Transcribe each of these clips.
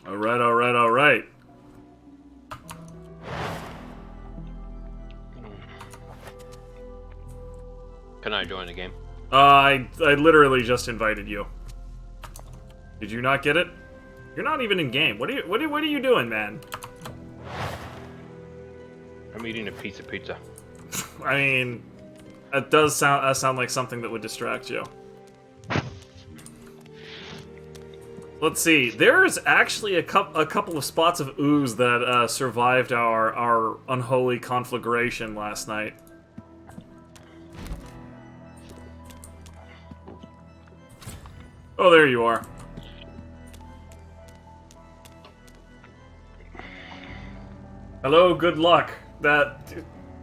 Alright, alright, alright. Can I join the game? I literally just invited you. Did you not get it? You're not even in game. What are you doing, man? I'm eating a pizza. I mean, it does sound like something that would distract you. Let's see. There's actually a couple of spots of ooze that survived our unholy conflagration last night. Oh, there you are. Hello, good luck.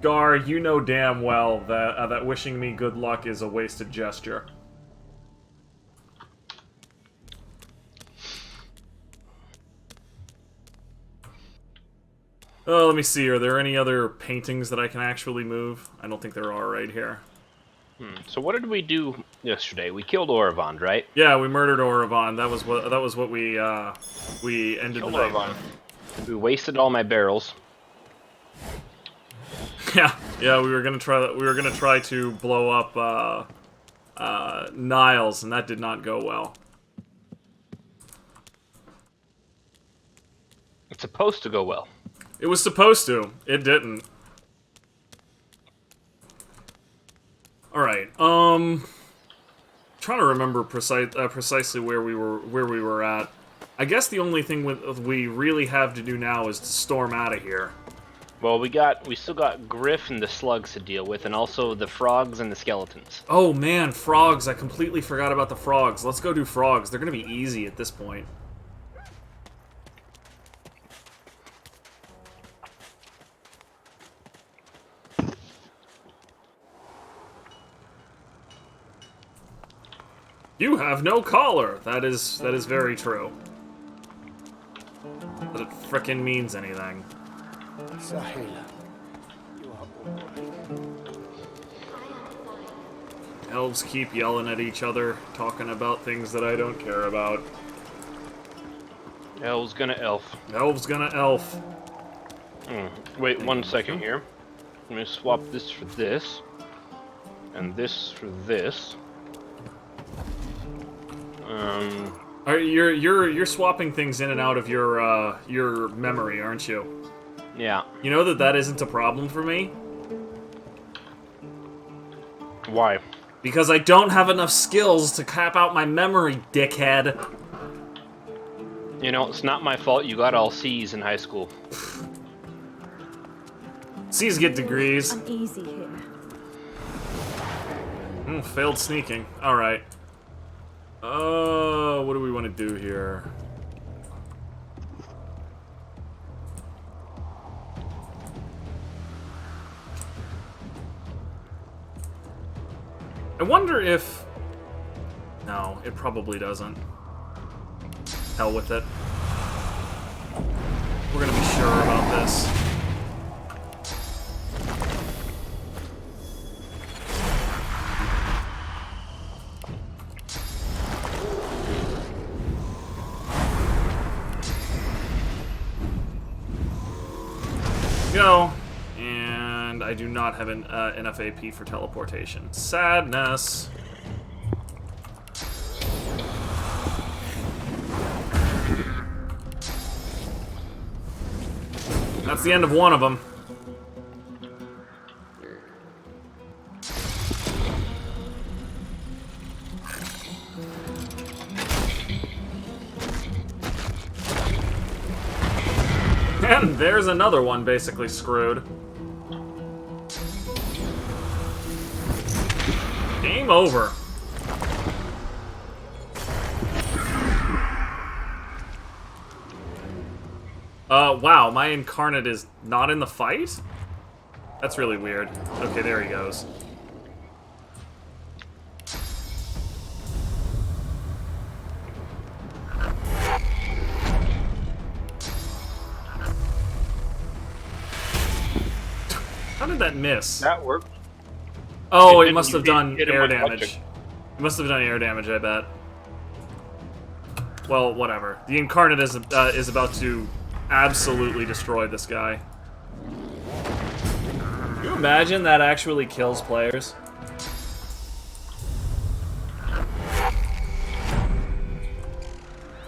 Gar, you know damn well that wishing me good luck is a wasted gesture. Oh, let me see. Are there any other paintings that I can actually move? I don't think there are right here. So what did we do yesterday? We killed Oravond, right? Yeah, we murdered Oravond. That was what we ended the day with. We wasted all my barrels. Yeah, we were gonna try to blow up Niles, and that did not go well. It's supposed to go well. It was supposed to. It didn't. All right. Trying to remember precisely where we were at. I guess the only thing we really have to do now is to storm out of here. Well, we still got Griff and the slugs to deal with, and also the frogs and the skeletons. Oh man, frogs! I completely forgot about the frogs. Let's go do frogs. They're gonna be easy at this point. You have no collar. That is very true. But it frickin' means anything. Sahela, you are alright. Elves keep yelling at each other, talking about things that I don't care about. Elf's gonna elf. Elf's gonna elf. Wait 1 second here. Let me swap this for this, and this for this. You're swapping things in and out of your memory, aren't you? Yeah. You know that isn't a problem for me? Why? Because I don't have enough skills to cap out my memory, dickhead. You know, it's not my fault you got all C's in high school. C's get degrees. I'm easy here. Failed sneaking. Alright. What do we want to do here? I wonder if... No, it probably doesn't. Hell with it. We're gonna be sure about this. Go. And I do not have enough AP for teleportation. Sadness. That's the end of one of them. And there's another one basically screwed. Game over. Wow, my incarnate is not in the fight? That's really weird. Okay, there he goes. How did that miss? That worked. Oh, it must have done hit him air with damage. electric. It must have done air damage, I bet. Well, whatever. The Incarnate is about to absolutely destroy this guy. Can you imagine that actually kills players?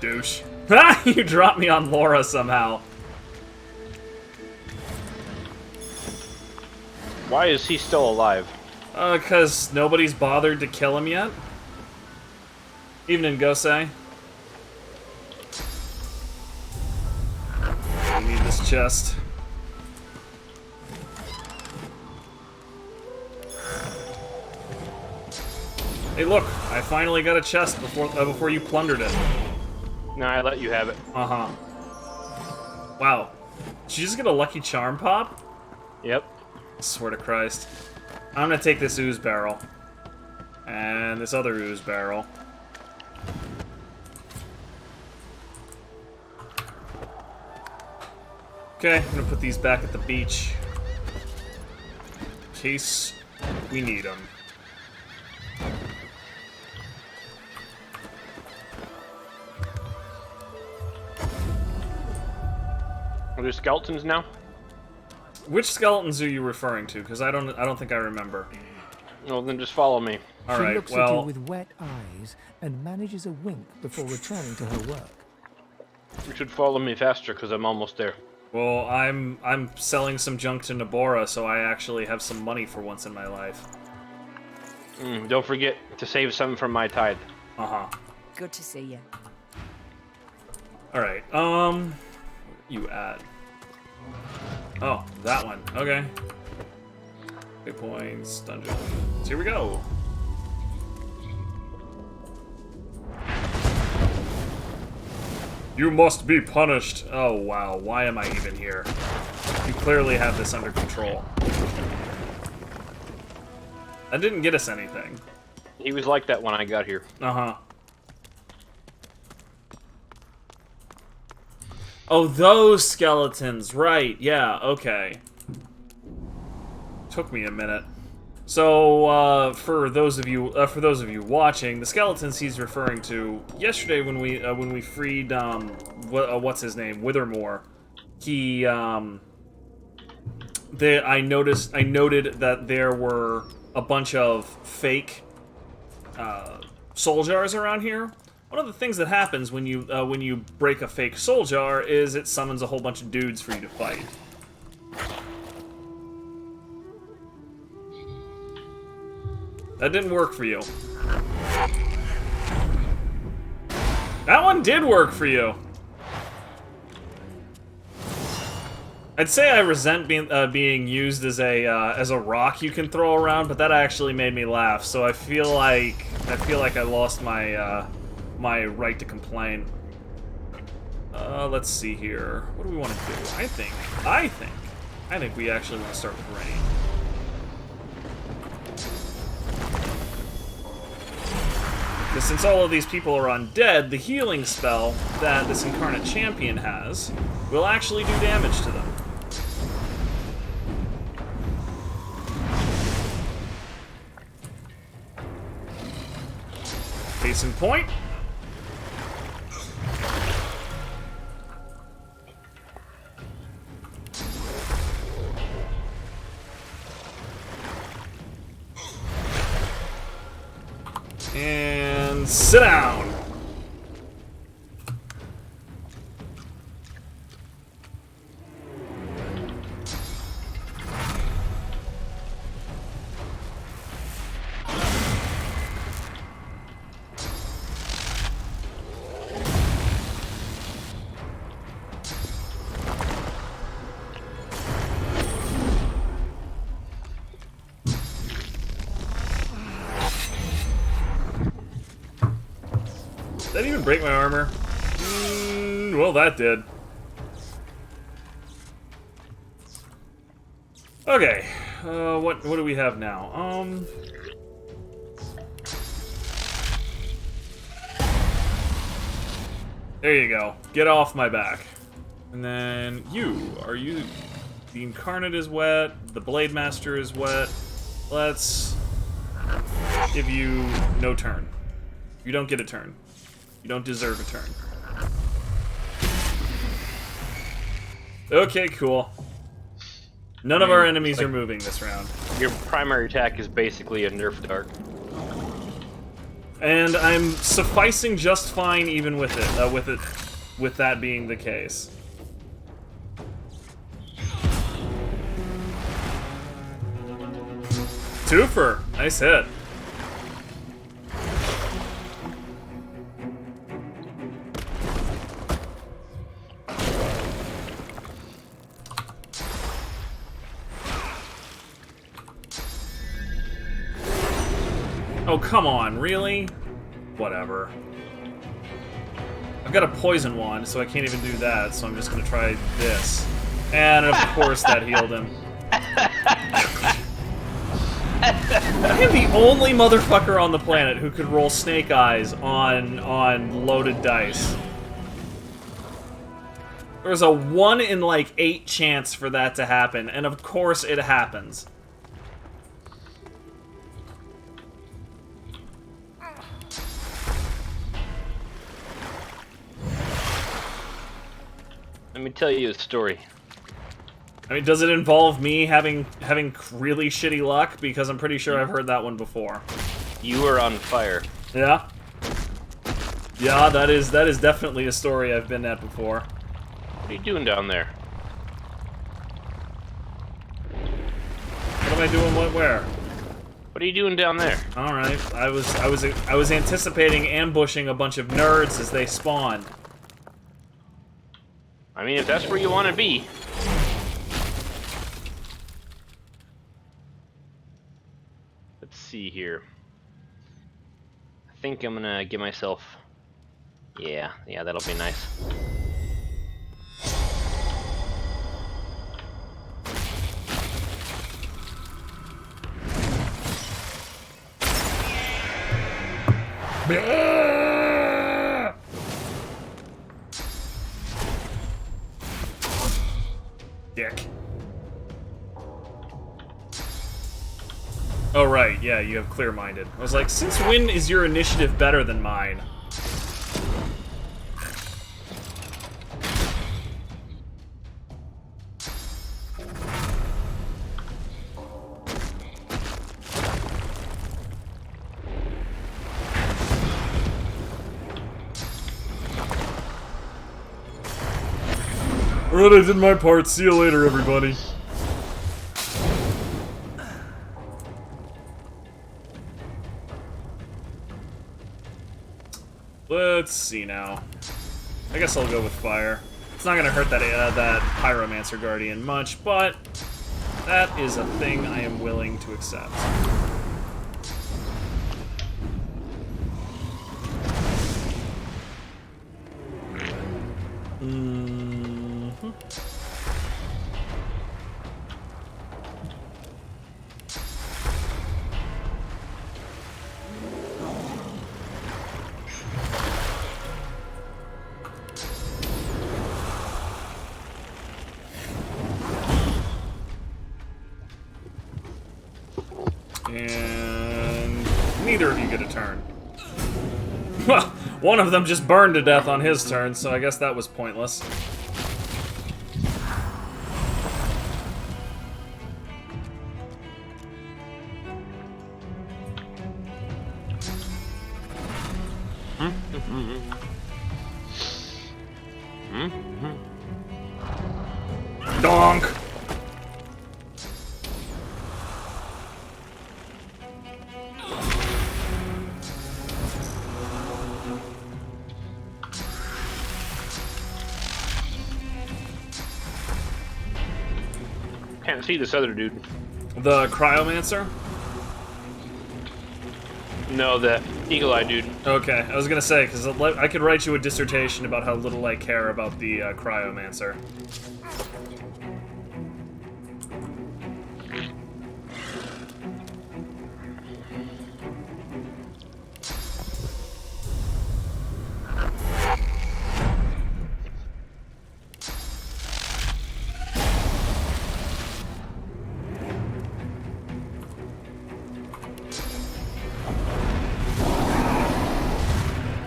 Douche. Ha! You dropped me on Laura somehow. Why is he still alive? 'Cause nobody's bothered to kill him yet. Evening, Gosei. I need this chest. Hey, look! I finally got a chest before you plundered it. No, I let you have it. Uh-huh. Wow. Did you just get a lucky charm pop? Yep. Swear to Christ. I'm gonna take this ooze barrel. And this other ooze barrel. Okay, I'm gonna put these back at the beach. In case we need them. Are there skeletons now? Which skeletons are you referring to? Because I don't think I remember. Well, then just follow me. All She right. looks at you Well, with wet eyes and manages a wink before returning to her work. You should follow me faster, because I'm almost there. well, I'm selling some junk to Nabora, so I actually have some money for once in my life. Don't forget to save some from my tithe. Uh-huh. Good to see you. All right. Where you at? Oh, that one. Okay. Hit points, dungeon. So here we go. You must be punished. Oh, wow. Why am I even here? You clearly have this under control. That didn't get us anything. He was like that when I got here. Uh-huh. Oh, those skeletons. Right. Yeah, okay. Took me a minute. So, for those of you watching, the skeletons he's referring to yesterday when we freed what's his name, Withermore. He I noted that there were a bunch of fake soul jars around here. One of the things that happens when you break a fake soul jar is it summons a whole bunch of dudes for you to fight. That didn't work for you. That one did work for you. I'd say I resent being used as a rock you can throw around, but that actually made me laugh. So I feel like I lost my my right to complain. Let's see here. What do we want to do? I think we actually want to start with rain. Because since all of these people are undead, the healing spell that this Incarnate Champion has will actually do damage to them. Case in point. And sit down. Did that even break my armor? Well, that did. Okay, what do we have now? There you go. Get off my back. And then the Incarnate is wet, the Blade Master is wet. Let's give you no turn. You don't get a turn. You don't deserve a turn. Okay, cool. None of our enemies are moving this round. Your primary attack is basically a nerf dart. And I'm sufficing just fine even with with that being the case. Twofer! Nice hit. Oh, come on, really? Whatever. I've got a poison wand, so I can't even do that, so I'm just gonna try this. And of course that healed him. I am the only motherfucker on the planet who could roll snake eyes on loaded dice. There's a 1 in like 8 chance for that to happen, and of course it happens. Let me tell you a story. I mean, does it involve me having really shitty luck? Because I'm pretty sure I've heard that one before. You are on fire. Yeah? Yeah, that is definitely a story I've been at before. What are you doing down there? What am I doing? What? Where? What are you doing down there? All right, I was anticipating ambushing a bunch of nerds as they spawned. I mean, if that's where you want to be. Let's see here. I think I'm gonna give myself... Yeah, that'll be nice. Dick. Oh, right, yeah, you have clear-minded. I was like, since when is your initiative better than mine? Alright, I did my part. See you later, everybody. Let's see now. I guess I'll go with fire. It's not gonna hurt that that Pyromancer Guardian much, but that is a thing I am willing to accept. And neither of you get a turn. Well, one of them just burned to death on his turn, so I guess that was pointless. Donk! Can't see this other dude. The Cryomancer? No, the eagle-eye dude. Okay, I was gonna say, because I could write you a dissertation about how little I care about the Cryomancer.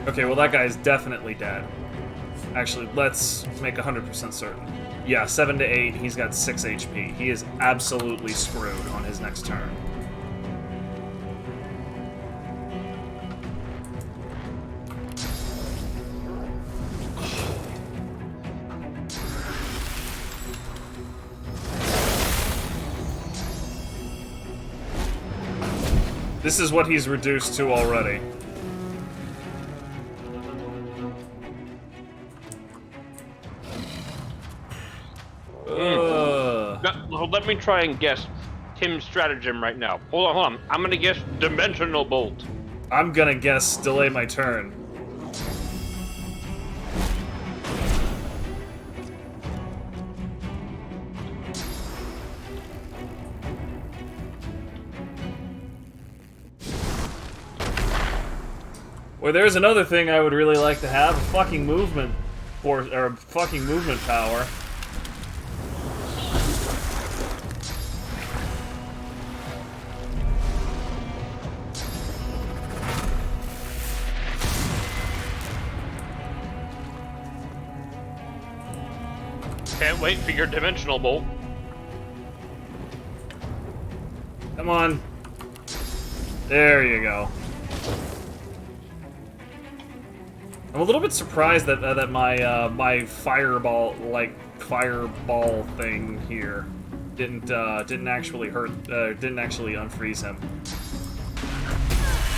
Okay, well that guy is definitely dead. Actually, let's make 100% certain. Yeah, 7 to 8, he's got 6 HP. He is absolutely screwed on his next turn. This is what he's reduced to already. Let me try and guess Tim's stratagem right now. Hold on. I'm gonna guess Dimensional Bolt. I'm gonna guess delay my turn. Well, there's another thing I would really like to have, a fucking movement or fucking movement power. Can't wait for your Dimensional Bolt. Come on. There you go. I'm a little bit surprised that my fireball thing here didn't actually unfreeze him.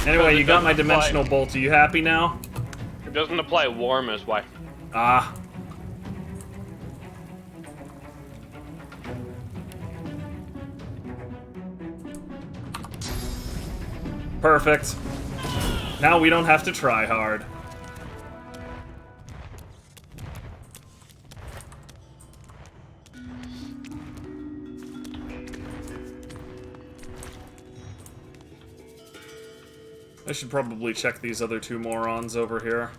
Anyway, you got my dimensional bolt. Are you happy now? It doesn't apply warm is why. Ah. Perfect. Now we don't have to try hard. I should probably check these other two morons over here.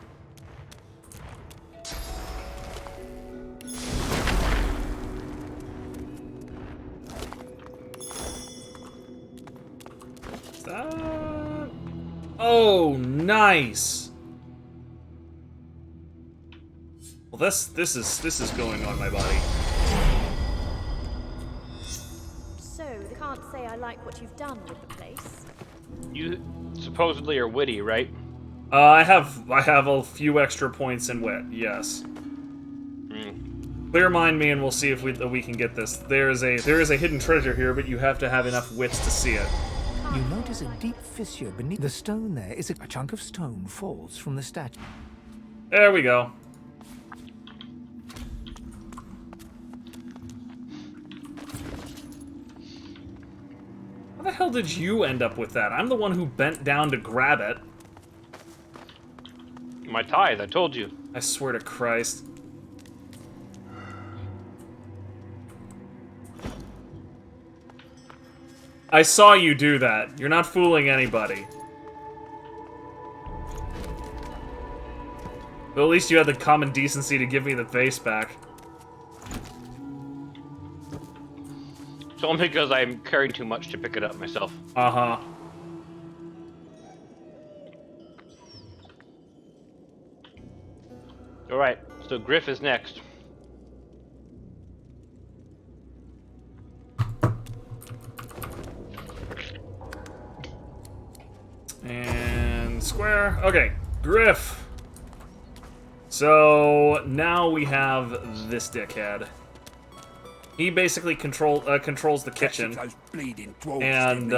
Is that... Oh, nice. Well, this is going on my body. So, they can't say I like what you've done with the place. You supposedly are witty, right? I have a few extra points in wit. Yes. Clear mind me, and we'll see if we can get this. There is a hidden treasure here, but you have to have enough wits to see it. You notice a deep fissure beneath the stone. There is a chunk of stone falls from the statue. There we go. How the hell did you end up with that? I'm the one who bent down to grab it. My tithe, I told you. I swear to Christ. I saw you do that. You're not fooling anybody. But at least you had the common decency to give me the vase back. It's only because I'm carrying too much to pick it up myself. Uh-huh. Alright, so Griff is next. And square. Okay, Griff. So now we have this dickhead. He basically controls the kitchen and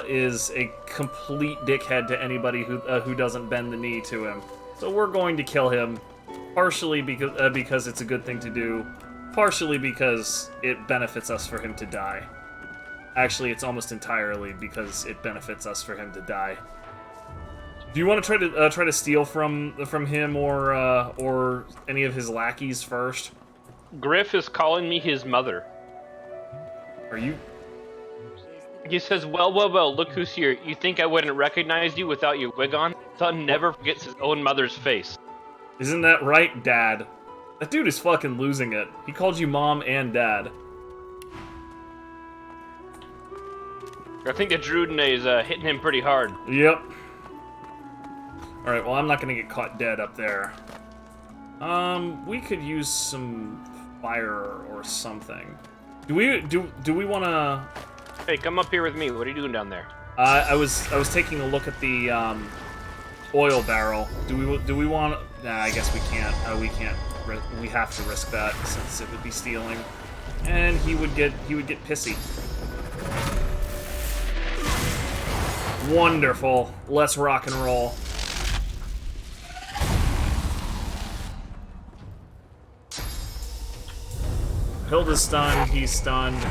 is a complete dickhead to anybody who doesn't bend the knee to him. So we're going to kill him, partially because it's a good thing to do, partially because it benefits us for him to die. Actually, it's almost entirely because it benefits us for him to die. Do you want to try to steal from him or any of his lackeys first? Griff is calling me his mother. Are you? He says, well, look who's here. You think I wouldn't recognize you without your wig on? Son never forgets his own mother's face. Isn't that right, Dad? That dude is fucking losing it. He called you Mom and Dad. I think the Druidine is hitting him pretty hard. Yep. Alright, well, I'm not gonna get caught dead up there. We could use some fire or something. Do we want to? Hey, come up here with me. What are you doing down there? I was taking a look at the oil barrel. Do we want? Nah, I guess we can't. We can't. We have to risk that since it would be stealing, and he would get pissy. Wonderful. Let's rock and roll. Hilda's stunned. He's stunned.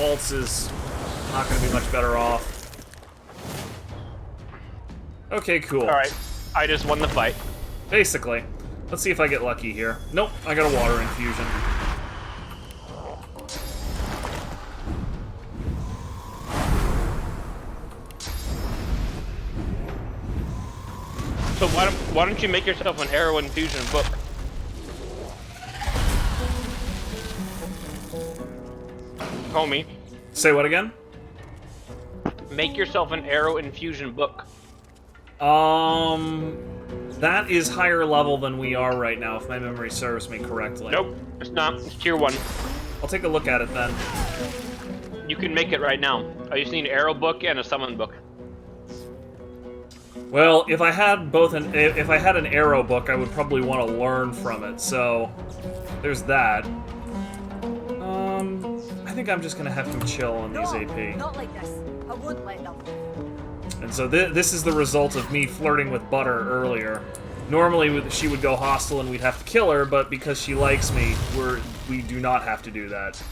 Waltz is not going to be much better off. Okay, cool. Alright, I just won the fight. Basically. Let's see if I get lucky here. Nope, I got a water infusion. So why don't you make yourself an arrow infusion book? Homie. Say what again? Make yourself an arrow infusion book. That is higher level than we are right now, if my memory serves me correctly. Nope, it's not. It's tier 1. I'll take a look at it then. You can make it right now. I just need an arrow book and a summon book. Well, if I had if I had an arrow book, I would probably want to learn from it. So, there's that. I think I'm just gonna have him chill on these AP. Not like this. I won't let them. And so this is the result of me flirting with Butter earlier. Normally she would go hostile and we'd have to kill her, but because she likes me, we do not have to do that.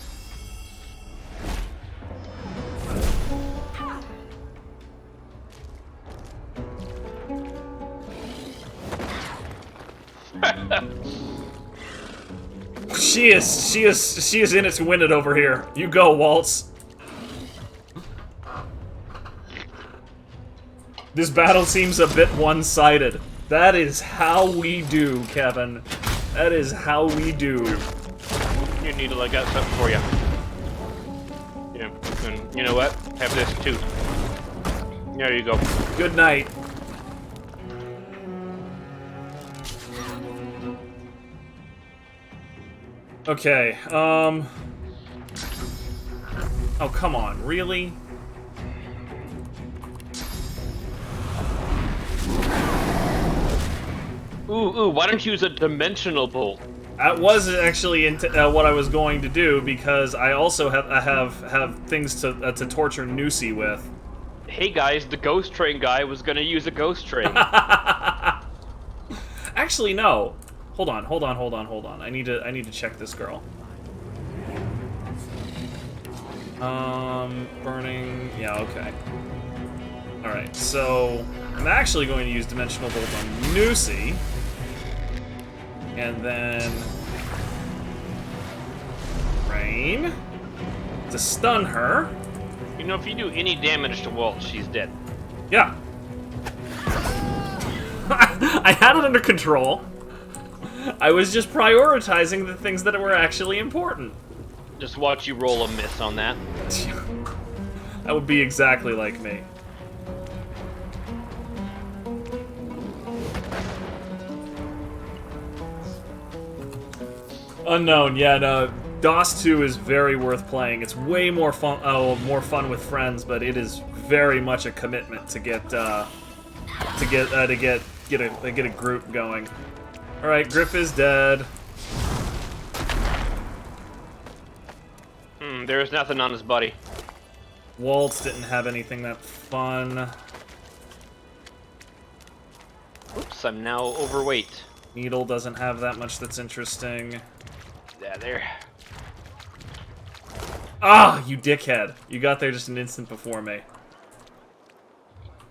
She is in it to win it over here. You go, Waltz. This battle seems a bit one-sided. That is how we do, Kevin. That is how we do. You need to look at something for you. Yeah, and you know what? Have this too. There you go. Good night. Okay, oh, come on, really? Ooh, why don't you use a dimensional bolt? That was actually what I was going to do, because I also have things to torture Nusi with. Hey guys, the ghost train guy was gonna use a ghost train. Actually, no. Hold on. I need to check this girl. Burning. Yeah, okay. Alright, so I'm actually going to use Dimensional Bolt on Nusi. And then Rain to stun her. You know, if you do any damage to Waltz, she's dead. Yeah. I had it under control. I was just prioritizing the things that were actually important. Just watch you roll a miss on that. That would be exactly like me. Unknown, yeah, no. DOS 2 is very worth playing. It's way more fun with friends, but it is very much a commitment to get a group going. All right, Griff is dead. There's nothing on his body. Waltz didn't have anything that fun. Oops, I'm now overweight. Needle doesn't have that much that's interesting. Yeah, there. Ah, you dickhead. You got there just an instant before me.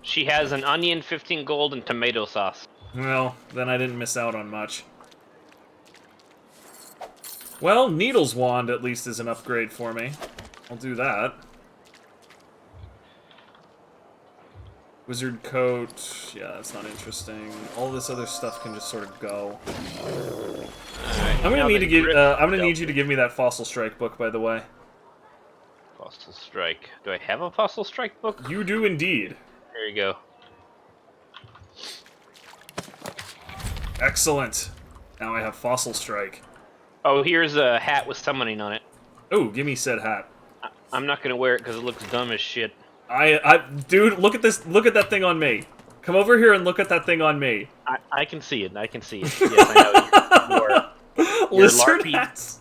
She has an onion, 15 gold, and tomato sauce. Well, then I didn't miss out on much. Well, Needle's wand at least is an upgrade for me. I'll do that. Wizard coat, yeah, that's not interesting. All this other stuff can just sort of go. Right, I'm gonna need you to give me that Fossil Strike book, by the way. Fossil Strike. Do I have a Fossil Strike book? You do indeed. There you go. Excellent. Now I have Fossil Strike. Oh, here's a hat with summoning on it. Oh, give me said hat. I'm not gonna wear it because it looks dumb as shit. Dude, look at this. Look at that thing on me. Come over here and look at that thing on me. I can see it. I can see it. Yes, I know. You're Lizard LARPy. hats.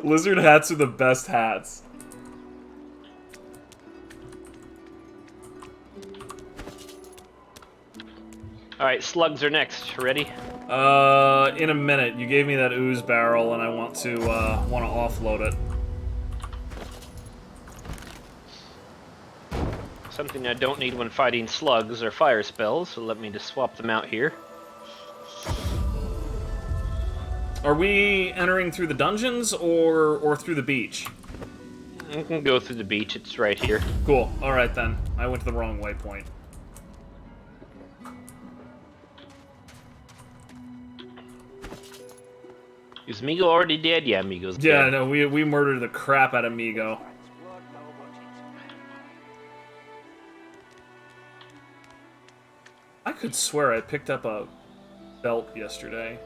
Lizard hats are the best hats. All right, slugs are next. Ready? In a minute. You gave me that ooze barrel, and I want to offload it. Something I don't need when fighting slugs or fire spells, so let me just swap them out here. Are we entering through the dungeons or through the beach? You can go through the beach. It's right here. Cool. All right then. I went to the wrong waypoint. Is Migo already dead? Yeah, Migo's Yeah, dead. no, we murdered the crap out of Migo. I could swear I picked up a belt yesterday.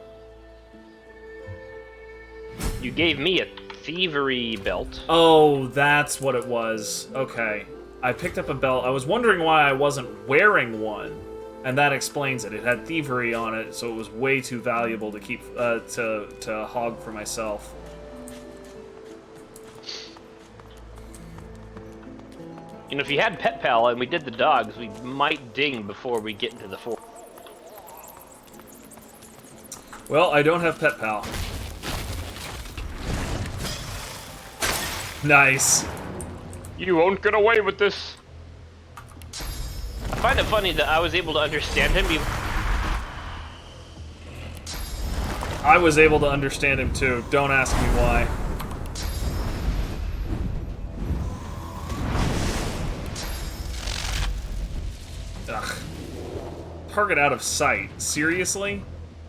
You gave me a thievery belt. Oh, that's what it was. Okay. I picked up a belt. I was wondering why I wasn't wearing one. And that explains it. It had thievery on it, so it was way too valuable to keep to hog for myself. You know, if you had Pet Pal and we did the dogs, we might ding before we get into the fort. Well, I don't have Pet Pal. Nice. You won't get away with this. I find it funny that I was able to understand him. I was able to understand him too. Don't ask me why. Ugh. Target out of sight. Seriously?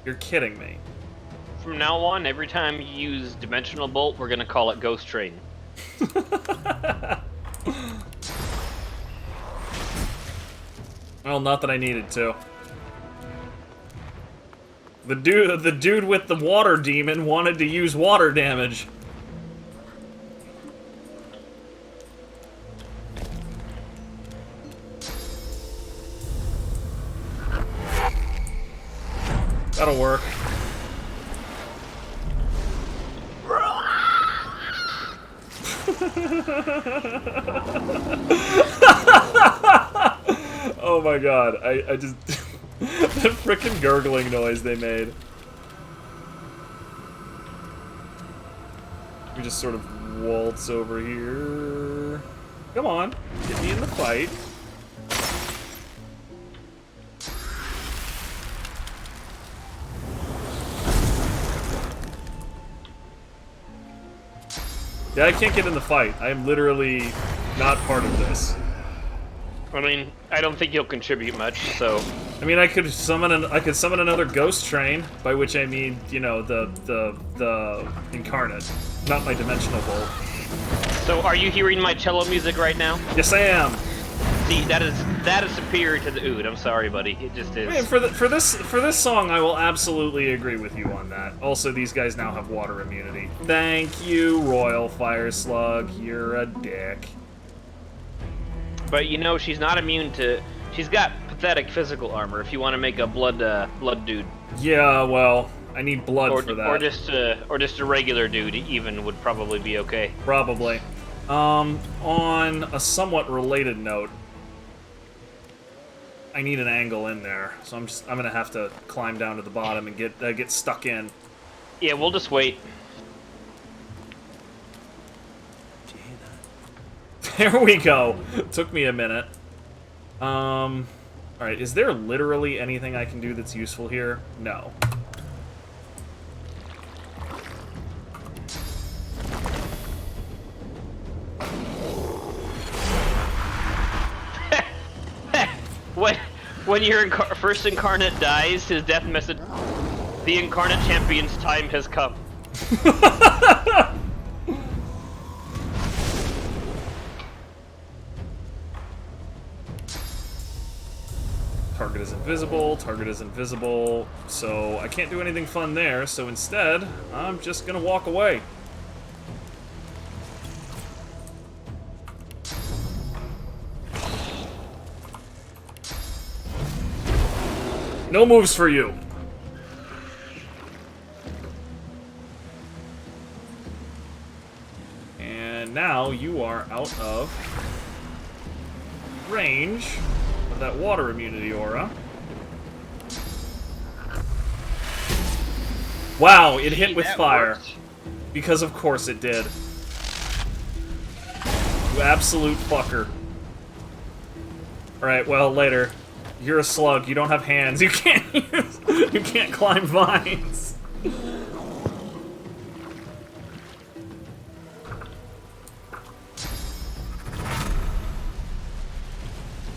You're kidding me. From now on, every time you use Dimensional Bolt, we're gonna call it Ghost Train. Well, not that I needed to. The dude with the water demon wanted to use water damage. That'll work. Oh my god, I just... the frickin' gurgling noise they made. We just sort of waltz over here. Come on, get me in the fight. Yeah, I can't get in the fight. I am literally not part of this. I mean, I don't think you'll contribute much, so... I mean, I could summon another ghost train, by which I mean, you know, the incarnate, not my dimensional bolt. So, are you hearing my cello music right now? Yes, I am. See, that is superior to the oud. I'm sorry, buddy. It just is. I mean, for this song, I will absolutely agree with you on that. Also, these guys now have water immunity. Thank you, Royal Fire Slug. You're a dick. But you know, she's not immune to. She's got pathetic physical armor. If you want to make a blood dude. Yeah, well, I need blood for that. Or just a regular dude. Even would probably be okay. Probably. On a somewhat related note, I need an angle in there, so I'm gonna have to climb down to the bottom and get stuck in. Yeah, we'll just wait. There we go. Took me a minute. Alright, is there literally anything I can do that's useful here? No. When your first incarnate dies, his death message: the incarnate champion's time has come. Target is in invisible, target is invisible, so I can't do anything fun there, so instead, I'm just gonna walk away. No moves for you. And now you are out of range of that water immunity aura. Wow, it hit with That fire. worked. Because of course it did. You absolute fucker. Alright, well, later. You're a slug, you don't have hands, you can't you can't climb vines.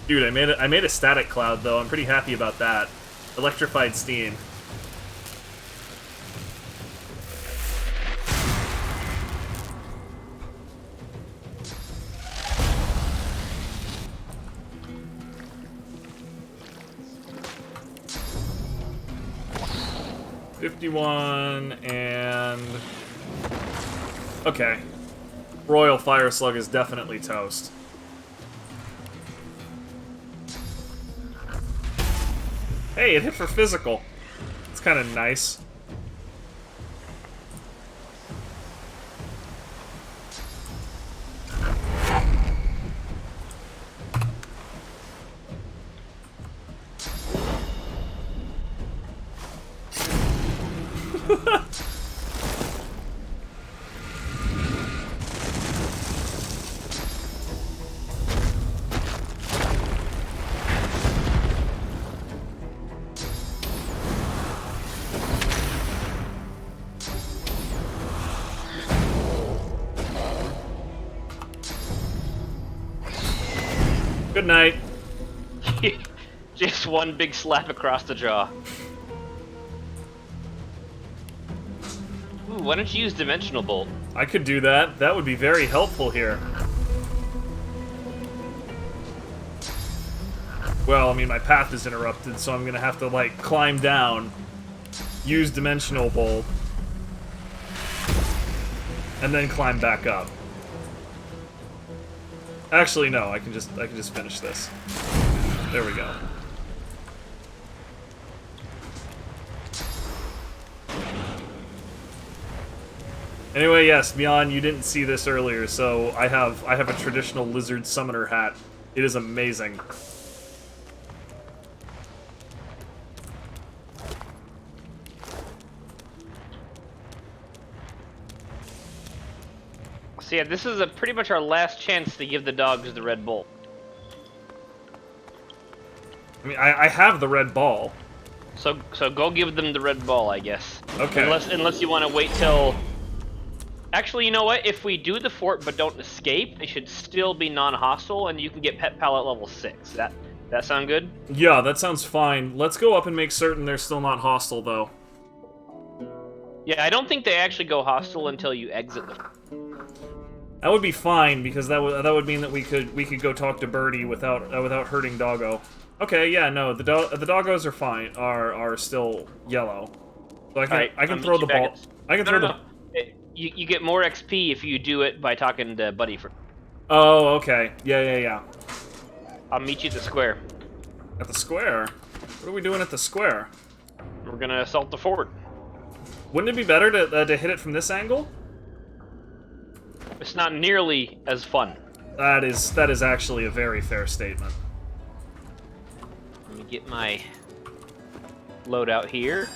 Dude, I made a static cloud though. I'm pretty happy about that. Electrified steam. $51 and okay. Royal Fire Slug is definitely toast. Hey, it hit for physical. It's kind of nice. Good night. Just one big slap across the jaw. Ooh, why don't you use Dimensional Bolt? I could do that. That would be very helpful here. Well, I mean, my path is interrupted, so I'm gonna have to, like, climb down, use Dimensional Bolt, and then climb back up. Actually, no, I can just finish this. There we go. Anyway, yes, Mian, you didn't see this earlier, so I have a traditional lizard summoner hat. It is amazing. So yeah, this is pretty much our last chance to give the dogs the red bolt. I mean, I have the red ball. So go give them the red ball, I guess. Okay. Unless you want to wait till. Actually, you know what? If we do the fort but don't escape, they should still be non-hostile, and you can get pet pal at level 6. That sound good? Yeah, that sounds fine. Let's go up and make certain they're still not hostile, though. Yeah, I don't think they actually go hostile until you exit the. That would be fine because that would mean that we could go talk to Birdie without hurting Doggo. Okay, yeah, no, the doggos are fine. Are still yellow. So I can throw the ball. I can throw the. You get more XP if you do it by talking to Buddy for. Oh, okay. Yeah. I'll meet you at the square. At the square? What are we doing at the square? We're gonna assault the fort. Wouldn't it be better to hit it from this angle? It's not nearly as fun. That is actually a very fair statement. Let me get my loadout here.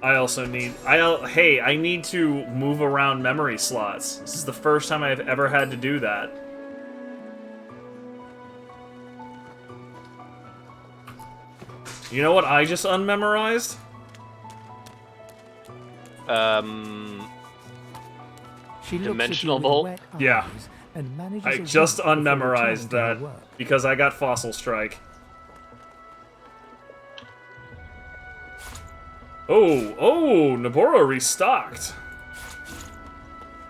I also need... I need to move around memory slots. This is the first time I've ever had to do that. You know what I just unmemorized? She looks Dimensional at you with bolt? wet Yeah. eyes and manages I a just wink before unmemorized returning to her that work. because I got Fossil Strike. Oh, Naboro restocked.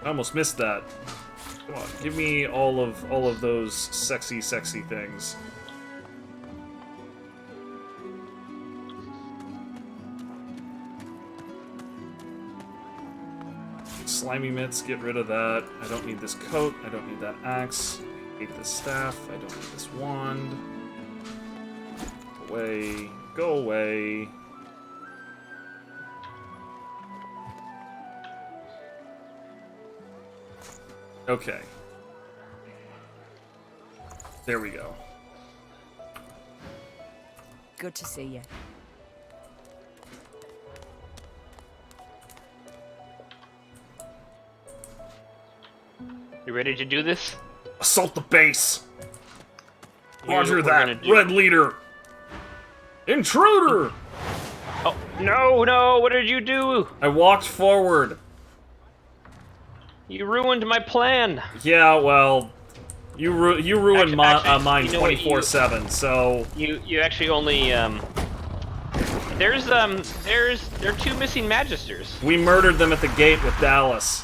I almost missed that. Come on, give me all of those sexy things. Slimy mitts, get rid of that. I don't need this coat. I don't need that axe. I hate this staff. I don't need this wand. Go away. Go away. Okay. There we go. Good to see you. You ready to do this? Assault the base! Here's Roger what we're that, gonna do. Red Leader! Intruder! Oh, no, what did you do? I walked forward. You ruined my plan. Yeah, well, you ruined Actually, mine you know what, 24/7. So You actually only, there are 2 missing magisters. we murdered them at the gate with Dallas.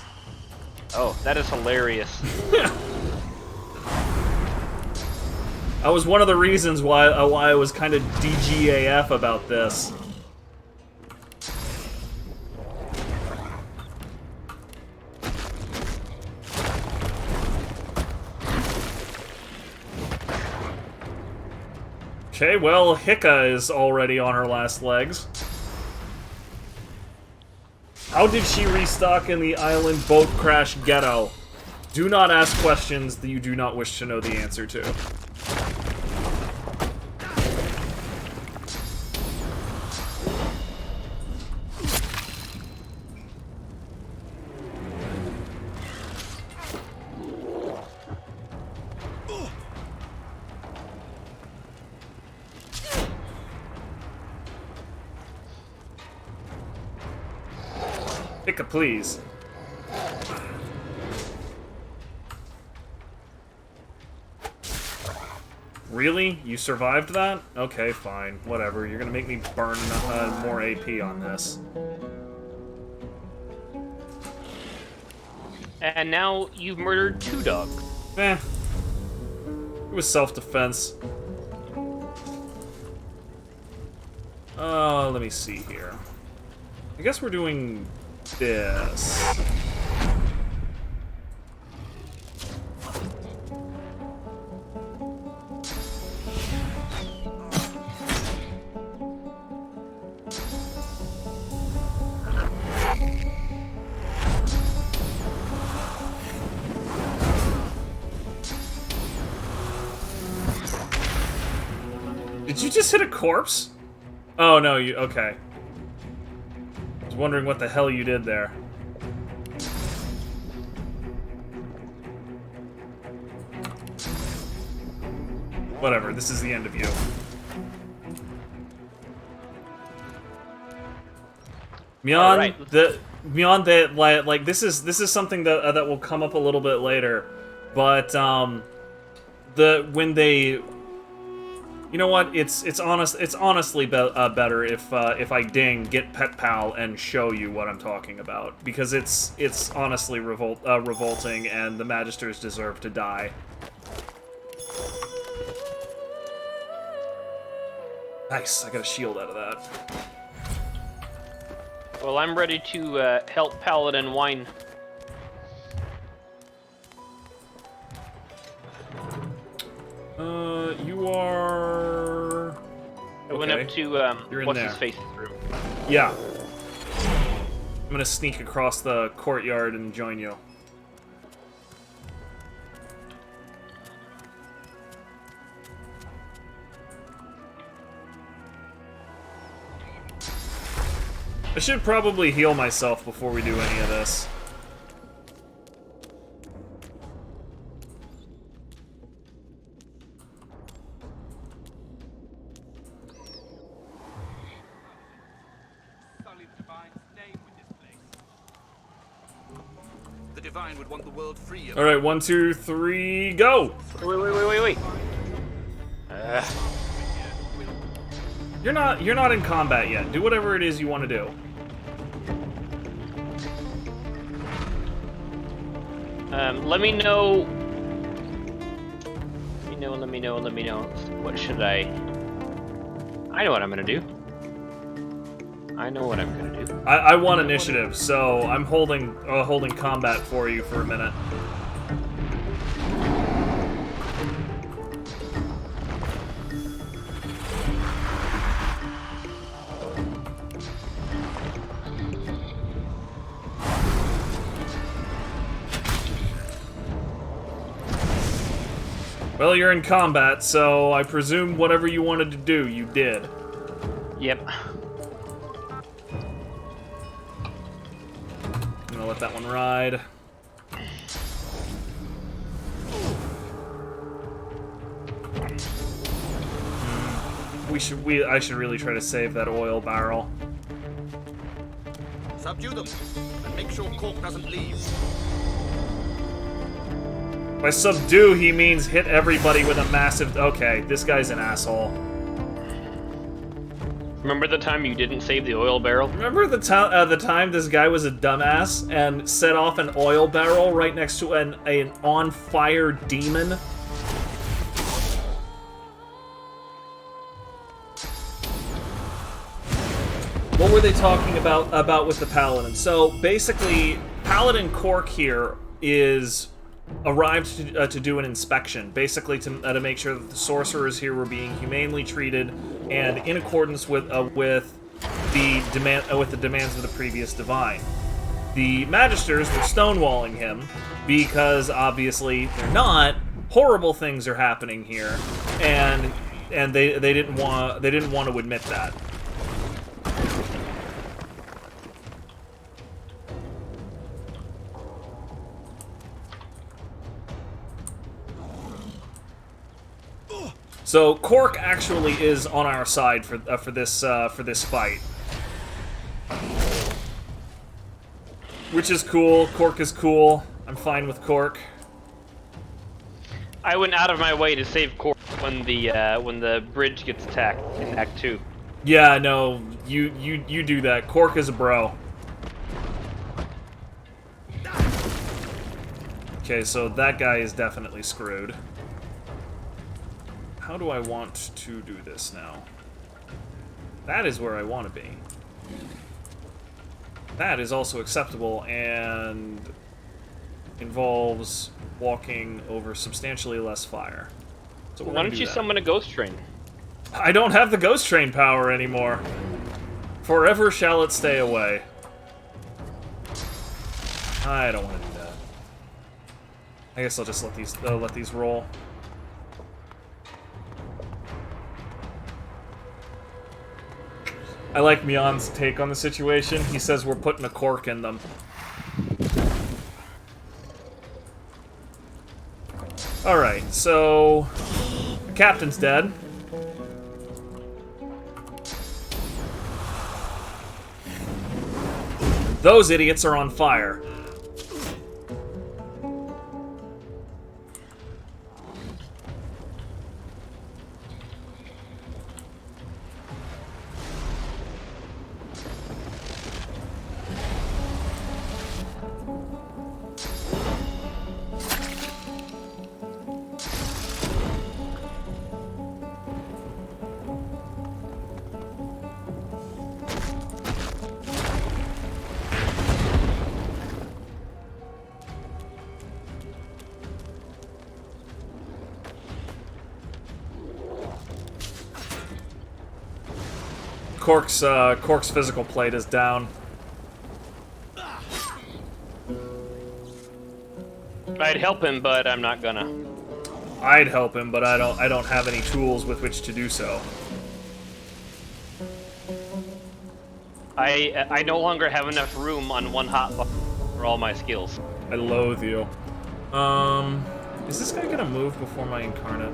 Oh, that is hilarious. That was one of the reasons why I was kind of DGAF about this. Okay, well, Hika is already on her last legs. How did she restock in the island boat crash ghetto? Do not ask questions that you do not wish to know the answer to. Hika, please. Really? You survived that? Okay, fine. Whatever. You're gonna make me burn more AP on this. And now you've murdered 2 dogs. Eh. It was self-defense. Let me see here. I guess we're doing this. Did you just hit a corpse? Oh, no, you... okay. I was wondering what the hell you did there. Whatever, this is the end of you. Beyond Alright. this is something that that will come up a little bit later, but when they, you know what, it's honestly better if I get Pet Pal and show you what I'm talking about, because it's honestly revolting, and the Magisters deserve to die. Nice, I got a shield out of that. Well, I'm ready to help Paladin whine. You are... I went up to, You're in what's there. his face's room. Yeah. I'm gonna sneak across the courtyard and join you. I should probably heal myself before we do any of this. The Divine would want the world free of... Alright, 1, 2, 3, go! Wait. You're not in combat yet. Do whatever it is you want to do. Let me know. Let me know. What should I know what I'm gonna do. I know what I'm gonna do. I won initiative, so I'm holding combat for you for a minute. Well, you're in combat, so I presume whatever you wanted to do, you did. Yep. I'm gonna let that one ride. I should really try to save that oil barrel. Subdue them, and make sure Cork doesn't leave. By subdue, he means hit everybody with a massive... Okay, this guy's an asshole. Remember the time you didn't save the oil barrel? Remember the time this guy was a dumbass and set off an oil barrel right next to an on-fire demon? What were they talking about with the paladin? So basically, Paladin Cork here is arrived to do an inspection, basically to make sure that the sorcerers here were being humanely treated and in accordance with the demands of the previous divine. The Magisters were stonewalling him because obviously they're not. Horrible things are happening here, and they didn't want to admit that. So Cork actually is on our side for this fight, which is cool. Cork is cool. I'm fine with Cork. I went out of my way to save Cork when the bridge gets attacked in Act 2. Yeah, no, you do that. Cork is a bro. Okay, so that guy is definitely screwed. How do I want to do this now? That is where I want to be. That is also acceptable and involves walking over substantially less fire. So why don't you summon a ghost train? I don't have the ghost train power anymore. Forever shall it stay away. I don't want to do that. I guess I'll just let these roll. I like Mion's take on the situation. He says we're putting a cork in them. Alright, so... the captain's dead. Those idiots are on fire. Cork's physical plate is down. I'd help him, but I'm not gonna. I'd help him, but I don't have any tools with which to do so. I no longer have enough room on one hotbar for all my skills. I loathe you. Is this guy gonna move before my incarnate?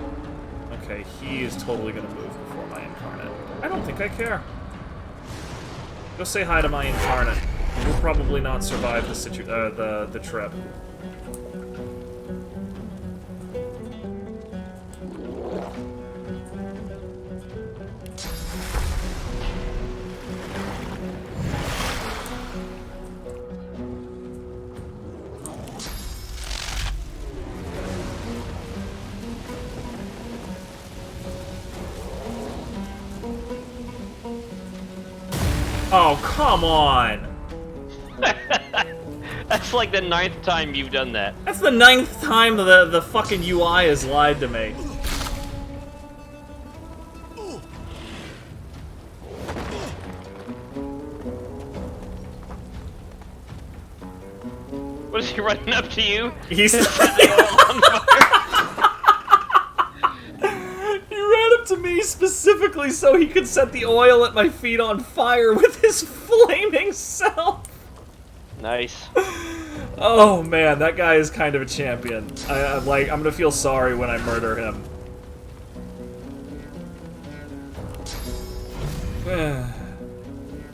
Okay, he is totally gonna move before my incarnate. I don't think I care. Go say hi to my incarnate. We'll probably not survive the trip. Oh, come on! That's like the 9th time you've done that. That's the 9th time the fucking UI has lied to me. What is he running up to you? He's Set the oil on fire. He ran up to me specifically so he could set the oil at my feet on fire with his flaming self. Nice. Oh man, that guy is kind of a champion. I'm gonna feel sorry when I murder him.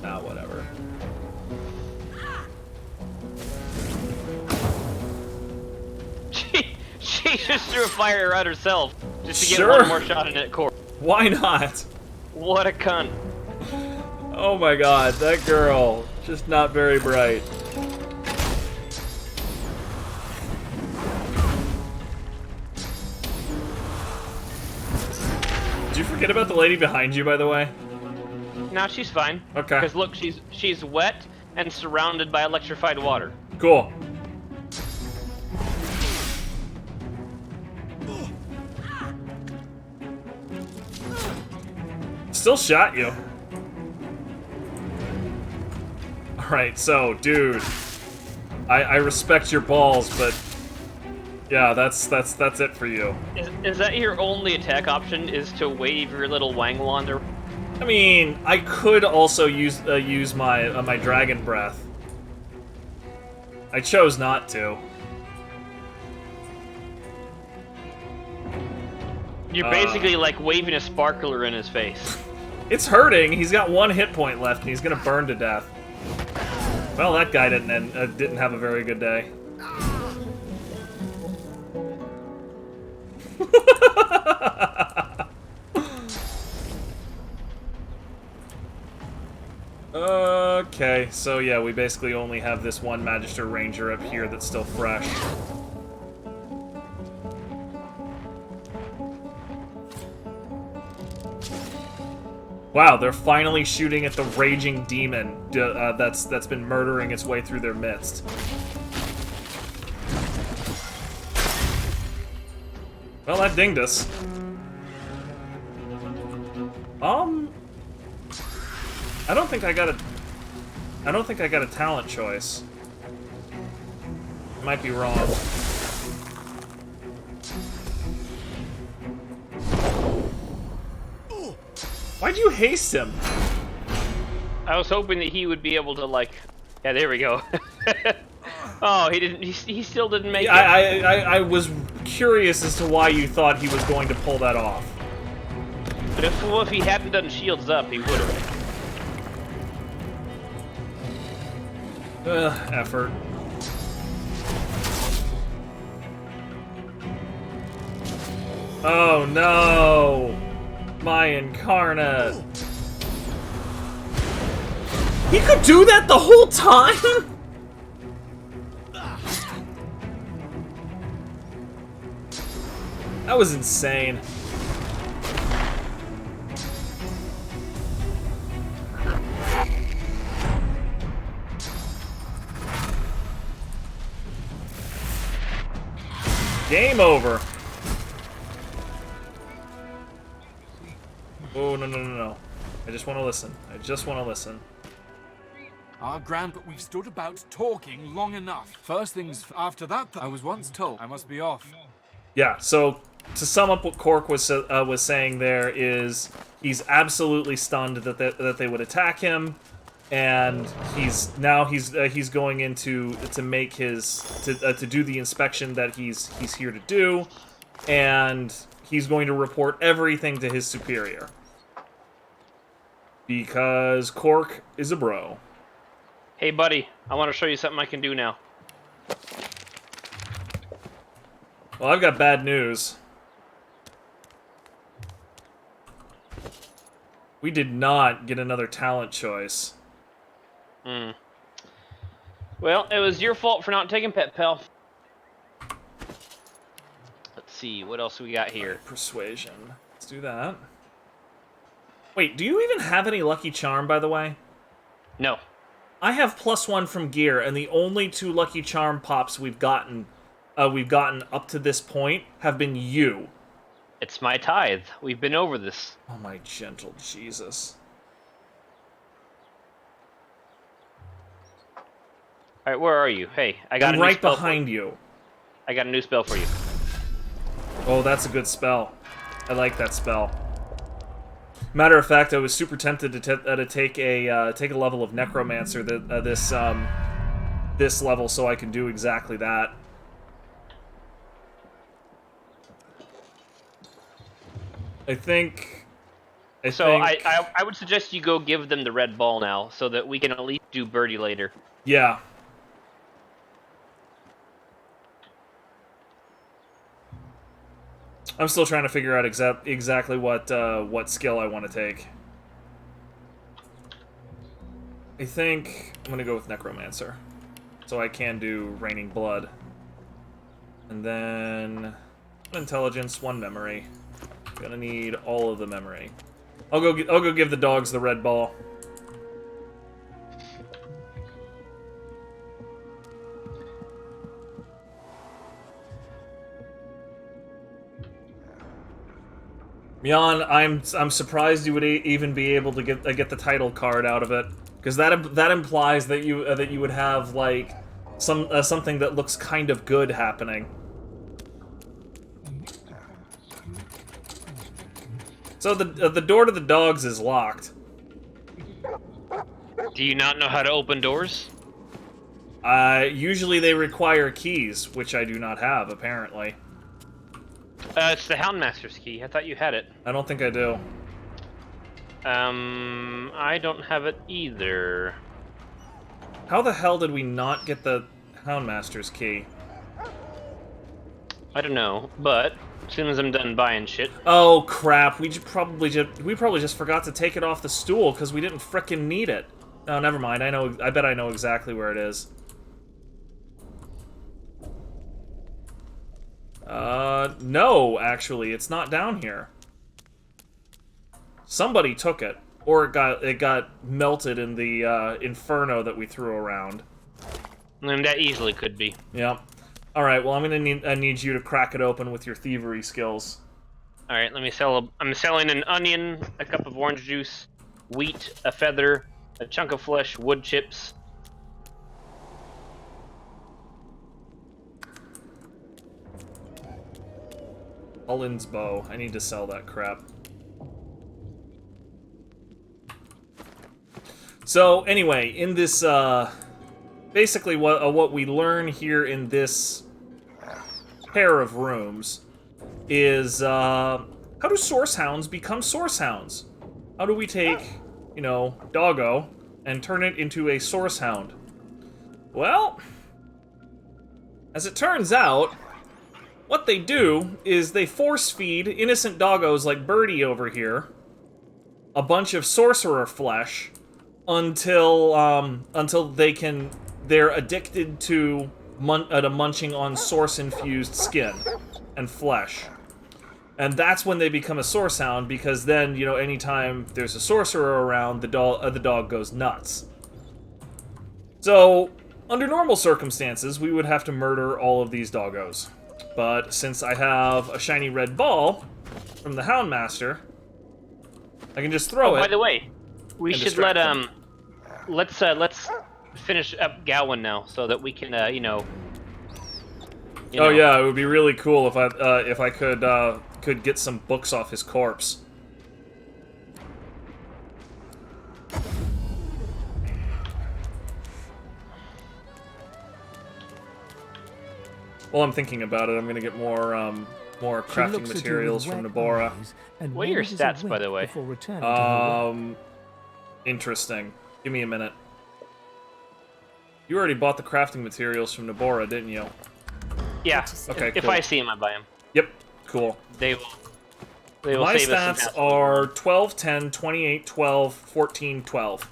Ah, whatever. She just threw a fire around herself just to get Sure. one more shot in at core. Why not? What a cunt. Oh my god, that girl, just not very bright. Did you forget about the lady behind you, by the way? Now she's fine. Okay. Because look, she's wet and surrounded by electrified water. Cool. Still shot you. Alright, so, dude. I respect your balls, but yeah, that's it for you. Is that your only attack option? Is to wave your little wang wand? I mean, I could also use my my dragon breath. I chose not to. You're basically like waving a sparkler in his face. It's hurting. He's got 1 hit point left, and he's gonna burn to death. Well, that guy didn't have a very good day. Okay, so yeah, we basically only have this one Magister Ranger up here that's still fresh. Wow, they're finally shooting at the raging demon that's been murdering its way through their midst. Well, that dinged us. I don't think I got a talent choice. Might be wrong. Why'd you haste him? I was hoping that he would be able to like. Yeah, there we go. Oh, he didn't. He still didn't make it. I was curious as to why you thought he was going to pull that off. But if he hadn't done shields up, he would have. Effort. Oh no! My incarnate. He could do that the whole time? That was insane. Game over. Oh, no. I just want to listen. I just want to listen. Our grand, but we've stood about talking long enough. First things after that, I was once told I must be off. Yeah, so to sum up what Cork was saying there is he's absolutely stunned that they would attack him, and he's going into to make to do the inspection that he's here to do, and he's going to report everything to his superior. Because Cork is a bro. Hey, buddy, I want to show you something I can do now. Well, I've got bad news. We did not get another talent choice. Well, it was your fault for not taking Pet Pal. Let's see, what else we got here? Persuasion. Let's do that. Wait, do you even have any Lucky Charm, by the way? No. I have +1 from gear, and the only 2 Lucky Charm pops we've gotten up to this point have been you. It's my tithe. We've been over this. Oh my gentle Jesus. Alright, where are you? Hey, I got I'm a new right spell behind you. I got a new spell for you. Oh, that's a good spell. I like that spell. Matter of fact, I was super tempted to take a level of Necromancer this level so I can do exactly that. I think. I would suggest you go give them the red ball now, so that we can at least do birdie later. Yeah. I'm still trying to figure out exactly what skill I want to take. I think I'm gonna go with Necromancer, so I can do Raining Blood, and then 1 Intelligence, 1 Memory. Gonna need all of the memory. I'll go give the dogs the red ball. Jan, I'm surprised you would even be able to get the title card out of it, because that implies that you would have like something that looks kind of good happening. So the door to the dogs is locked. Do you not know how to open doors? Usually they require keys, which I do not have, apparently. It's the Houndmaster's key. I thought you had it. I don't think I do. I don't have it either. How the hell did we not get the Houndmaster's key? I don't know, but as soon as I'm done buying shit. Oh crap! We probably just forgot to take it off the stool because we didn't frickin' need it. No, never mind. I bet I know exactly where it is. No, actually, it's not down here. Somebody took it, or it got melted in the inferno that we threw around. And that easily could be. Yep. All right. Well, I need you to crack it open with your thievery skills. All right. Let me sell. I'm selling an onion, a cup of orange juice, wheat, a feather, a chunk of flesh, wood chips. Cullen's bow. I need to sell that crap. So anyway, in this, basically what we learn here in this pair of rooms is, how do source hounds become source hounds? How do we take, you know, Doggo and turn it into a source hound? Well, as it turns out, what they do is they force feed innocent doggos like Birdie over here a bunch of sorcerer flesh until they're addicted to munching on source infused skin and flesh. And that's when they become a source hound, because then, you know, anytime there's a sorcerer around, the dog goes nuts. So, under normal circumstances, we would have to murder all of these doggos. But since I have a shiny red ball from the Houndmaster, I can just throw it. By the way, we should let let's finish up Gowan now, so that we can you know. Oh yeah, it would be really cool if I could get some books off his corpse. Well, I'm thinking about it. I'm gonna get more crafting materials from Nabora. What are your stats, by the way? Interesting. Give me a minute. You already bought the crafting materials from Nabora, didn't you? Yeah. Okay, If cool. I see him, I buy him. Yep. Cool. They will My save us some stats hassle. are 12, 10, 28, 12, 14, 12.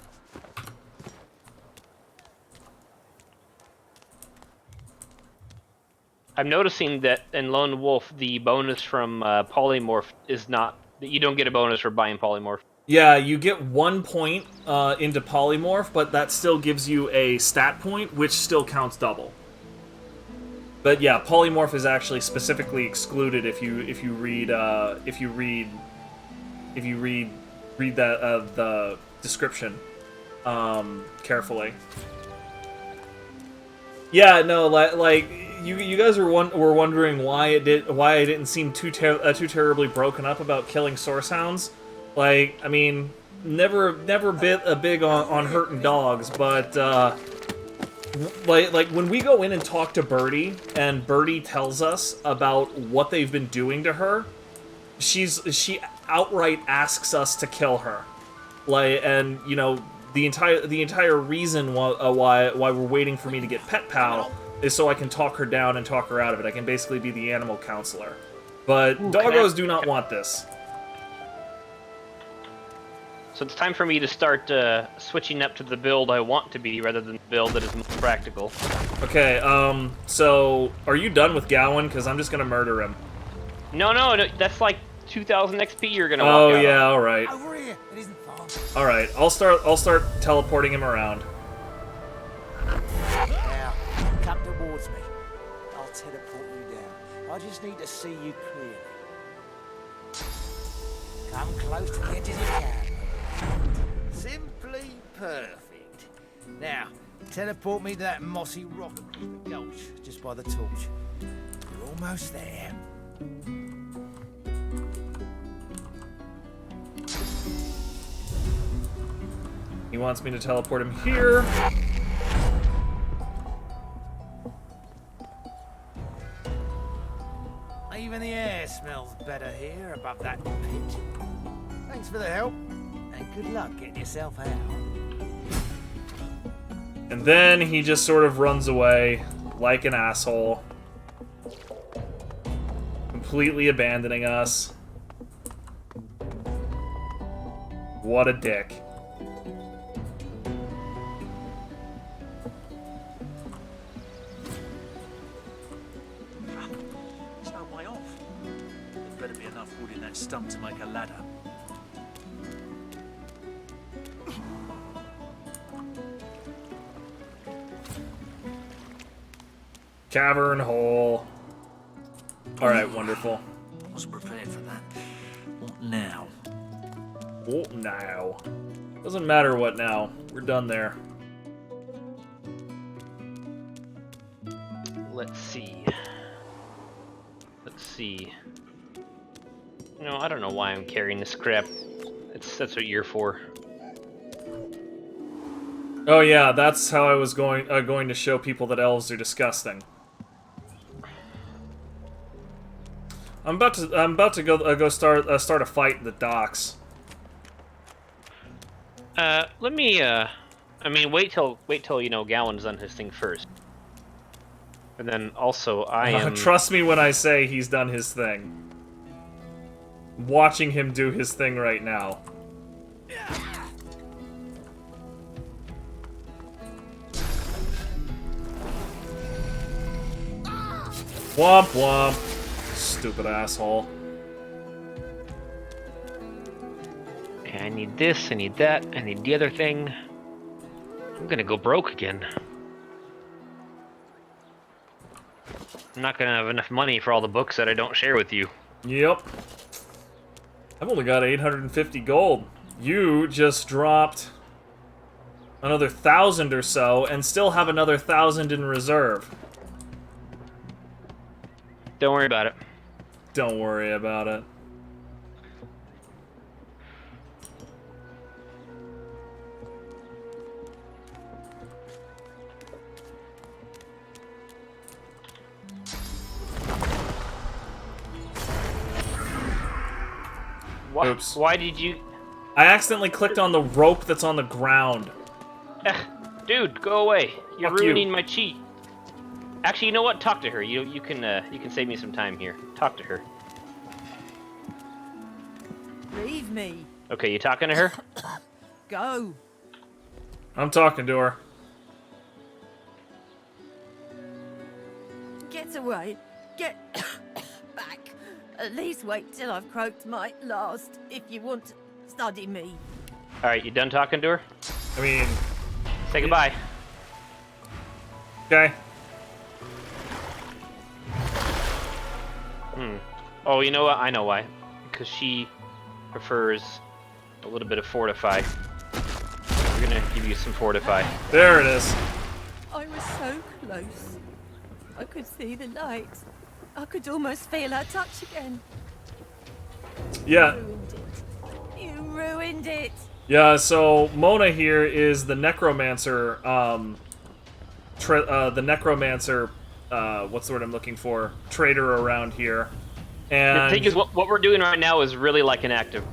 I'm noticing that in Lone Wolf, the bonus from Polymorph is not... that you don't get a bonus for buying Polymorph. Yeah, you get 1 point into polymorph, but that still gives you a stat point, which still counts double. But yeah, polymorph is actually specifically excluded if you read that the description carefully. Yeah, no, like you guys were wondering why I didn't seem too terribly broken up about killing source hounds. Like, I mean, never big on hurting dogs, but like when we go in and talk to Birdie, and Birdie tells us about what they've been doing to her, she outright asks us to kill her. Like, and you know, the entire reason why we're waiting for me to get Pet Pal is so I can talk her down and talk her out of it. I can basically be the animal counselor. But doggos do not want this. So it's time for me to start switching up to the build I want to be rather than the build that is most practical. Okay, so are you done with Gowan? Because I'm just gonna murder him. No, that's like 2,000 XP you're gonna walk out. Oh yeah, all right. Over here. It isn't far. All right, I'll start teleporting him around. Now, come towards me. I'll teleport you down. I just need to see you clearly. Come close to the edge as you can. Simply perfect. Now, teleport me to that mossy rock in the gulch just by the torch. You're almost there. He wants me to teleport him here. Even the air smells better here above that pit. Thanks for the help, and good luck getting yourself out. And then he just sort of runs away like an asshole, completely abandoning us. What a dick. Stump to make a ladder. Cavern hole. Alright, wonderful. Wasn't prepared for that. What now? What now? Doesn't matter what now. We're done there. Let's see. Let's see. No, I don't know why I'm carrying this crap. That's what you're for. Oh yeah, that's how I was going to show people that elves are disgusting. I'm about to go start a fight in the docks. Let me. I mean, wait till you know Gowan's done his thing first. And then also I am. Trust me when I say he's done his thing. Watching him do his thing right now. Womp womp. Stupid asshole. Okay, I need this, I need that, I need the other thing. I'm gonna go broke again. I'm not gonna have enough money for all the books that I don't share with you. Yep. I've only got 850 gold. You just dropped another 1,000 or so, and still have another 1,000 in reserve. Don't worry about it. Don't worry about it. Oops. Why did you... I accidentally clicked on the rope that's on the ground. Dude, go away. You're Fuck ruining you. my cheat. Actually, you know what? Talk to her. You can save me some time here. Talk to her. Leave me. Okay, you talking to her? Go. I'm talking to her. Get away. Get back. At least wait till I've croaked my last if you want to Study me. All right, you done talking to her? I mean, Say goodbye. okay. Oh, you know what? I know why. Because she prefers a little bit of fortify. We're gonna give you some fortify. There it is. I was so close. I could see the light. I could almost feel her touch again. Yeah. Ruined it. You ruined it. Yeah, so Mona here is the necromancer, what's the word I'm looking for? Trader around here. And The thing is, what we're doing right now is really like an active.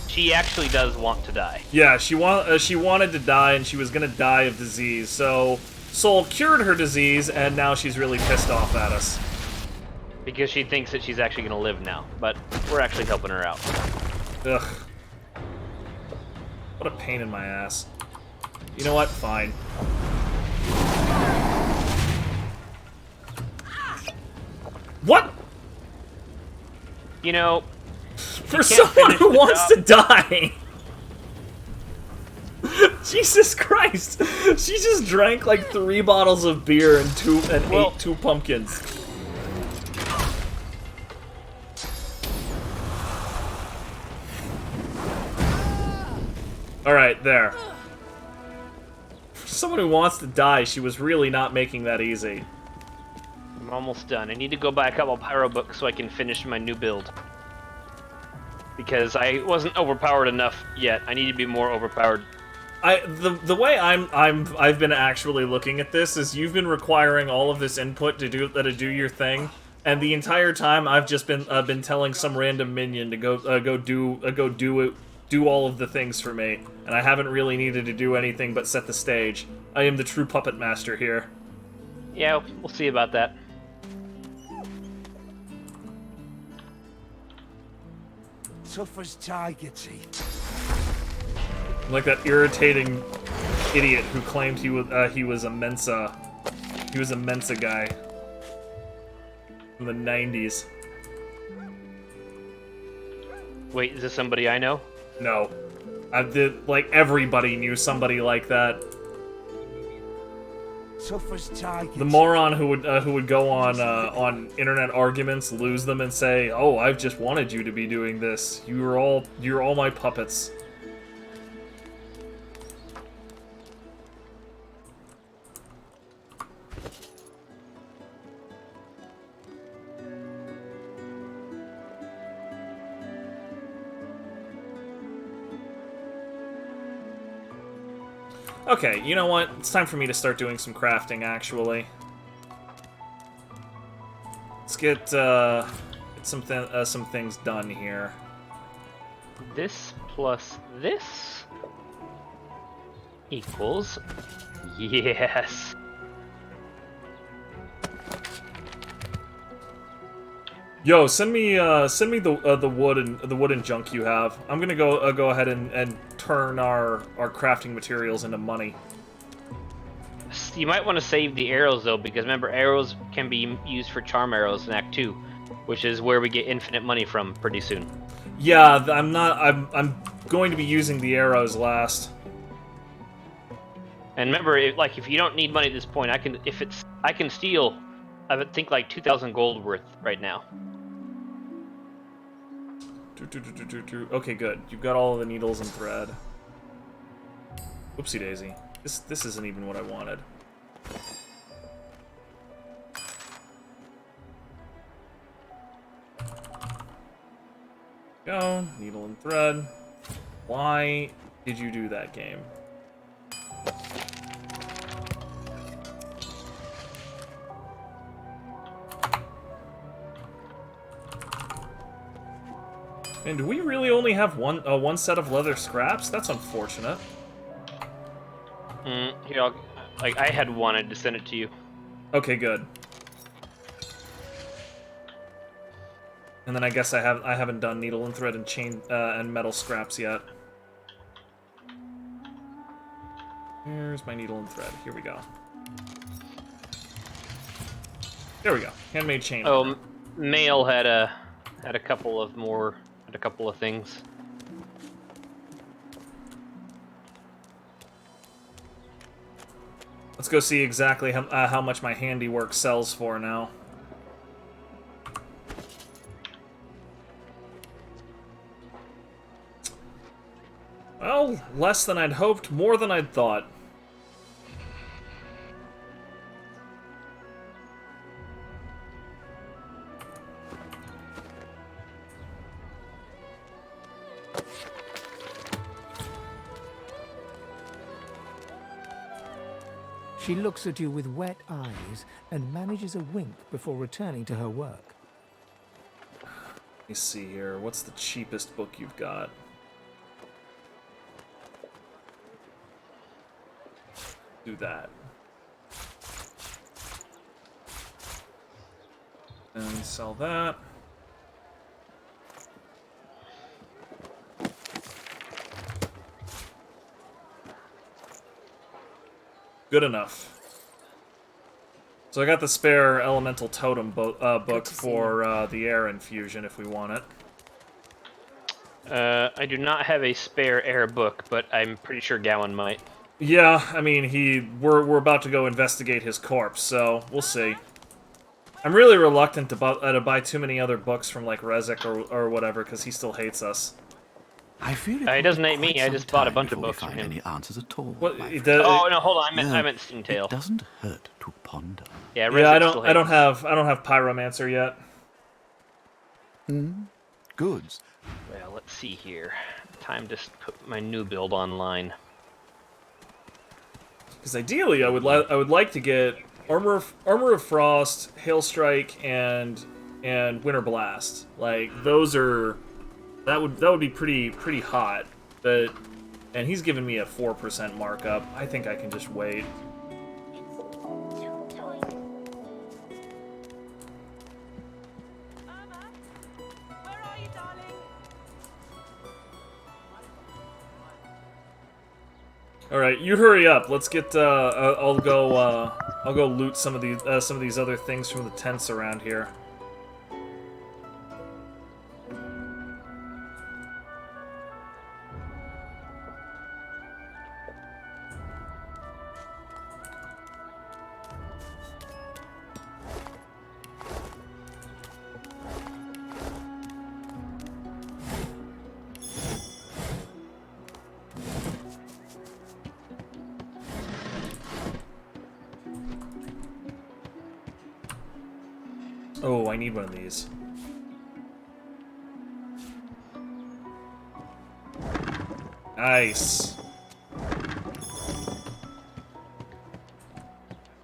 She actually does want to die. yeah, she wanted to die, and she was gonna die of disease, so Soul cured her disease, and now she's really pissed off at us. Because she thinks that she's actually going to live now. But we're actually helping her out. Ugh. What a pain in my ass. You know what? Fine. What? You know, For someone who wants to die! Jesus Christ! She just drank like 3 bottles of beer and ate 2 pumpkins. Alright, there. For someone who wants to die, she was really not making that easy. I'm almost done. I need to go buy a couple pyro books so I can finish my new build. Because I wasn't overpowered enough yet. I need to be more overpowered. The way I've been actually looking at this is you've been requiring all of this input to do your thing, and the entire time I've just been telling some random minion to go do all of the things for me, and I haven't really needed to do anything but set the stage. I am the true puppet master here. Yeah, we'll see about that. Tough as tiger teeth. Like that irritating idiot who claimed he was a Mensa guy from the 90s. Wait, is this somebody I know? No. Like, everybody knew somebody like that. Tough as tiger. The moron who would go on internet arguments, lose them, and say, "Oh, I've just wanted you to be doing this. You're all my puppets." Okay, you know what? It's time for me to start doing some crafting, actually. Let's get some things done here. This plus this equals... Yes. Yo, send me the wood and junk you have. I'm gonna go ahead and turn our crafting materials into money. You might want to save the arrows though, because remember, arrows can be used for charm arrows in Act 2, which is where we get infinite money from pretty soon. Yeah, I'm going to be using the arrows last. And remember, if you don't need money at this point, I can steal, I would think like 2,000 gold worth right now. Okay, good. You've got all of the needles and thread. Oopsie daisy. This isn't even what I wanted. Go, needle and thread. Why did you do that, game? And do we really only have one set of leather scraps? That's unfortunate. Here, I had one. I just sent it to you. Okay, good. And then I guess I haven't done needle and thread and chain and metal scraps yet. Here's my needle and thread. Here we go. There we go. Handmade chain. Oh, Mail had a couple of things. Let's go see exactly how much my handiwork sells for now. Well, less than I'd hoped, more than I'd thought. She looks at you with wet eyes and manages a wink before returning to her work. Let me see here. What's the cheapest book you've got? Do that. And sell that. Good enough. So I got the spare elemental totem book for the air infusion if we want it. I do not have a spare air book, but I'm pretty sure Gowan might. Yeah, I mean, we're about to go investigate his corpse, so we'll see. I'm really reluctant to buy too many other books from like Rezek or whatever, because he still hates us. I fear he doesn't hate me. I just bought a bunch of books from him. any answers at all. What, oh no, hold on. I meant Stingtail. It doesn't hurt to ponder. Yeah, I don't have Pyromancer yet. Goods. Well, let's see here. Time to put my new build online. Because ideally, I would like to get Armor of Frost, Hailstrike, and Winter Blast. Like those are that would be pretty hot. But and he's giving me a 4% markup. I think I can just wait. All right, you hurry up. Let's get. I'll go loot some of these other things from the tents around here. Oh, I need one of these. Nice.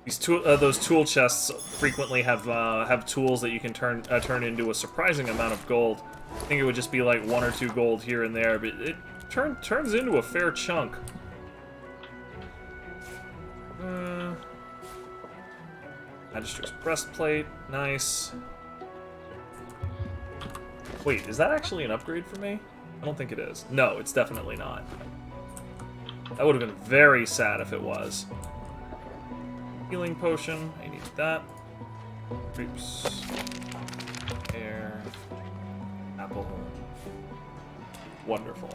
Those tool chests frequently have tools that you can turn into a surprising amount of gold. I think it would just be like 1 or 2 gold here and there, but it turns into a fair chunk. Magistrate's breastplate, nice. Wait, is that actually an upgrade for me? I don't think it is. No, it's definitely not. That would have been very sad if it was. Healing potion, I need that. Oops. Air. Apple. Wonderful.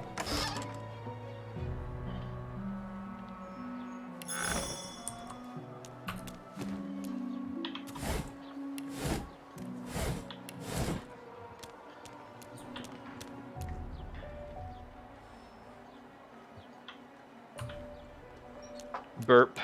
Burp.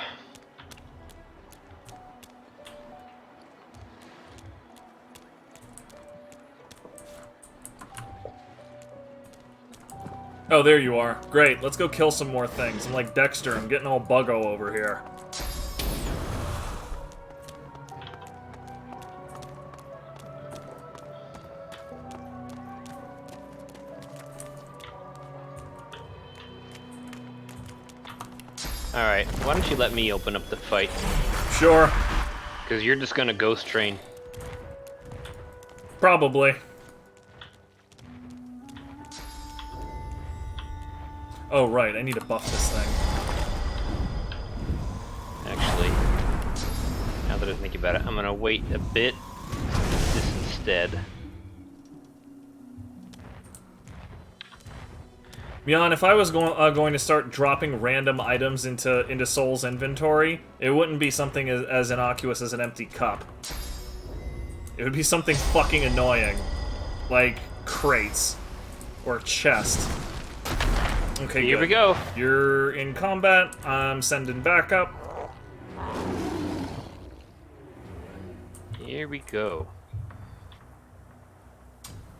Oh, there you are. Great, let's go kill some more things. I'm like Dexter, I'm getting all buggo over here. Alright, why don't you let me open up the fight? Sure. Because you're just gonna ghost train. Probably. Oh, right, I need to buff this thing. Actually, now that I think about it, I'm gonna wait a bit. This instead. Mian, if I was going to start dropping random items into Soul's inventory, it wouldn't be something as innocuous as an empty cup. It would be something fucking annoying. Like crates. Or chest. Okay, Here good. we go. You're in combat. I'm sending backup. Here we go.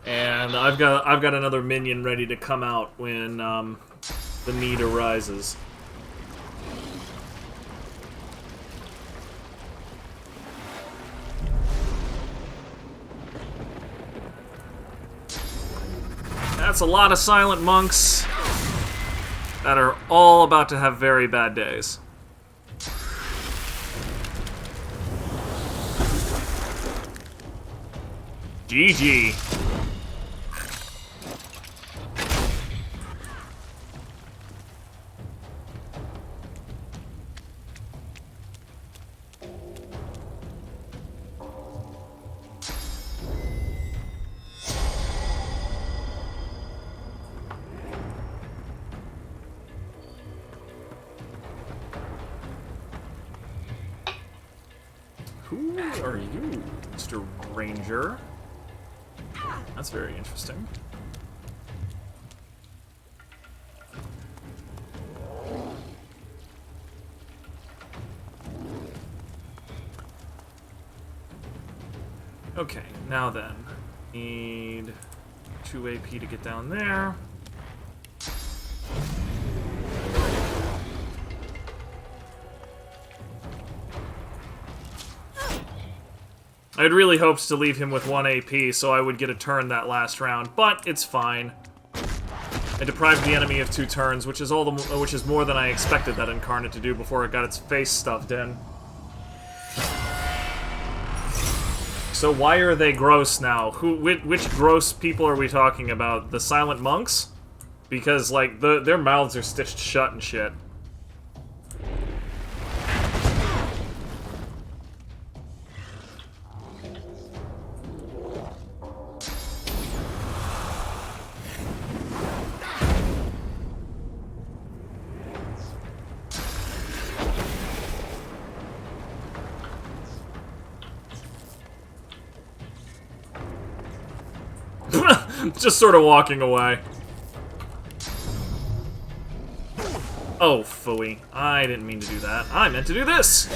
And I've got another minion ready to come out when the need arises. That's a lot of silent monks that are all about to have very bad days. GG. Who are you, Mr. Ranger? That's very interesting. Okay, now then. Need 2 AP to get down there. I had really hoped to leave him with 1 AP so I would get a turn that last round, but it's fine. I deprived the enemy of 2 turns, which is more than I expected that incarnate to do before it got its face stuffed in. So why are they gross now? Which gross people are we talking about? The silent monks? Because like their mouths are stitched shut and shit. Just sort of walking away. Oh, phooey. I didn't mean to do that. I meant to do this!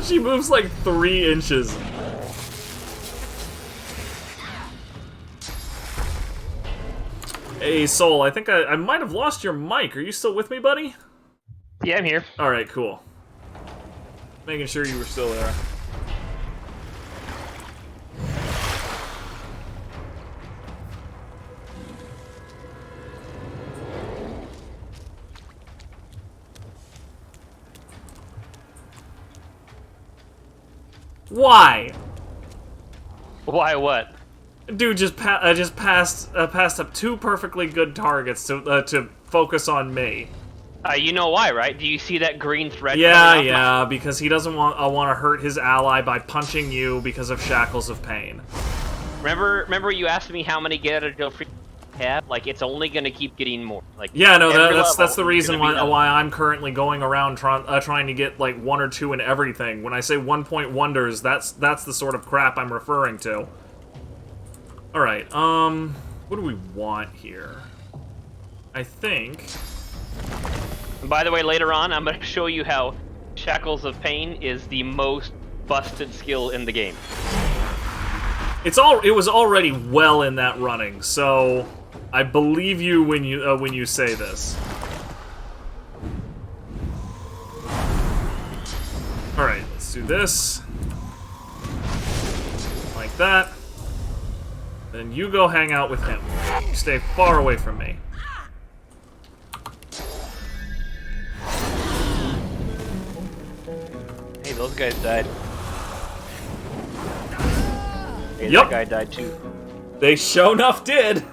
She moves like 3 inches. Hey, Soul, I think I might have lost your mic. Are you still with me, buddy? Yeah, I'm here. Alright, cool. Making sure you were still there. Why? Why what? Dude just passed up 2 perfectly good targets to focus on me. You know why, right? Do you see that green thread? Yeah, because he doesn't want to hurt his ally by punching you because of shackles of pain. Remember you asked me how many get out of jail free have? Like, it's only gonna keep getting more. Like, yeah, no, every that's the level, reason why I'm currently going around trying to get like 1 or 2 in everything. When I say 1-point wonders, that's the sort of crap I'm referring to. All right, what do we want here? I think. And by the way, later on, I'm gonna show you how Shackles of Pain is the most busted skill in the game. It was already well in that running, so I believe you when you say this. All right, let's do this like that. Then you go hang out with him. Stay far away from me. Hey, those guys died. Hey, Yep. that guy died too. They sure enough did.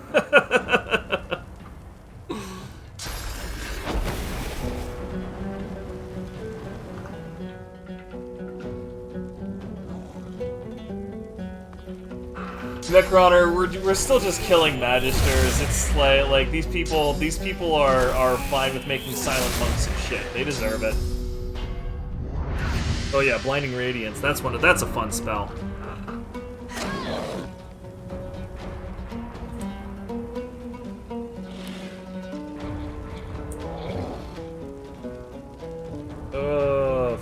Necroner, we're still just killing Magisters. It's like these people are fine with making silent monks and shit. They deserve it. Oh yeah, Blinding Radiance. That's a fun spell.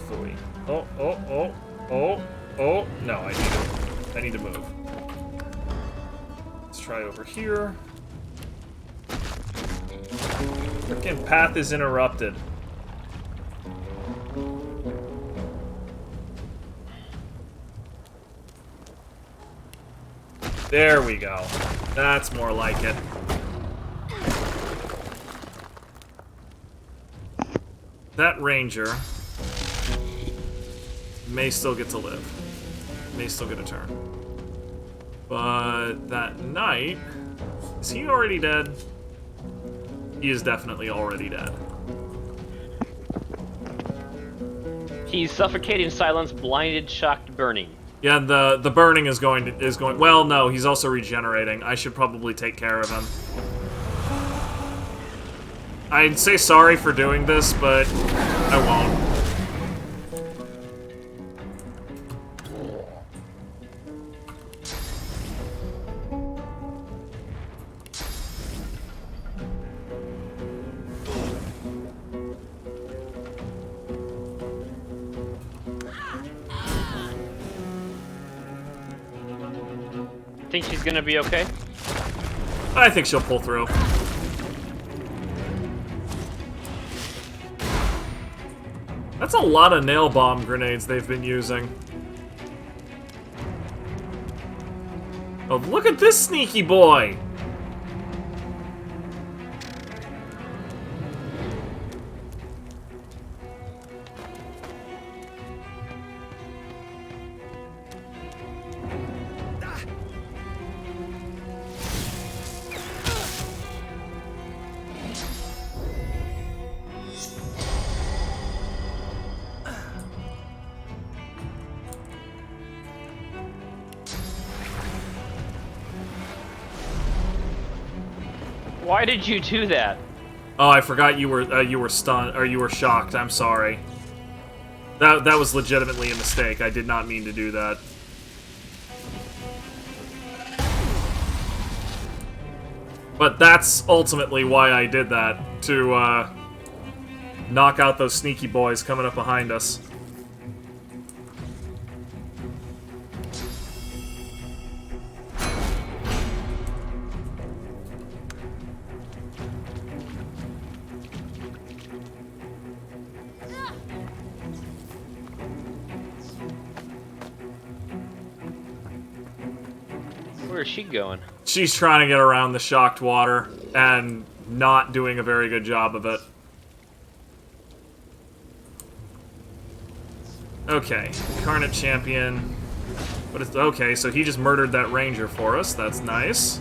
Phooey. Oh. No, I need to move. Let's try over here. Frickin' path is interrupted. There we go. That's more like it. That ranger may still get to live. May still get a turn. But that knight... Is he already dead? He is definitely already dead. He's suffocating, silenced, blinded, shocked, burning. Yeah, the burning is going. Well, no, he's also regenerating. I should probably take care of him. I'd say sorry for doing this, but I won't. Think she's gonna be okay? I think she'll pull through. That's a lot of nail bomb grenades they've been using. Oh, look at this sneaky boy! Why did you do that? Oh, I forgot you were stunned, or you were shocked. I'm sorry. That was legitimately a mistake. I did not mean to do that. But that's ultimately why I did that, to knock out those sneaky boys coming up behind us. Where's she going? She's trying to get around the shocked water and not doing a very good job of it. Okay, Incarnate Champion. Okay, so he just murdered that ranger for us. That's nice.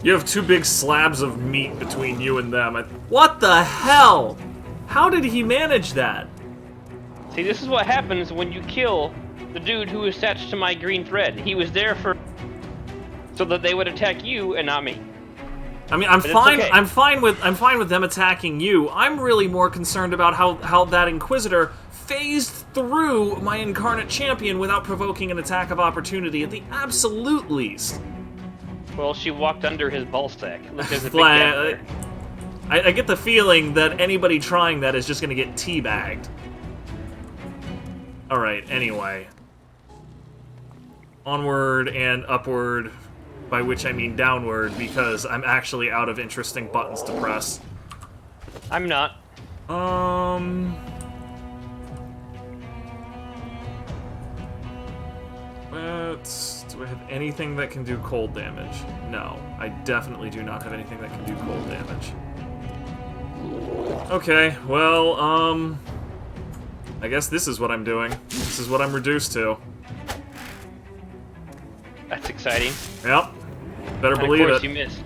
You have two big slabs of meat between you and them. What the hell? How did he manage that? See, this is what happens when you kill the dude who is attached to my green thread. He was there so that they would attack you and not me. I mean, I'm fine. Okay. I'm fine with them attacking you. I'm really more concerned about how that Inquisitor phased through my Incarnate Champion without provoking an attack of opportunity at the absolute least. Well, she walked under his ballsack. Look, there's a big gap there. I get the feeling that anybody trying that is just going to get teabagged. Alright, anyway. Onward and upward, by which I mean downward, because I'm actually out of interesting buttons to press. I'm not. Do I have anything that can do cold damage? No, I definitely do not have anything that can do cold damage. Okay, well, I guess this is what I'm doing. This is what I'm reduced to. exciting. Yep. Better And believe of course it. you missed.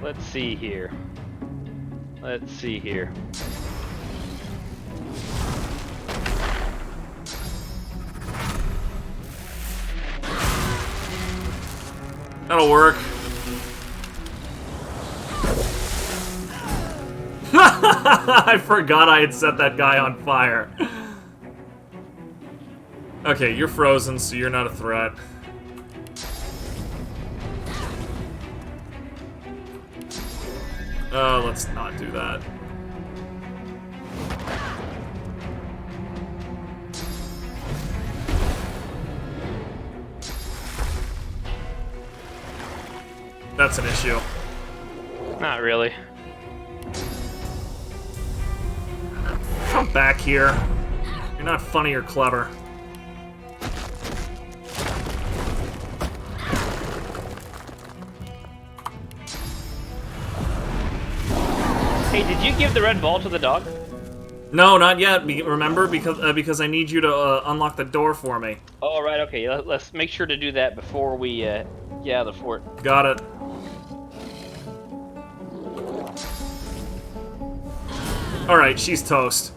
Let's see here. Let's see here. That'll work. I forgot I had set that guy on fire. Okay, you're frozen, so you're not a threat. Let's not do that. That's an issue. Not really. Come back here. You're not funny or clever. Hey, did you give the red ball to the dog? No, not yet. Remember, because I need you to unlock the door for me. Oh, right, okay. Let's make sure to do that before we get out of the fort. Got it. Alright, she's toast.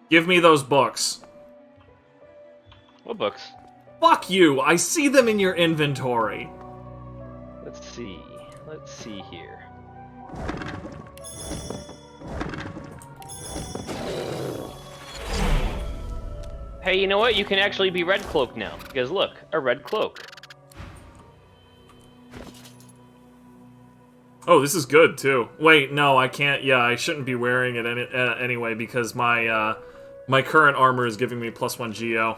Give me those books. What books? Fuck you! I see them in your inventory. Let's see. Let's see here. Hey, you know what? You can actually be Red Cloak now. Because look, a red cloak. Oh, this is good, too. Wait, no, I can't. Yeah, I shouldn't be wearing it anyway, because my current armor is giving me +1 geo.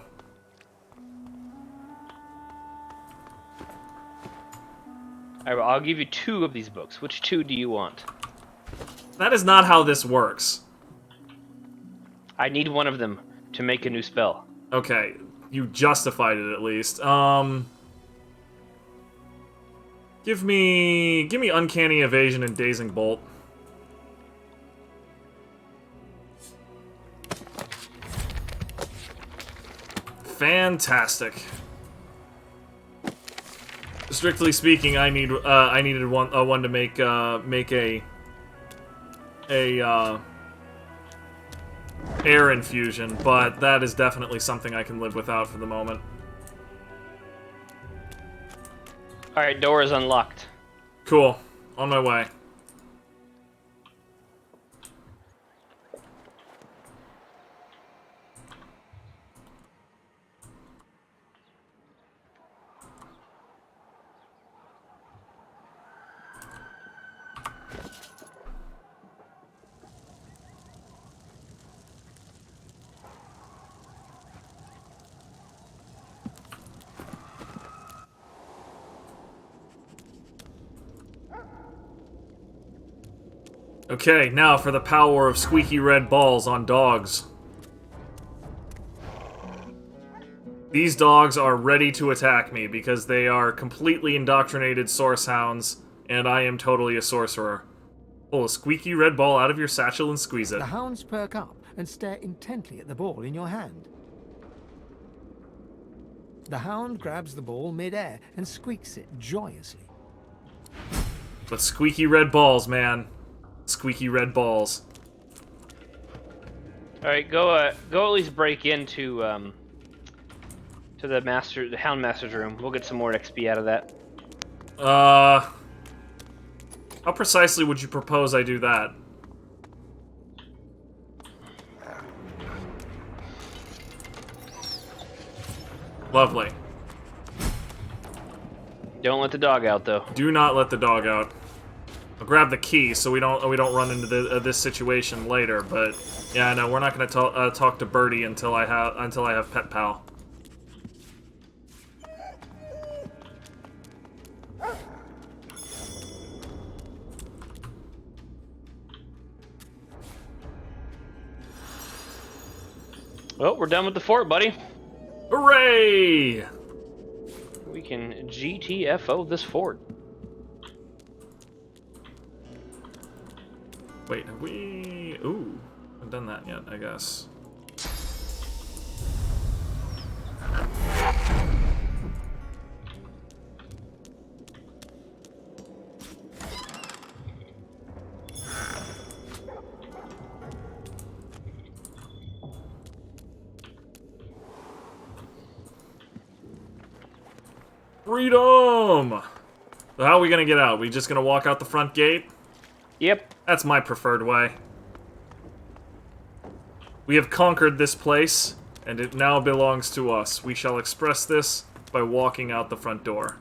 Alright, well, I'll give you 2 of these books. Which 2 do you want? That is not how this works. I need one of them to make a new spell. Okay, you justified it at least. Give me Uncanny Evasion and Dazing Bolt. Fantastic. Strictly speaking, I needed one to make a air infusion, but that is definitely something I can live without for the moment. Alright, door is unlocked. Cool. On my way. Okay, now for the power of squeaky red balls on dogs. These dogs are ready to attack me because they are completely indoctrinated source hounds, and I am totally a sorcerer. Pull a squeaky red ball out of your satchel and squeeze it. The hounds perk up and stare intently at the ball in your hand. The hound grabs the ball mid-air and squeaks it joyously. But squeaky red balls, man. Squeaky red balls. Alright, go at least break into to the Hound Master's room. We'll get some more XP out of that. How precisely would you propose I do that? Lovely. Don't let the dog out, though. Do not let the dog out. I'll grab the key so we don't run into this situation later. But yeah, no, we're not gonna talk to Birdie until I have Pet Pal. Well, we're done with the fort, buddy. Hooray! We can GTFO this fort. Wait, have we... Ooh, haven't done that yet, I guess. Freedom! So how are we gonna get out? We just gonna walk out the front gate? Yep. That's my preferred way. We have conquered this place, and it now belongs to us. We shall express this by walking out the front door.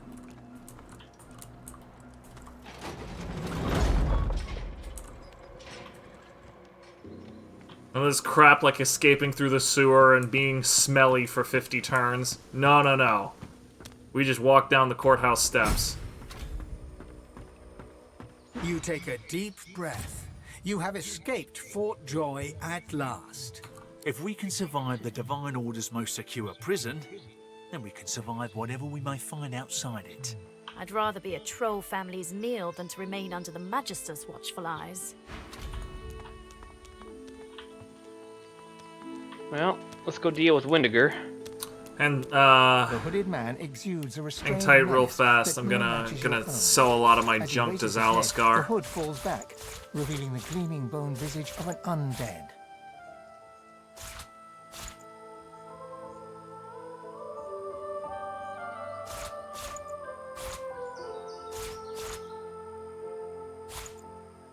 None of this crap like escaping through the sewer and being smelly for 50 turns. No, no, no. We just walk down the courthouse steps. You take a deep breath. You have escaped Fort Joy at last. If we can survive the Divine Order's most secure prison, then we can survive whatever we may find outside it. I'd rather be a troll family's meal than to remain under the Magister's watchful eyes. Well, let's go deal with Windiger. And The hooded man exudes a restrained hang tight real menace fast. that I'm matches your gonna own. sell a lot of my As he junk to raises his head, the Zalaskar. hood falls back, revealing the gleaming bone visage of an undead.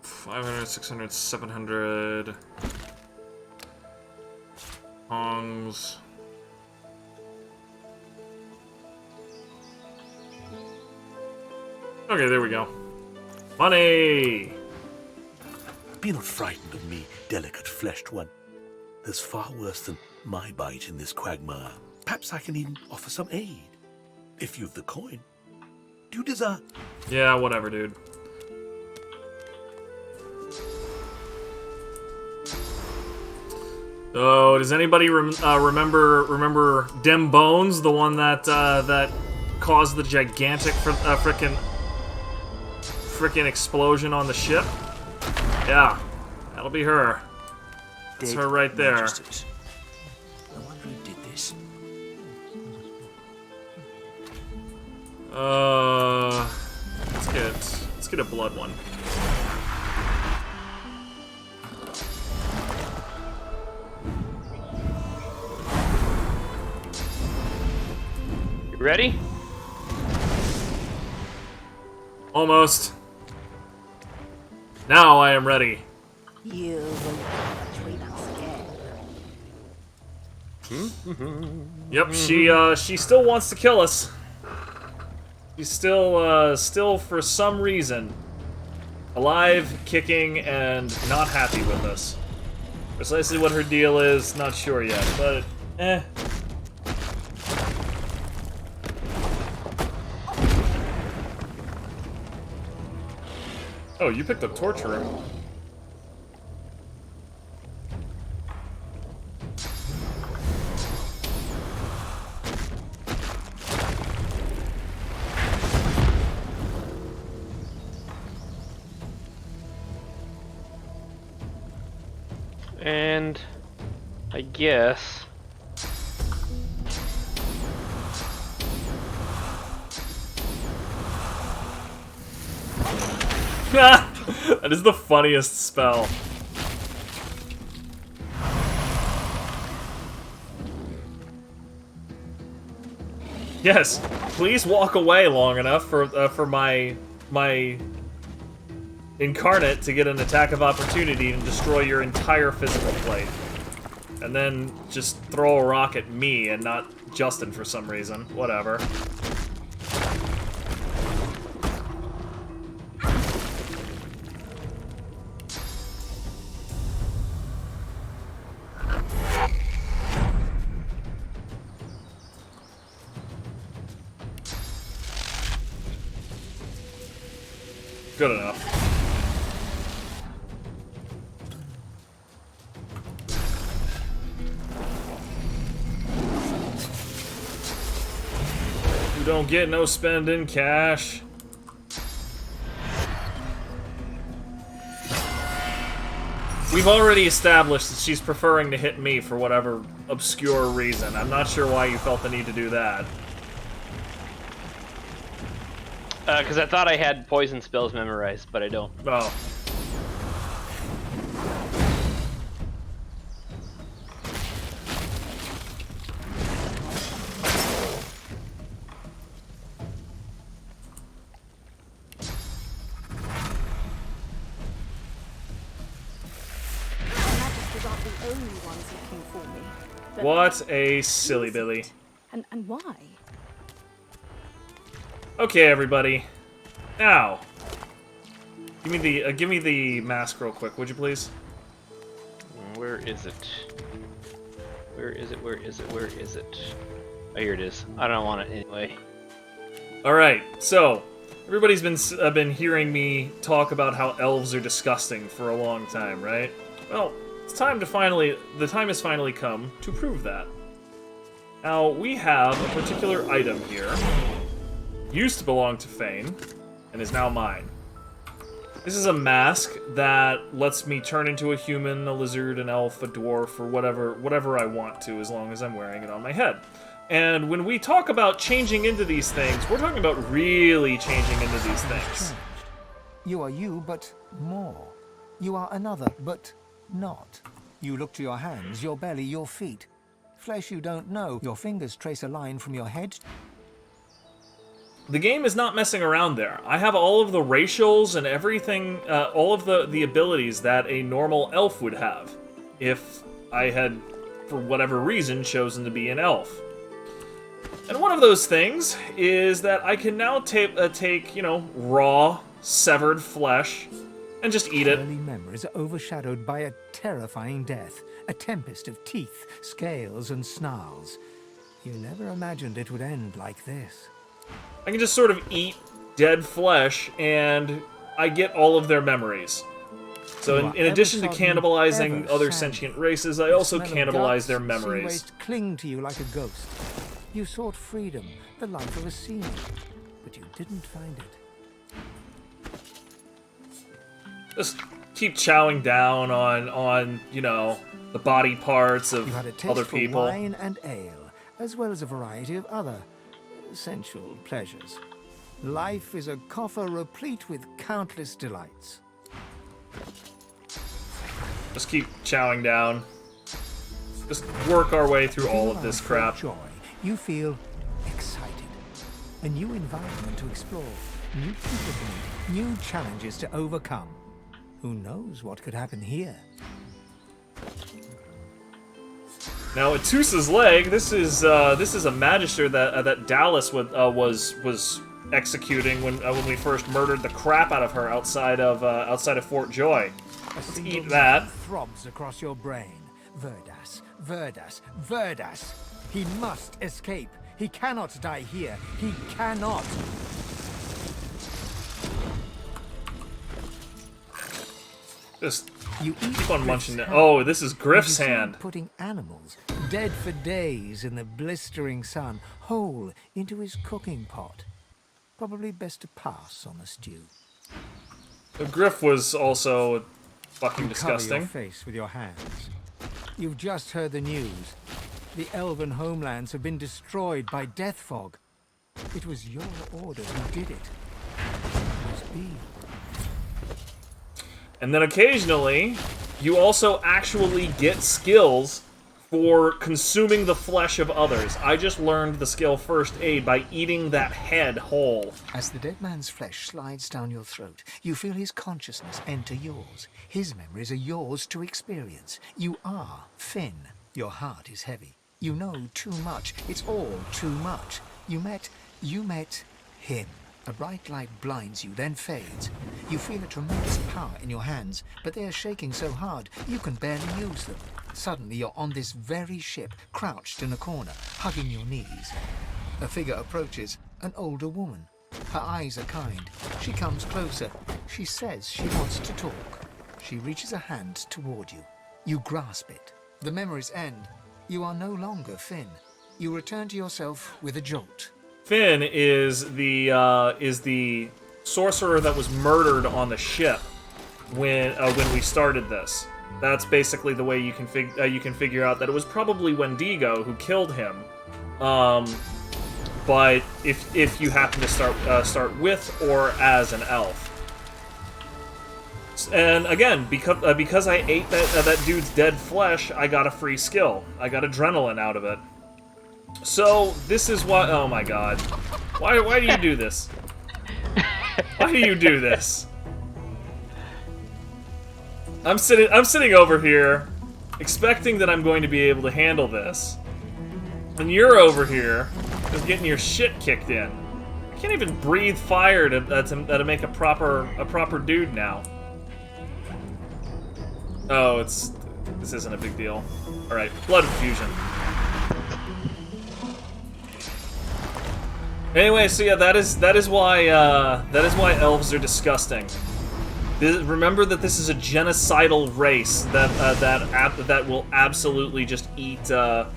$500, $600, $700. Hongs. Okay, there we go. Money! Be not frightened of me, delicate fleshed one. There's far worse than my bite in this quagmire. Perhaps I can even offer some aid. If you've the coin. Do you desire? Yeah, whatever, dude. Oh, does anybody remember Dem Bones, the one that that caused the gigantic frickin' explosion on the ship? Yeah, that'll be her. That's her right there. Magisters. I wonder who did this. Let's get a blood one. You ready? Almost. Now I am ready. You will between us again. Yep, she still wants to kill us. She's still for some reason alive, kicking, and not happy with us. Precisely what her deal is, not sure yet, but eh. Oh, you picked up Torturer. And I guess That is the funniest spell. Yes, please walk away long enough for my incarnate to get an attack of opportunity and destroy your entire physical plate. And then just throw a rock at me and not Justin for some reason. Whatever. Good enough. don't get no spending cash. We've already established that she's preferring to hit me for whatever obscure reason. I'm not sure why you felt the need to do that. Because I thought I had poison spells memorized, but I don't. Oh. What a silly Billy. And why? Okay, everybody. Now, give me the mask real quick, would you please? Where is it? Where is it? Where is it? Where is it? Oh, here it is. I don't want it anyway. All right. So, everybody's been hearing me talk about how elves are disgusting for a long time, right? Well, it's time to the time has finally come to prove that. Now, we have a particular item here. Used to belong to Fane, and is now mine. This is a mask that lets me turn into a human, a lizard, an elf, a dwarf, or whatever I want to, as long as I'm wearing it on my head. And when we talk about changing into these things, we're talking about really changing into these things. You are you, but more. You are another, but not. You look to your hands, your belly, your feet. Flesh you don't know. Your fingers trace a line from your head. The game is not messing around there. I have all of the racials and everything, all of the abilities that a normal elf would have if I had, for whatever reason, chosen to be an elf. And one of those things is that I can now take, you know, raw, severed flesh and just eat it. Early memories are overshadowed by a terrifying death, a tempest of teeth, scales, and snarls. You never imagined it would end like this. I can just sort of eat dead flesh, and I get all of their memories. So in addition to cannibalizing other sentient races, I also cannibalize their memories. Sea waste cling to you like a ghost. You sought freedom, the life of a seaman, but you didn't find it. Just keep chowing down on you know, the body parts of You had a taste other for people. wine and ale, as well as a variety of other sensual pleasures. Life is a coffer replete with countless delights. Just keep chowing down. Just work our way through all of this crap. Joy. You feel excited. A new environment to explore, new people to meet, new challenges to overcome. Who knows what could happen here? Now, Atusa's leg. This is a magister that Dallas was executing when we first murdered the crap out of her outside of Fort Joy. Let's eat that. Throbs across your brain. Verdas, Verdas, Verdas. He must escape. He cannot die here. He cannot. Just You keep on munching it. hand. Oh, this is Griff's You see hand. putting animals, dead for days in the blistering sun, whole into his cooking pot. Probably best to pass on the stew. Griff was also fucking You cover your disgusting. face with your hands. You've just heard the news. The Elven homelands have been destroyed by death fog. It was your order who did it. It must be. And then occasionally, you also actually get skills for consuming the flesh of others. I just learned the skill First Aid by eating that head whole. As the dead man's flesh slides down your throat, you feel his consciousness enter yours. His memories are yours to experience. You are Finn. Your heart is heavy. You know too much. It's all too much. You met him. A bright light blinds you, then fades. You feel a tremendous power in your hands, but they are shaking so hard you can barely use them. Suddenly you're on this very ship, crouched in a corner, hugging your knees. A figure approaches, an older woman. Her eyes are kind. She comes closer. She says she wants to talk. She reaches a hand toward you. You grasp it. The memories end. You are no longer Finn. You return to yourself with a jolt. Finn is the sorcerer that was murdered on the ship when we started this. That's basically the way you can figure out that it was probably Wendigo who killed him. But if you happen to start with or as an elf. And again, because I ate that dude's dead flesh, I got a free skill. I got adrenaline out of it. So this is why. Oh my god! Why do you do this? Why do you do this? I'm sitting over here, expecting that I'm going to be able to handle this, and you're over here just getting your shit kicked in. I can't even breathe fire to make a proper dude now. Oh, this isn't a big deal. All right, blood infusion. Anyway, so yeah, that is why elves are disgusting. Remember that this is a genocidal race that will absolutely just eat the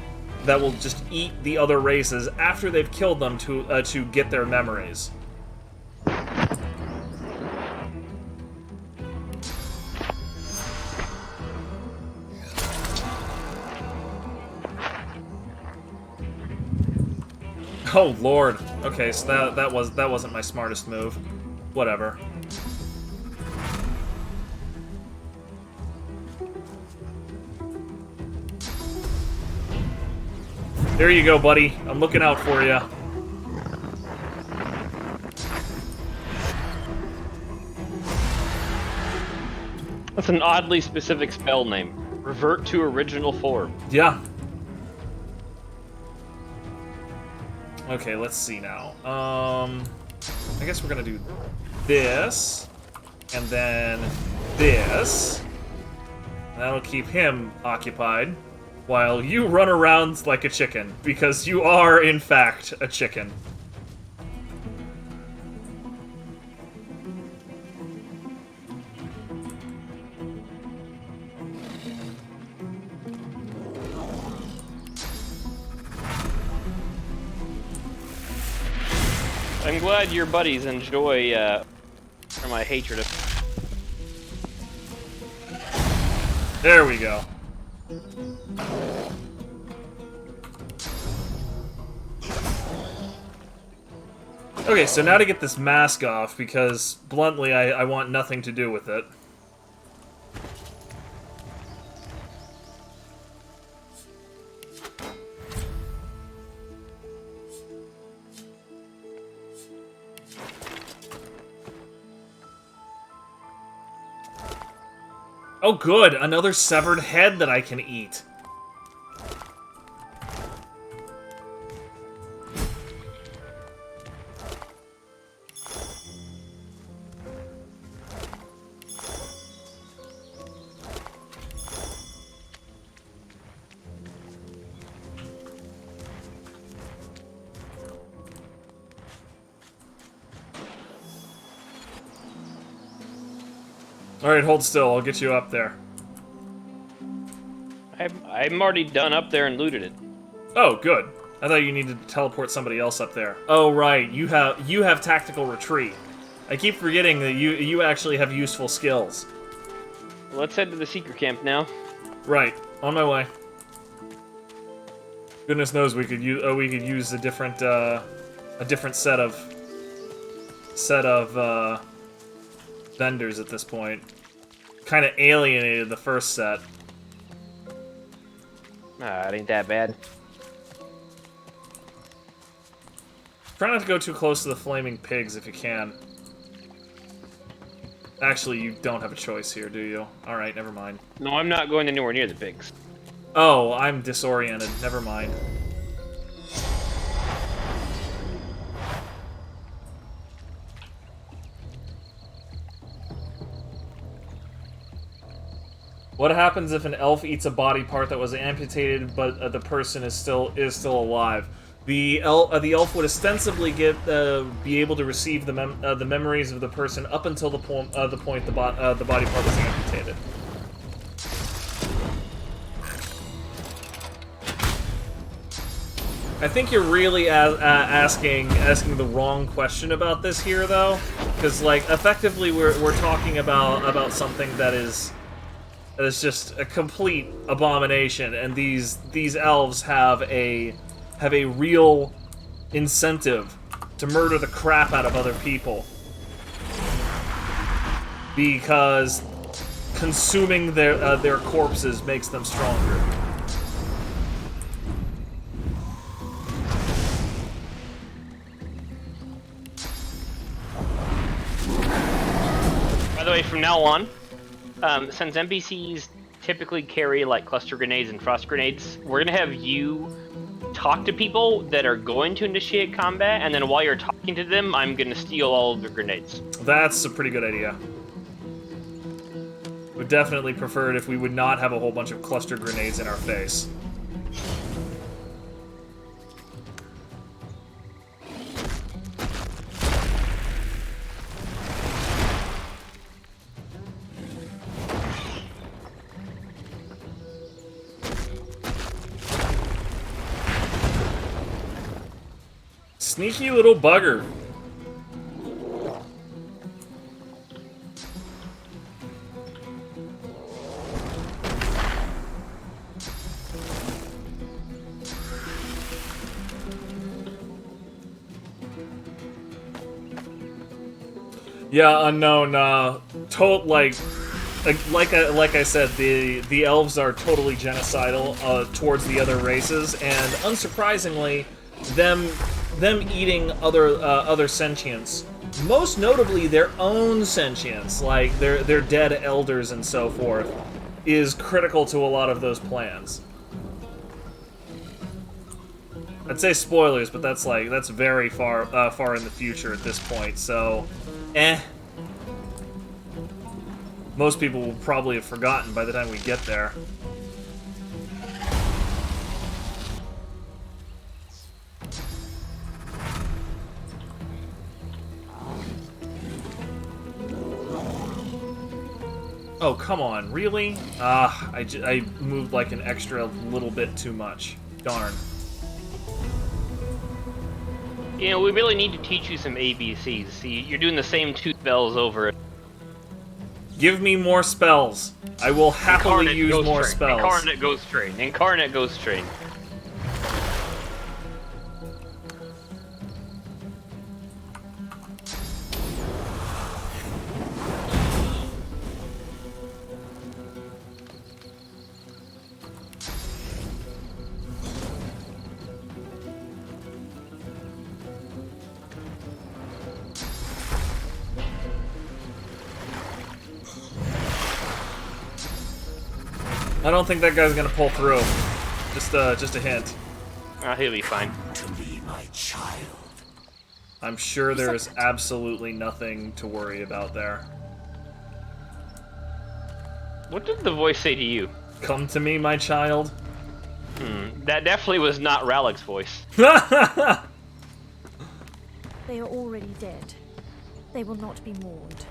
other races after they've killed them to get their memories. Oh lord. Okay, so that wasn't my smartest move. Whatever. There you go, buddy. I'm looking out for you. That's an oddly specific spell name. Revert to original form. Yeah. Okay, let's see now. I guess we're gonna do this, and then this. That'll keep him occupied, while you run around like a chicken, because you are, in fact, a chicken. I'm glad your buddies enjoy my hatred of. There we go. Okay, so now to get this mask off, because, bluntly, I want nothing to do with it. Oh good, another severed head that I can eat. Alright, hold still. I'll get you up there. I'm already done up there and looted it. Oh, good. I thought you needed to teleport somebody else up there. Oh, right. You have tactical retreat. I keep forgetting that you actually have useful skills. Let's head to the secret camp now. Right. On my way. Goodness knows we could use a different set of vendors at this point. Kind of alienated the first set. It ain't that bad. Try not to go too close to the flaming pigs if you can. Actually, you don't have a choice here, do you? Alright, never mind. No, I'm not going anywhere near the pigs. Oh, I'm disoriented. Never mind. What happens if an elf eats a body part that was amputated, but the person is still alive? The elf would ostensibly be able to receive the memories of the person up until the point the body part was amputated. I think you're really asking the wrong question about this here, though, because like effectively we're talking about something that is just a complete abomination, and these elves have a real incentive to murder the crap out of other people because consuming their corpses makes them stronger. By the way, from now on, since NPCs typically carry like cluster grenades and frost grenades, we're gonna have you talk to people that are going to initiate combat, and then while you're talking to them, I'm gonna steal all of their grenades. That's a pretty good idea. Would definitely prefer it if we would not have a whole bunch of cluster grenades in our face. Sneaky little bugger. Yeah, unknown. Like I said, the elves are totally genocidal towards the other races, and unsurprisingly, them eating other sentients, most notably their own sentience, like their dead elders and so forth, is critical to a lot of those plans. I'd say spoilers, but that's very far in the future at this point. So, most people will probably have forgotten by the time we get there. Oh, come on, really? I moved like an extra little bit too much. Darn. You know, we really need to teach you some ABCs. See, you're doing the same two spells over. Give me more spells. I will happily use more spells. Incarnate Ghost Train. Incarnate Ghost Train. I don't think that guy's gonna pull through. Just a hint. He'll be fine. To me, my child. I'm sure there is absolutely nothing to worry about there. What did the voice say to you? Come to me, my child. That definitely was not Ralik's voice. They are already dead. They will not be mourned.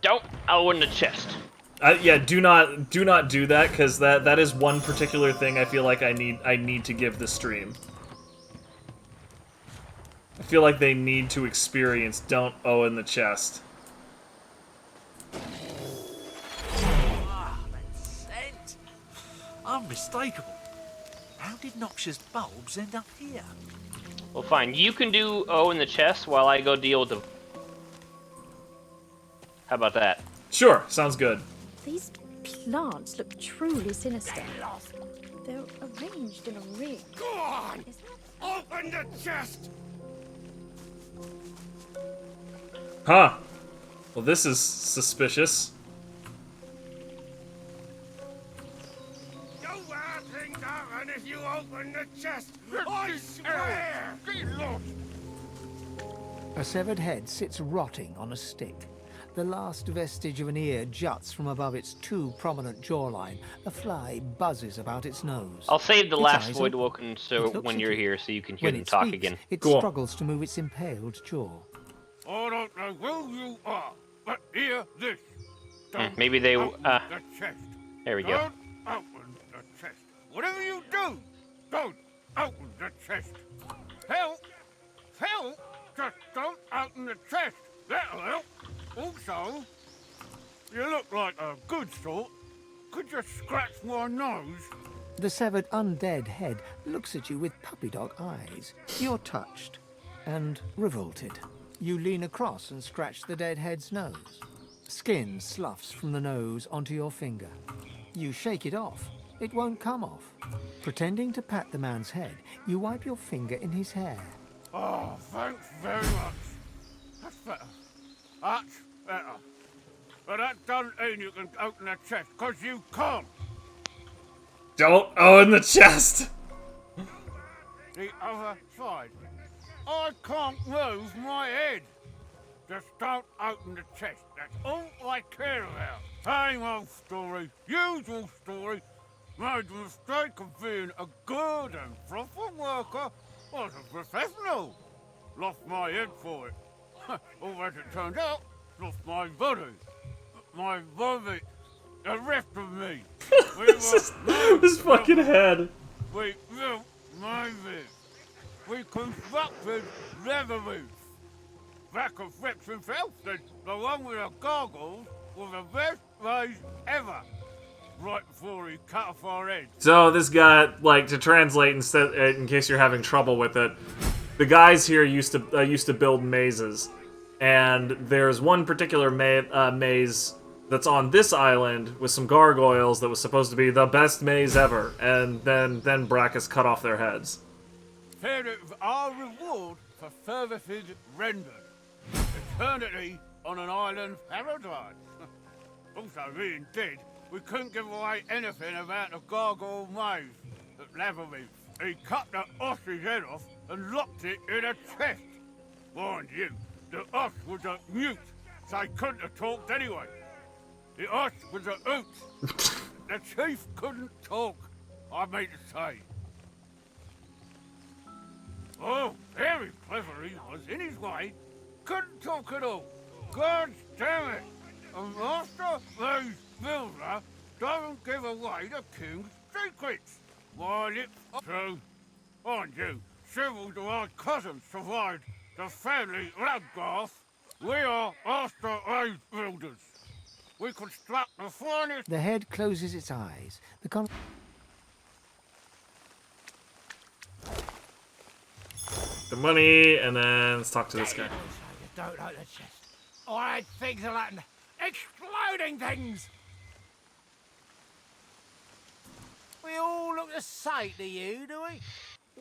Don't open the chest. Yeah, do not do that, because that is one particular thing I feel like I need to give the stream. I feel like they need to experience don't owe in the chest. Ah, that scent! Unmistakable. How did noxious bulbs end up here? Well, fine. You can do O in the chest while I go deal with the... How about that? Sure, sounds good. These plants look truly sinister. They're arranged in a ring. Go on! Open the chest! Huh. Well, this is suspicious. No things happen if you open the chest! I swear! A severed head sits rotting on a stick. The last vestige of an ear juts from above its too prominent jawline. A fly buzzes about its nose. I'll save the Its last eyes void open. woken so It looks when at you're you. here so you can hear When them it talk speaks, again. it Cool. struggles to move its impaled jaw. I don't know who you are, but hear this. Maybe they. Open the chest. There we go. Don't open the chest. Whatever you do, don't open the chest. Help! Help! Just don't open the chest. That'll help. Also, you look like a good sort. Could you scratch my nose? The severed undead head looks at you with puppy dog eyes. You're touched and revolted. You lean across and scratch the dead head's nose. Skin sloughs from the nose onto your finger. You shake it off. It won't come off. Pretending to pat the man's head, you wipe your finger in his hair. Oh, thanks very much. That's better. That's better. But that doesn't mean you can open the chest, because you can't. Don't own the chest! The other side. I can't move my head. Just don't open the chest. That's all I care about. Same old story, usual story. Made the mistake of being a good and proper worker. Was a professional. Lost my head for it. Or as it turned out, lost my body. My body. The rest of me. We This fucking head. We built my bed. We constructed leather roofs. Back of Rex himself said the one with the gargoyles was the best raise ever. Right before he cut off our heads. So this guy, like, to translate instead, in case you're having trouble with it, the guys here used to build mazes, and there's one particular maze that's on this island with some gargoyles that was supposed to be the best maze ever, and then Brackus cut off their heads. Said it was our reward for services rendered. Eternity on an island paradise. Also, being dead, we couldn't give away anything about the gargoyle maze at Laverreef. He cut the oss's head off and locked it in a chest. Mind you, the oss was a mute, so he couldn't have talked anyway. The oss was a oot. The chief couldn't talk, I mean to say. Oh, very clever he was in his way. Couldn't talk at all. God damn it! A master maze builder doesn't give away the king's secrets. While it's true. Mind you, several of our cousins survived the family bloodbath. We are master maze builders. We construct the finest... The head closes its eyes. The money, and then let's talk to this guy. You don't open the chest. I had things like exploding things. We all look the same to you, do we?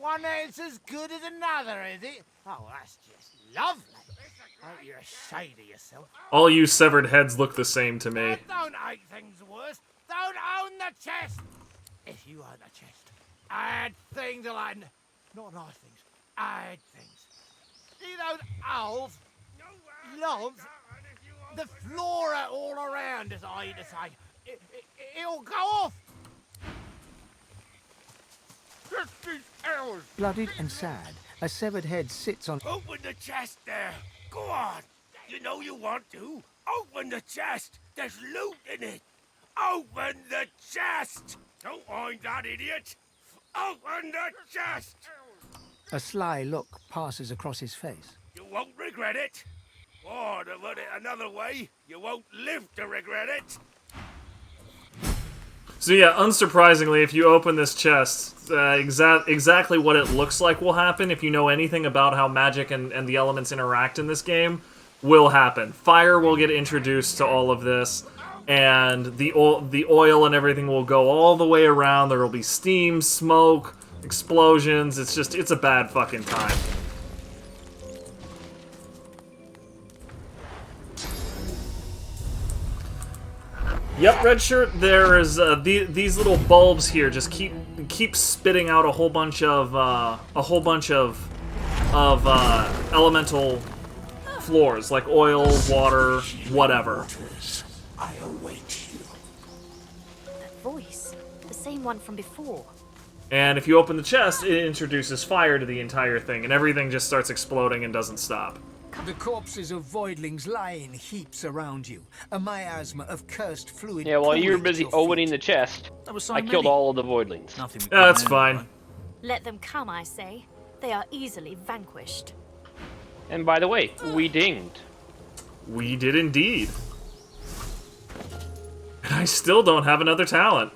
One head's as good as another, is it? Oh, that's just lovely. I hope you're ashamed of yourself. All you severed heads look the same to me. Don't hate things worse. Don't own the chest. If you own the chest, I had things like... Not nice things. I had things. You know, elves, loves, the flora all around, as I used to say. It'll go off. Bloodied and sad, a severed head sits on... Open the chest there. Go on. You know you want to. Open the chest. There's loot in it. Open the chest. Don't mind that idiot. Open the chest. A sly look passes across his face. You won't regret it. Or to put it another way, you won't live to regret it. So yeah, unsurprisingly, if you open this chest, exactly what it looks like will happen. If you know anything about how magic and the elements interact in this game, will happen. Fire will get introduced to all of this, and the oil and everything will go all the way around. There will be steam, smoke, explosions. It's a bad fucking time. Yep, red shirt. There is these little bulbs here. Just keep spitting out a whole bunch of elemental floors, like oil, water, whatever. I await you. That voice, the same one from before. And if you open the chest, it introduces fire to the entire thing, and everything just starts exploding and doesn't stop. The corpses of voidlings lie in heaps around you. A miasma of cursed fluid. Yeah, while you were pooling at busy your opening feet. the chest, There were so I killed many. all of the voidlings. Nothing we Yeah, that's couldn't handle, fine. Let them come, I say. They are easily vanquished. And by the way, we dinged. We did indeed. And I still don't have another talent.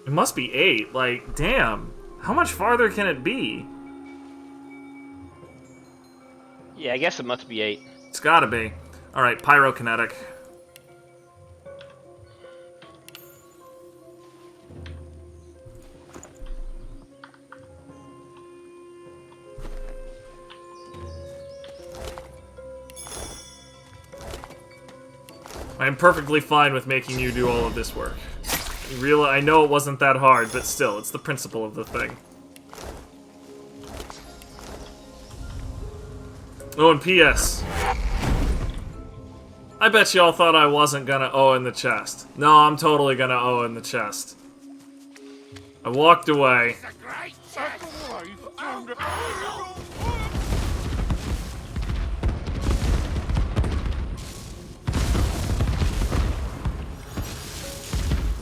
It must be 8. Like, damn. How much farther can it be? Yeah, I guess it must be 8. It's gotta be. Alright, pyrokinetic. I'm perfectly fine with making you do all of this work. I know it wasn't that hard, but still, it's the principle of the thing. Oh, and P.S. I bet y'all thought I wasn't gonna O in the chest. No, I'm totally gonna O in the chest. I walked away.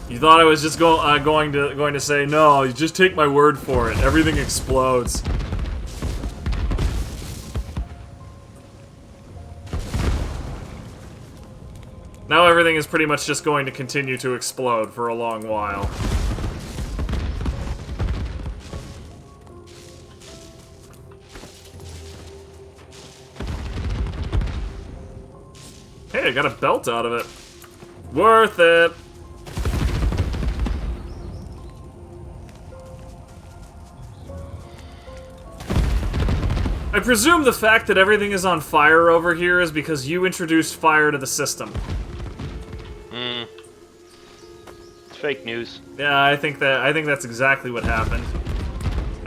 You thought I was just going to say no? You just take my word for it. Everything explodes. Now everything is pretty much just going to continue to explode for a long while. Hey, I got a belt out of it. Worth it. I presume the fact that everything is on fire over here is because you introduced fire to the system. It's fake news. Yeah, I think that's exactly what happened.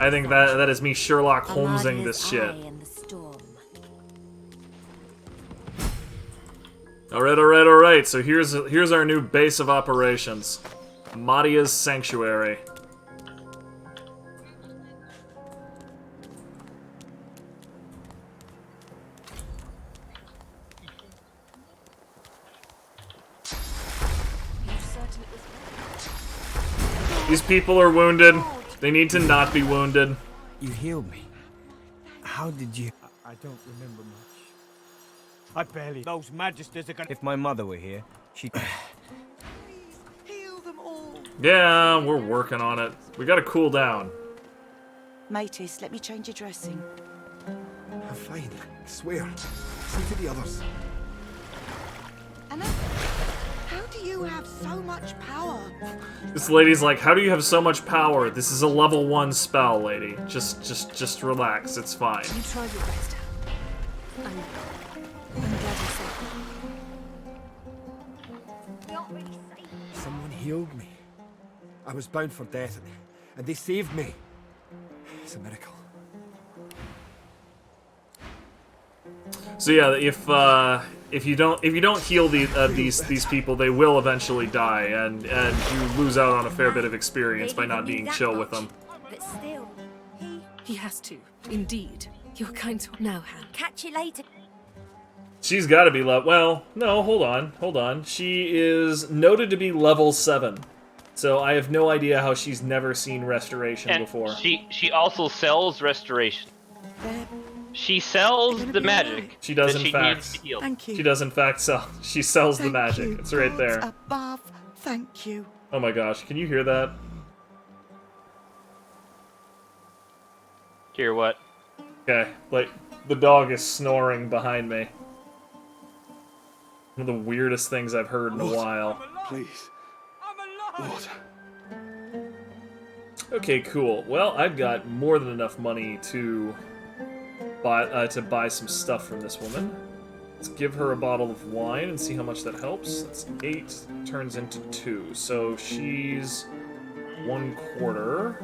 I think that is me Sherlock Holmesing this shit. Alright, so here's our new base of operations. Madia's Sanctuary. These people are wounded. They need to not be wounded. You healed me. How did you... I don't remember much. I barely... Those magisters are gonna... If my mother were here, she'd... Heal them all. Yeah, we're working on it. We gotta cool down. Matis, let me change your dressing. I'm fine. I swear. See to the others. Anna, how do you have so much power? This lady's like, how do you have so much power? This is a level 1 spell, lady. Just relax. It's fine. You tried your best. I'm glad you said that. Someone healed me. I was bound for death, and they saved me. It's a miracle. So yeah, if you don't heal these people, they will eventually die, and you lose out on a fair bit of experience by not being chill with them. But still, He has to, indeed. You're kind to... Now, Han. catch you later. She's got to be well, no, hold on. She is noted to be level 7. So I have no idea how she's never seen restoration And before. she also sells restoration. She sells the magic. She does that in she fact. needs to heal. Thank you. She does in fact sell. She sells the Thank magic. you, It's right gods there. above. Thank you. Oh my gosh, can you hear that? Hear what? Okay, like the dog is snoring behind me. One of the weirdest things I've heard in a while. Please. What? Okay, cool. Well, I've got more than enough money to buy some stuff from this woman. Let's give her a bottle of wine and see how much that helps. That's 8 turns into 2, so she's 1/4.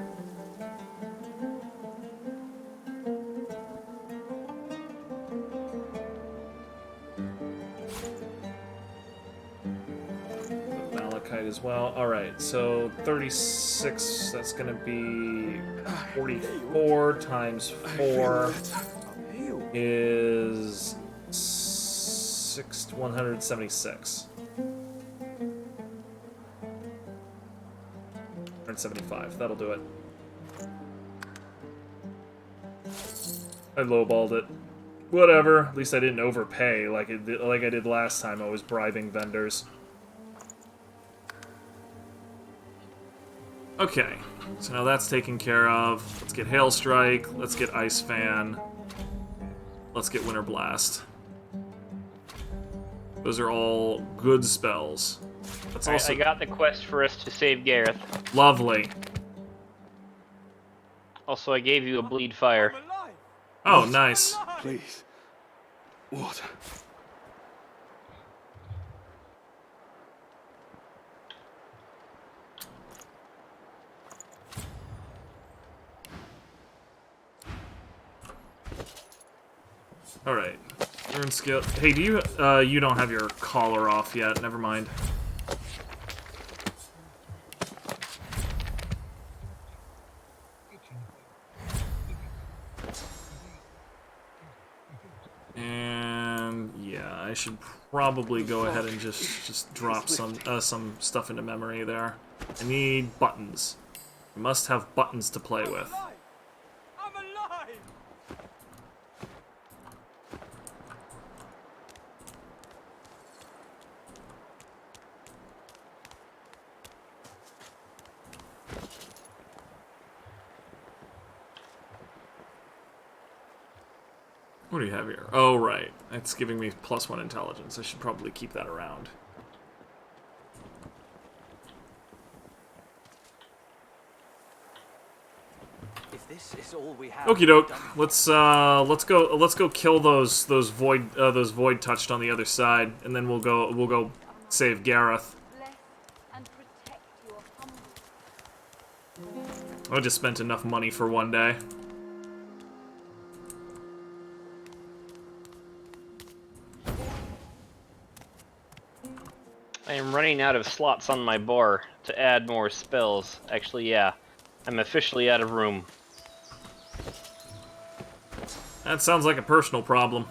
The malachite as well. Alright, so 36, that's gonna be 44 times 4 is 176. 175, that'll do it. I lowballed it. Whatever, at least I didn't overpay like I did last time I was bribing vendors. Okay, so now that's taken care of. Let's get Hail Strike, let's get Ice Fan, let's get Winter Blast. Those are all good spells. That's also... I got the quest for us to save Gareth. Lovely. Also, I gave you a bleed fire. Oh, nice. Please. Water. Alright. Learn skill. Hey, do you, you don't have your collar off yet. Never mind. And yeah, I should probably go ahead and just drop some stuff into memory there. I need buttons. I must have buttons to play with. I'm alive! What do you have here? Oh, right. It's giving me +1 intelligence. I should probably keep that around. If this is all we have, Okie doke. Let's go kill those void touched on the other side, and then we'll go save Gareth. I just spent enough money for one day. I am running out of slots on my bar to add more spells. Actually, yeah. I'm officially out of room. That sounds like a personal problem.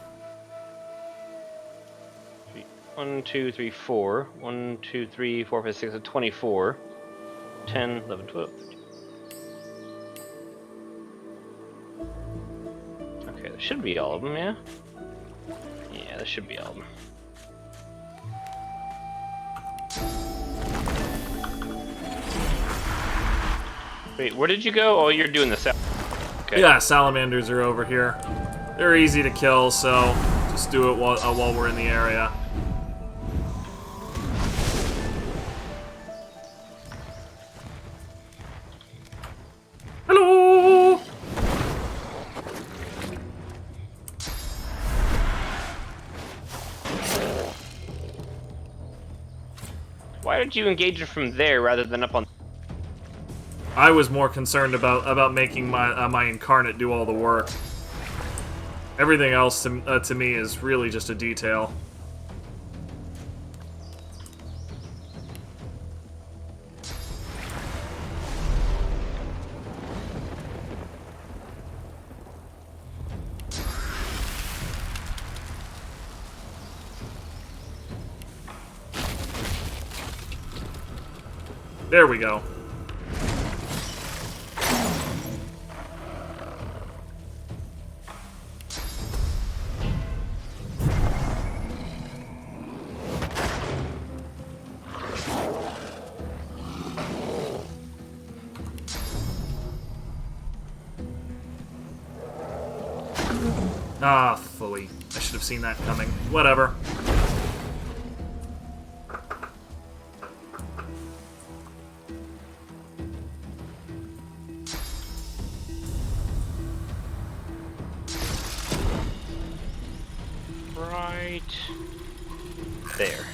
1, 2, 3, 4. 1, 2, 3, 4, 5, 6, 24. 10, 11, 12. Okay, that should be all of them, yeah? Yeah, that should be all of them. Wait, where did you go? Oh, you're doing this. Okay. Yeah, salamanders are over here. They're easy to kill, so just do it while we're in the area. Hello! Why did you engage it from there rather than up on... I was more concerned about making my incarnate do all the work. Everything else to me is really just a detail. There we go. Ah, fully. I should have seen that coming. Whatever. Right there.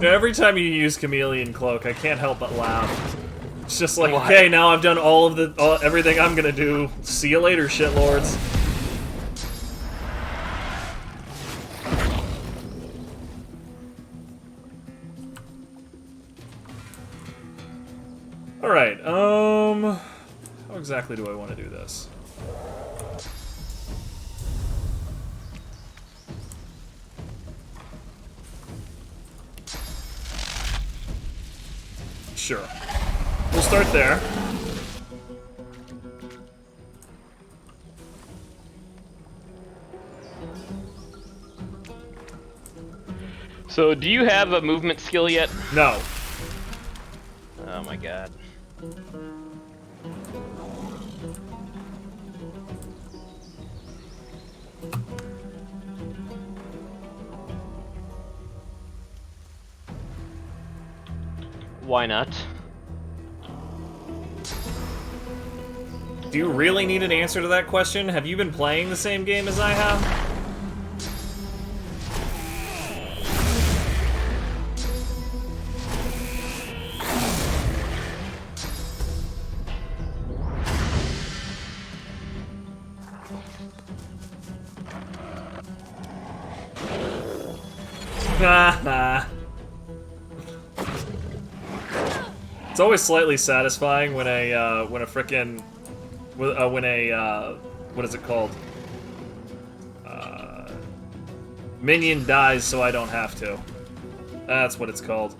Every time you use Chameleon Cloak, I can't help but laugh. It's just like, okay, now I've done all of the everything I'm gonna do. See you later, shitlords. All right. How exactly do I want to do this? Sure. We'll start there. So, do you have a movement skill yet? No. Oh my god. Why not? Do you really need an answer to that question? Have you been playing the same game as I have? It's always slightly satisfying when a frickin' what is it called? Minion dies so I don't have to. That's what it's called.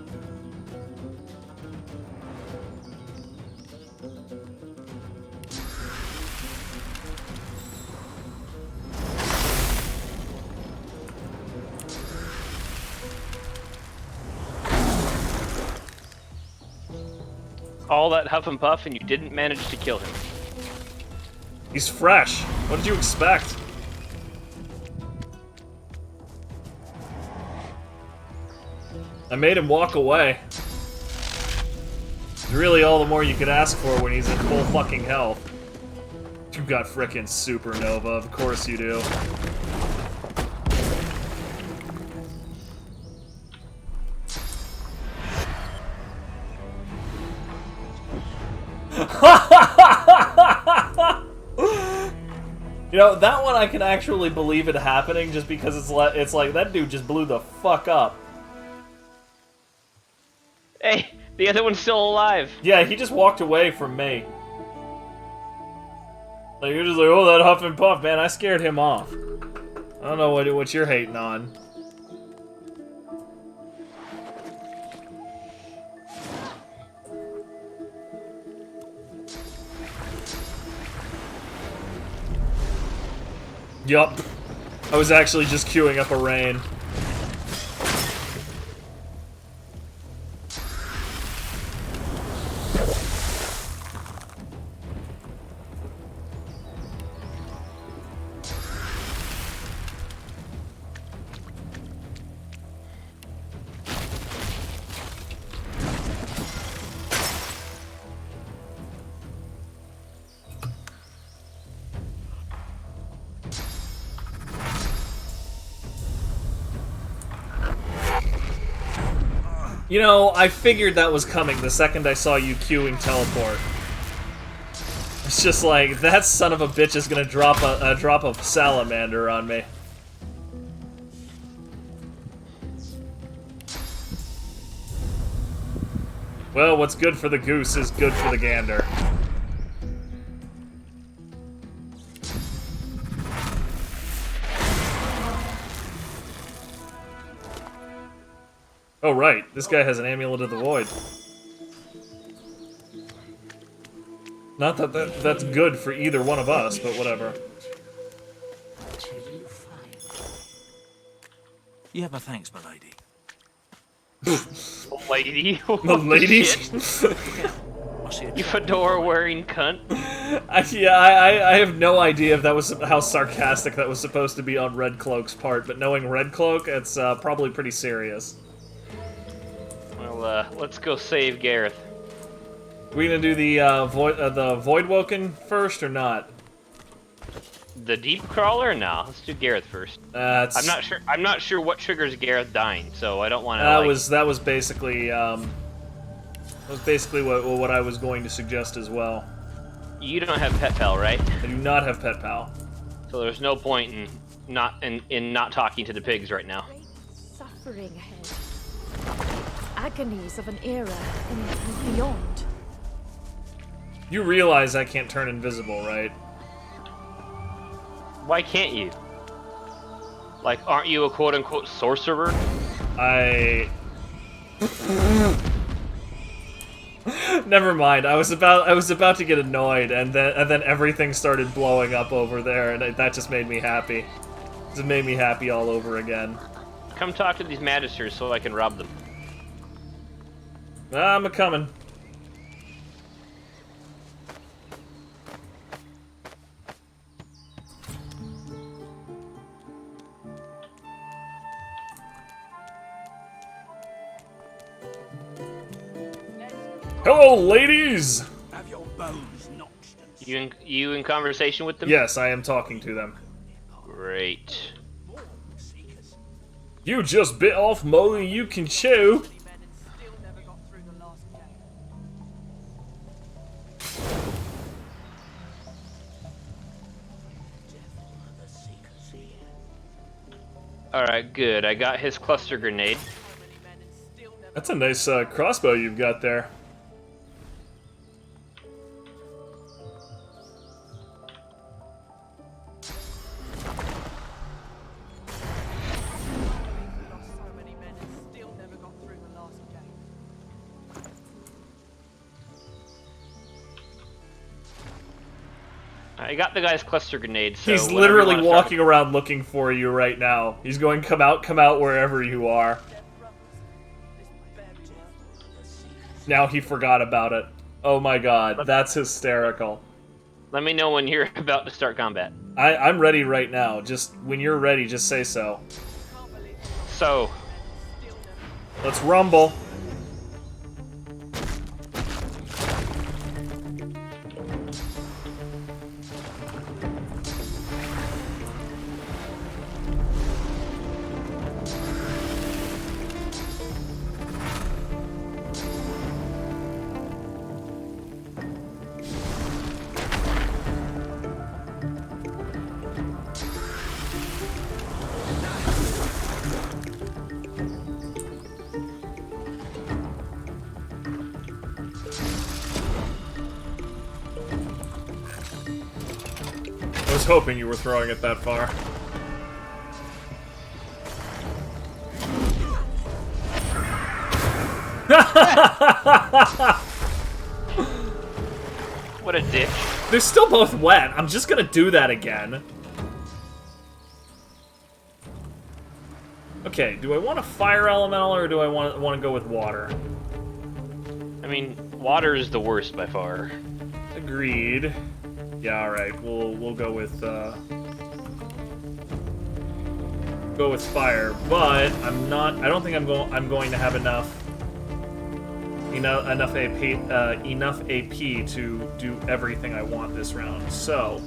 All that huff and puff and you didn't manage to kill him. He's fresh. What did you expect? I made him walk away. It's really all the more you could ask for when he's in full fucking health. You got frickin' supernova, of course you do. You know, that one I can actually believe it happening just because it's like that dude just blew the fuck up. Hey, the other one's still alive. Yeah, he just walked away from me. Like, you're just like, oh, that huff and puff, man, I scared him off. I don't know what you're hating on. Yup. I was actually just queuing up a rain. You know, I figured that was coming the second I saw you queuing teleport. It's just like, that son of a bitch is gonna drop a drop of salamander on me. Well, what's good for the goose is good for the gander. Oh, right. This guy has an Amulet of the Void. Not that that's good for either one of us, but whatever. You have my thanks, my lady. Lady? The lady? You fedora-wearing cunt. I have no idea if that was how sarcastic that was supposed to be on Red Cloak's part, but knowing Red Cloak, it's probably pretty serious. Well, let's go save Gareth. We gonna do the Void Woken first or not? The deep crawler? No, let's do Gareth first. That's I'm not sure what triggers Gareth dying, so I don't want to. That was basically what I was going to suggest as well. You don't have Pet Pal, right? I do not have Pet Pal. So there's no point in not talking to the pigs right now. Suffering ahead. Agonies of an era and beyond. You realize I can't turn invisible, right? Why can't you? Like, aren't you a quote-unquote sorcerer? Never mind. I was about to get annoyed, and then everything started blowing up over there, and that just made me happy. It just made me happy all over again. Come talk to these magisters so I can rob them. I'm a-coming. Hello, ladies! Have your bones notched. You in conversation with them? Yes, I am talking to them. Great. You just bit off more than you can chew. Alright, good. I got his cluster grenade. That's a nice crossbow you've got there. I got the guy's cluster grenade, so he's literally walking around looking for you right now. He's going, come out wherever you are. Now he forgot about it. Oh my god, that's hysterical. Let me know when you're about to start combat. I'm ready right now. Just, when you're ready, just say so. So. Let's rumble. I was hoping you were throwing it that far. What a dick. They're still both wet. I'm just gonna do that again. Okay, do I want a fire elemental or do I want to go with water? I mean, water is the worst by far. Agreed. Yeah, all right. We'll go with fire, but I'm not. I don't think I'm going to have enough AP to do everything I want this round. So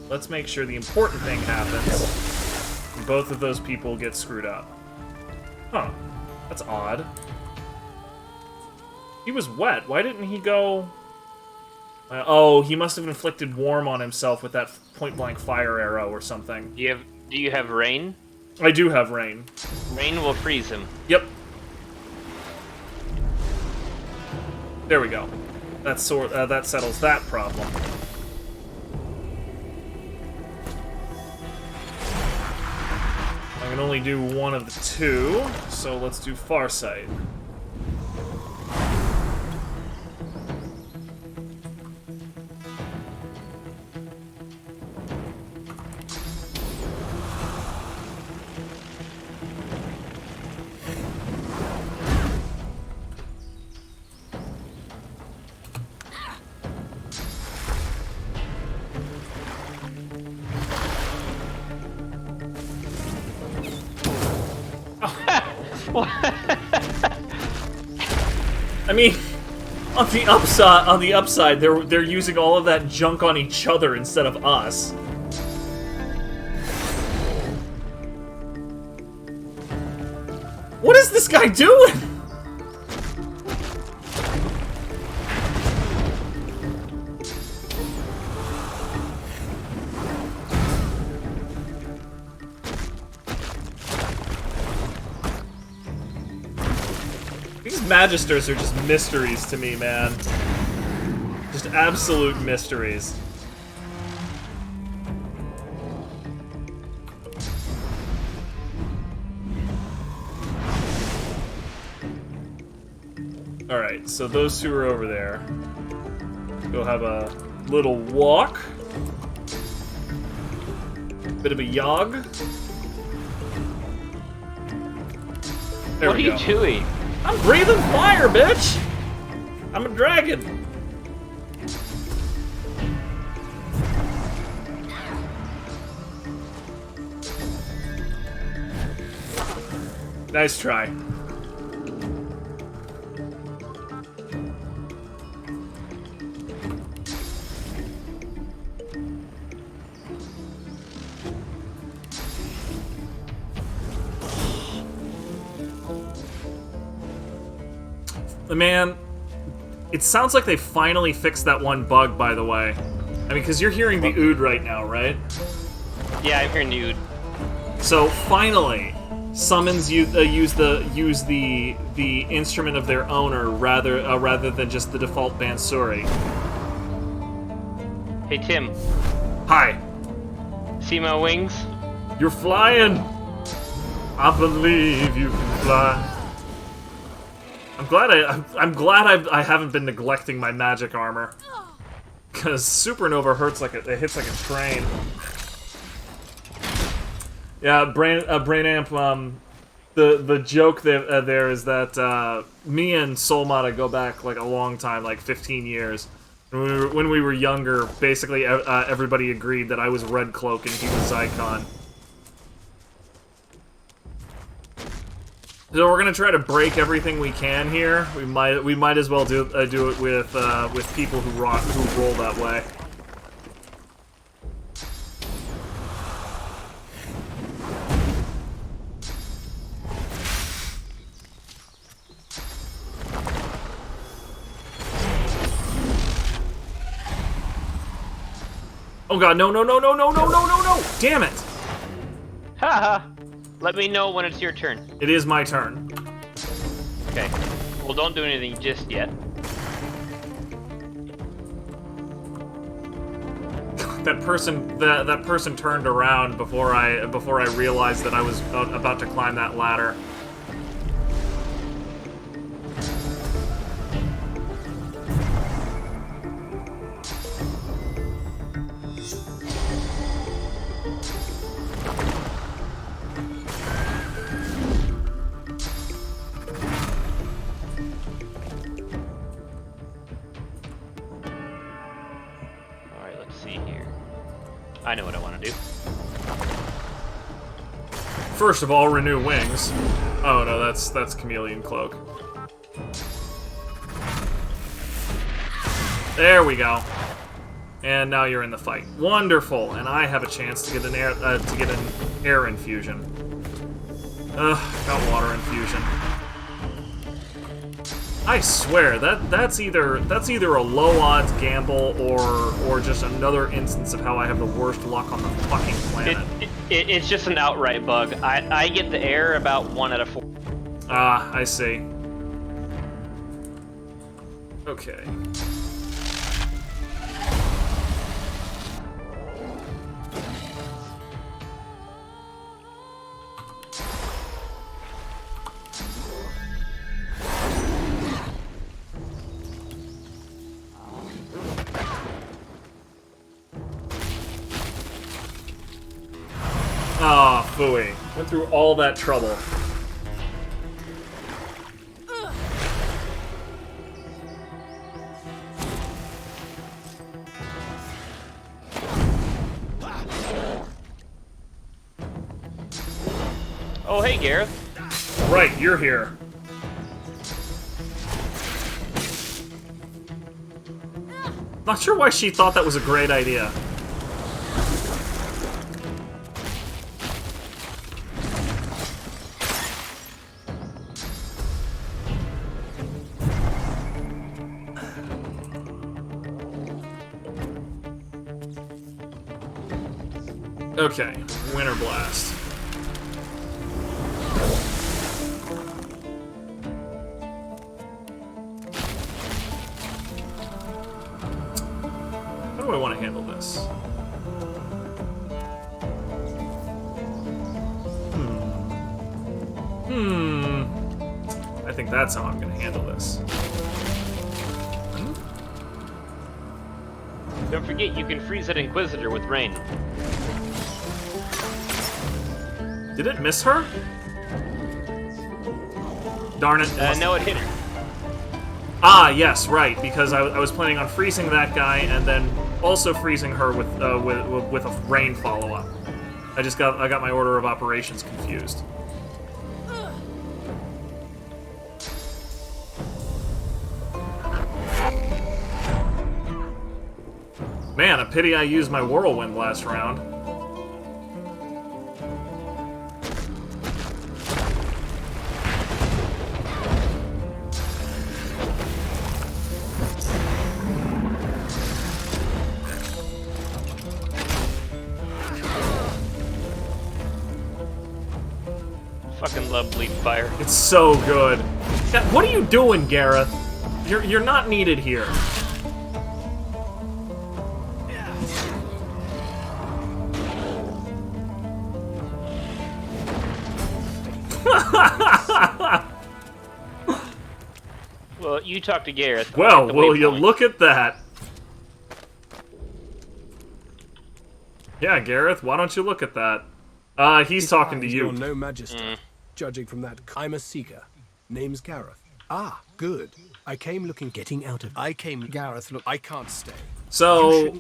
let's make sure the important thing happens. And both of those people get screwed up. Huh? That's odd. He was wet. Why didn't he go? Oh, he must have inflicted warm on himself with that point-blank fire arrow or something. Do you have rain? I do have rain. Rain will freeze him. Yep. There we go. That settles that problem. I can only do one of the two, so let's do Farsight. I mean, on the upside, they're using all of that junk on each other instead of us. this guy doing? These magisters are just mysteries to me, man. Just absolute mysteries. Alright, so those two are over there. Go have a little walk. Bit of a jog. There What are we you go. doing? I'm breathing fire, bitch! I'm a dragon. Nice try. Man, it sounds like they finally fixed that one bug, by the way. I mean, because you're hearing the ood right now, right? Yeah, I'm hearing the ood. So finally, summons use the instrument of their owner rather than just the default Bansuri. Hey Tim, Hi. see my wings? You're flying. I believe you can fly. I'm glad I haven't been neglecting my magic armor, because supernova it hits like a train. Yeah, brain amp. The joke there is that me and Solmata go back like a long time, like 15 years. When we were younger, basically everybody agreed that I was Red Cloak and he was Zycon. So we're gonna try to break everything we can here. We might as well do it with people who roll that way. Oh god, no, no, no, no, no, no, no, no, no! Damn it! Haha. Let me know when it's your turn. It is my turn. Okay. Well, don't do anything just yet. That person turned around before I realized that I was about to climb that ladder. I know what I want to do. First of all, renew wings. Oh no, that's Chameleon Cloak. There we go. And now you're in the fight. Wonderful, and I have a chance to get an air infusion. Ugh, got water infusion. I swear that's either a low odds gamble or just another instance of how I have the worst luck on the fucking planet. It's just an outright bug. I get the air about 1 out of 4. Ah, I see. Okay. Ah, phooey. Went through all that trouble. Oh, hey, Gareth. Right, you're here. Not sure why she thought that was a great idea. Okay, Winter Blast. How do I want to handle this? I think that's how I'm going to handle this. Don't forget, you can freeze that Inquisitor with rain. Did it miss her? Darn it. No, it hit her. Ah, yes, right, because I was planning on freezing that guy and then also freezing her with a rain follow-up. I got my order of operations confused. Man, a pity I used my whirlwind last round. Fucking love bleed fire. It's so good. What are you doing, Gareth? You're not needed here. Well, you talk to Gareth. Well, will you look at that? Yeah, Gareth, why don't you look at that? He's talking to you. No majesty. Judging from that, I'm a seeker. Name's Gareth. Ah, good. I came looking, getting out of. Gareth, look, I can't stay. So,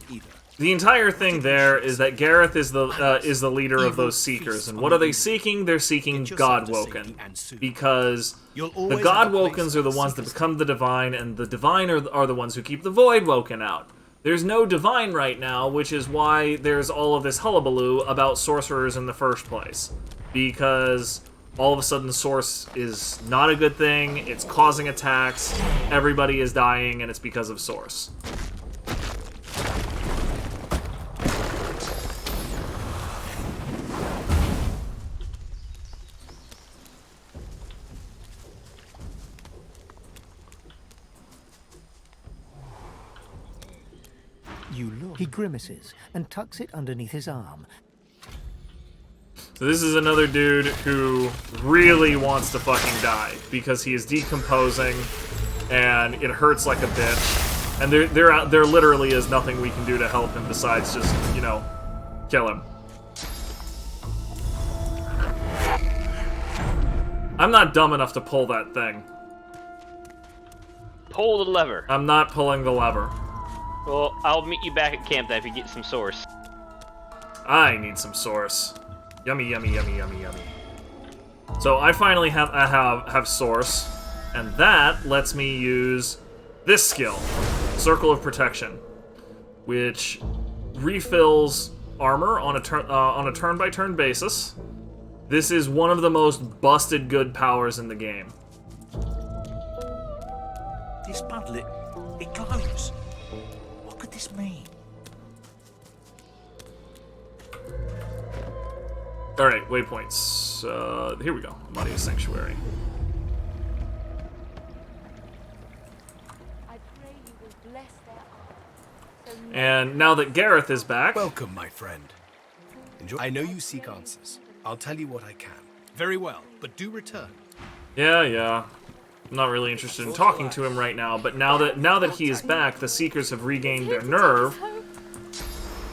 the entire thing there is that Gareth is the leader of those seekers, and what are they seeking? They're seeking God woken, because the God wokens are the ones that become the divine, and the divine are the ones who keep the void woken out. There's no divine right now, which is why there's all of this hullabaloo about sorcerers in the first place, because all of a sudden source is not a good thing, it's causing attacks, everybody is dying, and it's because of source. You look. He grimaces and tucks it underneath his arm. So this is another dude who really wants to fucking die because he is decomposing and it hurts like a bitch. And there literally is nothing we can do to help him besides just, you know, kill him. I'm not dumb enough to pull that thing. Pull the lever. I'm not pulling the lever. Well, I'll meet you back at camp then if you get some source. I need some source. Yummy, yummy, yummy, yummy, yummy. So I finally have source, and that lets me use this skill, Circle of Protection, which refills armor on a turn-by-turn basis. This is one of the most busted good powers in the game. This bundle, it glows. What could this mean? Alright, waypoints. Here we go. Amadia's Sanctuary. And now that Gareth is back... Welcome, my friend. Enjoy. I know you seek answers. I'll tell you what I can. Very well, but do return. Yeah. I'm not really interested in talking to him right now, but now that he is back, the Seekers have regained their nerve.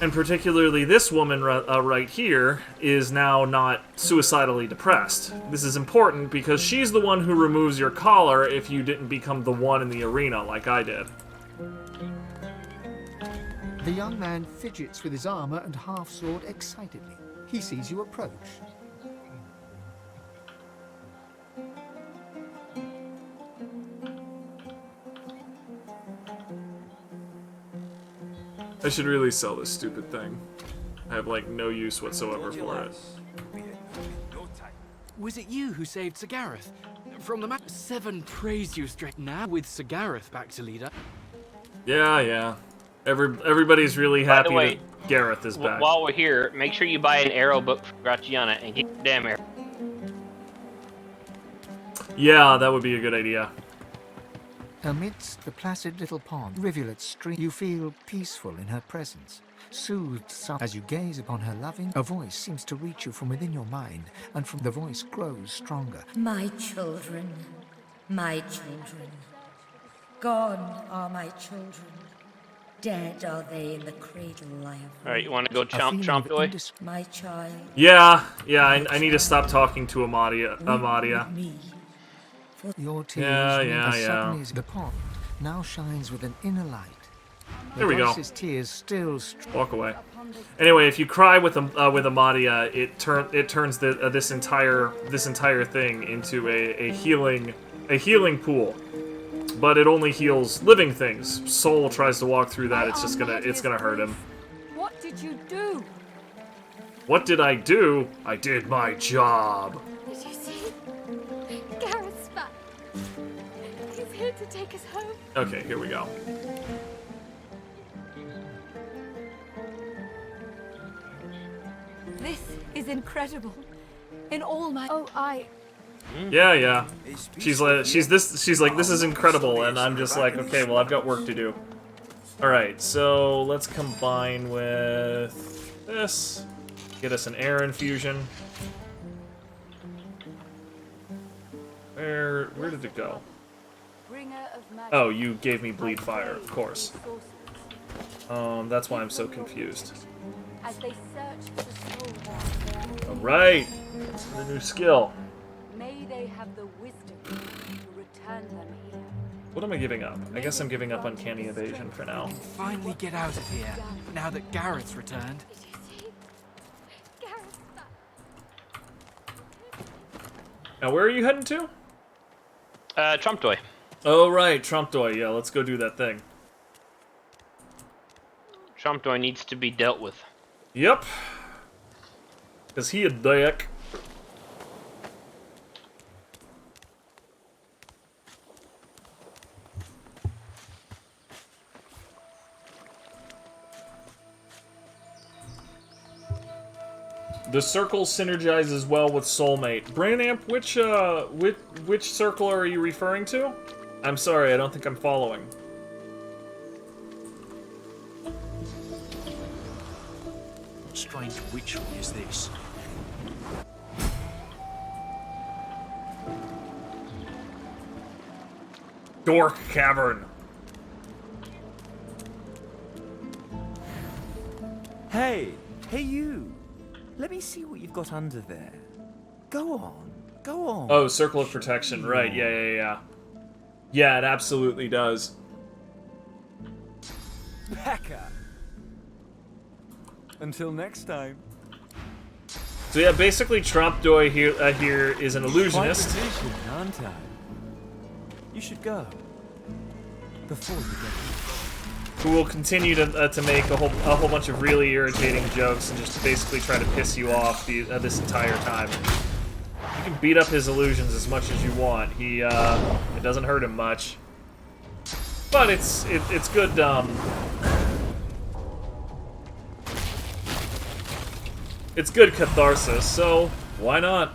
And particularly this woman right here is now not suicidally depressed. This is important because she's the one who removes your collar if you didn't become the one in the arena like I did. The young man fidgets with his armor and half-sword excitedly. He sees you approach. I should really sell this stupid thing. I have, like, no use whatsoever for it. Was it you who saved Sir Gareth? From the map, 7 praise you straight now with Sir Gareth back to leader. Yeah. Everybody's really By the happy way, that Gareth is back. While we're here, make sure you buy an arrow book for Graciana and get your damn arrow. Yeah, that would be a good idea. Amidst the placid little pond, rivulet stream, you feel peaceful in her presence. Soothed as you gaze upon her loving, a voice seems to reach you from within your mind, and from the voice grows stronger. My children, my children. Gone are my children. Dead are they in the cradle I have. Alright, you want to go Trompdoy? My child. Yeah, I need to stop talking to Amadia. Your tears suddenly the pond now shines with an inner light. There we go. Tears still walk away. Anyway, if you cry with Amadia, it turns this entire thing into a healing pool. But it only heals living things. Soul tries to walk through that, it's gonna hurt him. What did you do? What did I do? I did my job. Did you see? Gareth's back. He's here to take us home. Okay, here we go. This is incredible. In all my... Yeah. She's like, this is incredible, and I'm just like, okay, well, I've got work to do. Alright, so let's combine with this. Get us an air infusion. Where did it go? Oh, you gave me bleed fire, of course. That's why I'm so confused. Alright, the new skill. May they have the wisdom to return them here. What am I giving up? I guess I'm giving up Uncanny Evasion for now. Finally get out of here, now that Gareth's returned. Now, where are you heading to? Trompdoy. Oh, right, Trompdoy. Yeah, let's go do that thing. Trompdoy needs to be dealt with. Yep. Is he a dick? The circle synergizes well with Soulmate. Brainamp, which circle are you referring to? I'm sorry, I don't think I'm following. What strange ritual is this? Dork Cavern. Hey you. Let me see what you've got under there. Go on. Oh, Circle of Protection, right, yeah. Yeah, it absolutely does. Becca. Until next time. So yeah, basically Trompdoy here is an illusionist. Quite the vision, aren't I? You should go. Before you get who will continue to make a whole bunch of really irritating jokes and just basically try to piss you off this entire time. You can beat up his illusions as much as you want. It doesn't hurt him much, but it's good. It's good catharsis. So why not?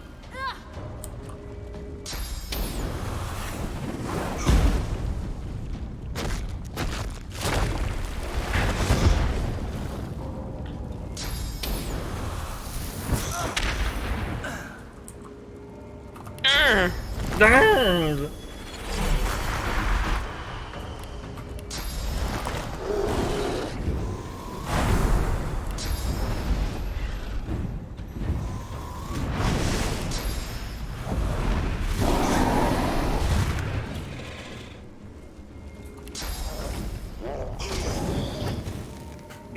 Darn!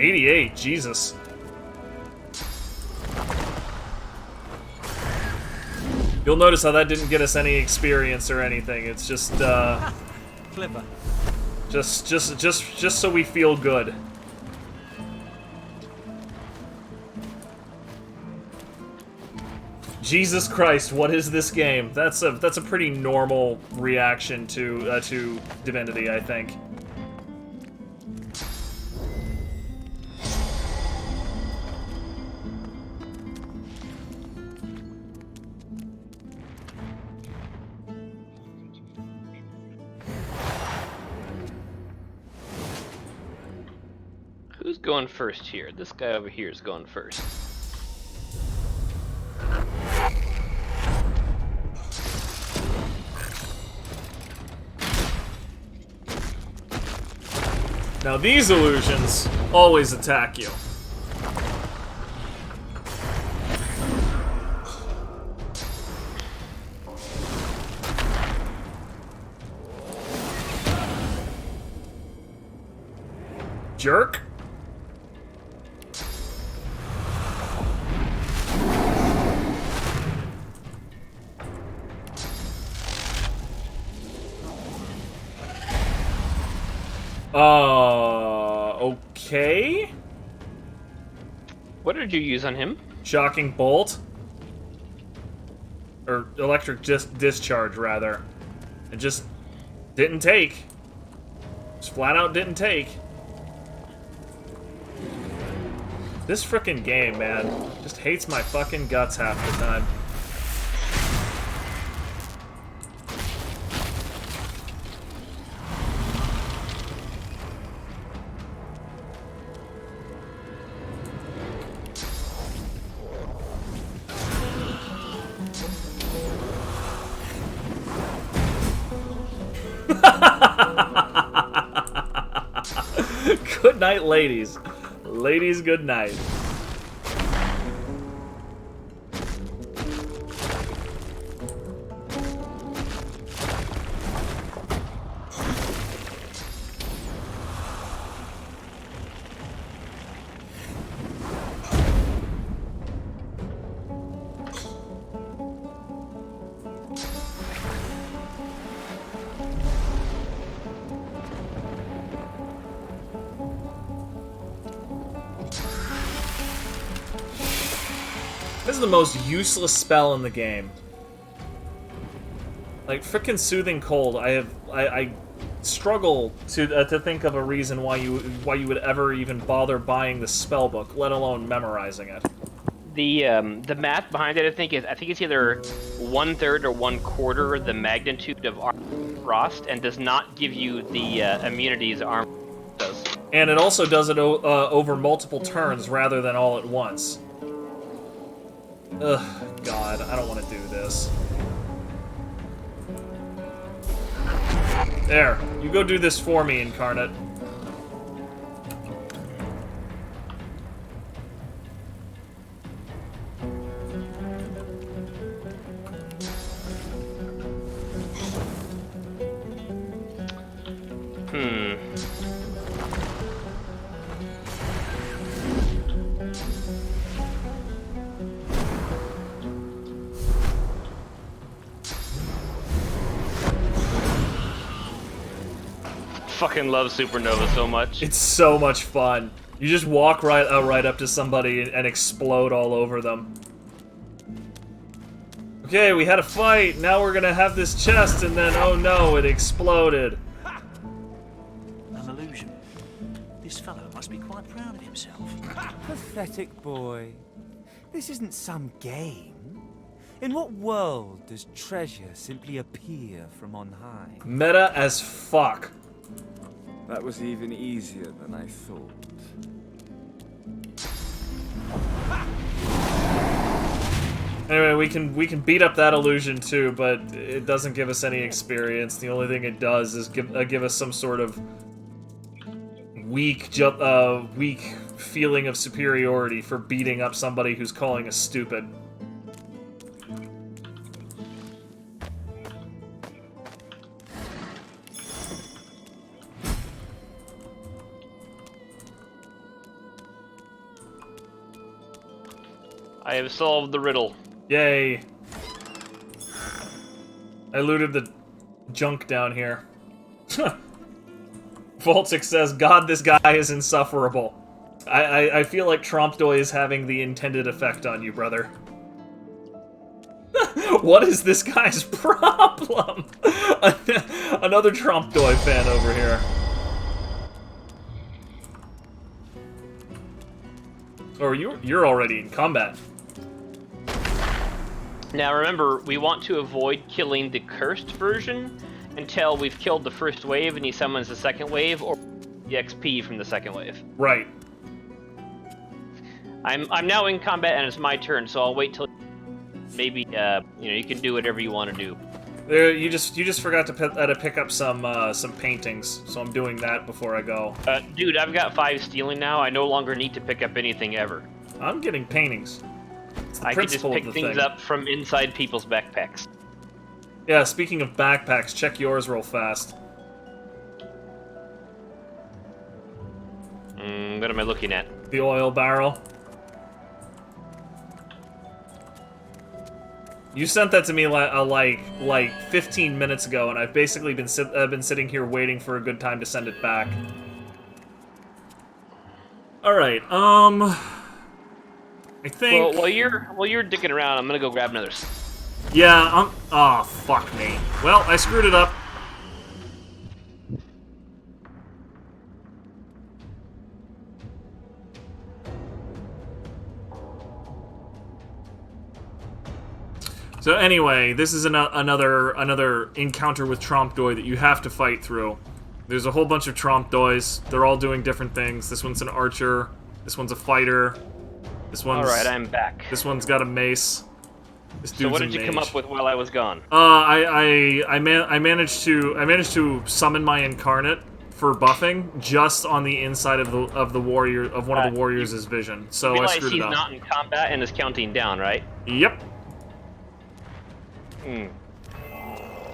88, Jesus. You'll notice how that didn't get us any experience or anything. It's just, clever. Just so we feel good. Jesus Christ, what is this game? That's a pretty normal reaction to Divinity, I think. Who's going first here? This guy over here is going first. Now these illusions always attack you. Jerk. Okay. What did you use on him? Shocking bolt. Or electric discharge, rather. It just didn't take. Just flat out didn't take. This frickin' game, man, just hates my fucking guts half the time. Good night, ladies. Ladies, good night. This is the most useless spell in the game. Like frickin' Soothing Cold. I struggle to think of a reason why you would ever even bother buying the spell book, let alone memorizing it. The math behind it, I think it's either 1/3 or 1/4 the magnitude of Armor Frost, and does not give you the immunities Armor does. And it also does it over multiple turns rather than all at once. Ugh, God, I don't want to do this. There, you go do this for me, Incarnate. Fucking love Supernova so much. It's so much fun. You just walk right up to somebody and explode all over them. Okay, we had a fight. Now we're gonna have this chest, and then oh no, it exploded. An illusion. This fellow must be quite proud of himself. Pathetic boy. This isn't some game. In what world does treasure simply appear from on high? Meta as fuck. That was even easier than I thought. Anyway, we can beat up that illusion too, but it doesn't give us any experience. The only thing it does is give us some sort of weak feeling of superiority for beating up somebody who's calling us stupid. I have solved the riddle. Yay. I looted the junk down here. Voltic says, God, this guy is insufferable. I feel like Trompdoy is having the intended effect on you, brother. What is this guy's problem? Another Trompdoy fan over here. Or you're already in combat. Now remember, we want to avoid killing the cursed version until we've killed the first wave and he summons the second wave, or the XP from the second wave. Right. I'm now in combat and it's my turn, so I'll wait till maybe you can do whatever you want to do. You just forgot to pick up some paintings, so I'm doing that before I go. Dude, I've got 5 stealing now. I no longer need to pick up anything ever. I'm getting paintings. I can just pick things up from inside people's backpacks. Yeah, speaking of backpacks, check yours real fast. What am I looking at? The oil barrel. You sent that to me like 15 minutes ago, and I've basically been sitting here waiting for a good time to send it back. All right. I think. Well, while you're dicking around, I'm gonna go grab another. Yeah. Oh, fuck me. Well, I screwed it up. So anyway, this is another encounter with Trompdoy that you have to fight through. There's a whole bunch of Trompdoys. They're all doing different things. This one's an archer. This one's a fighter. This one's... Alright, I'm back. This one's got a mace. This dude's so what did you mage. come up with while I was gone? I managed to summon my incarnate for buffing just on the inside of the warrior of one of the warriors' vision. So I screwed it up. He's not in combat and is counting down, right? Yep.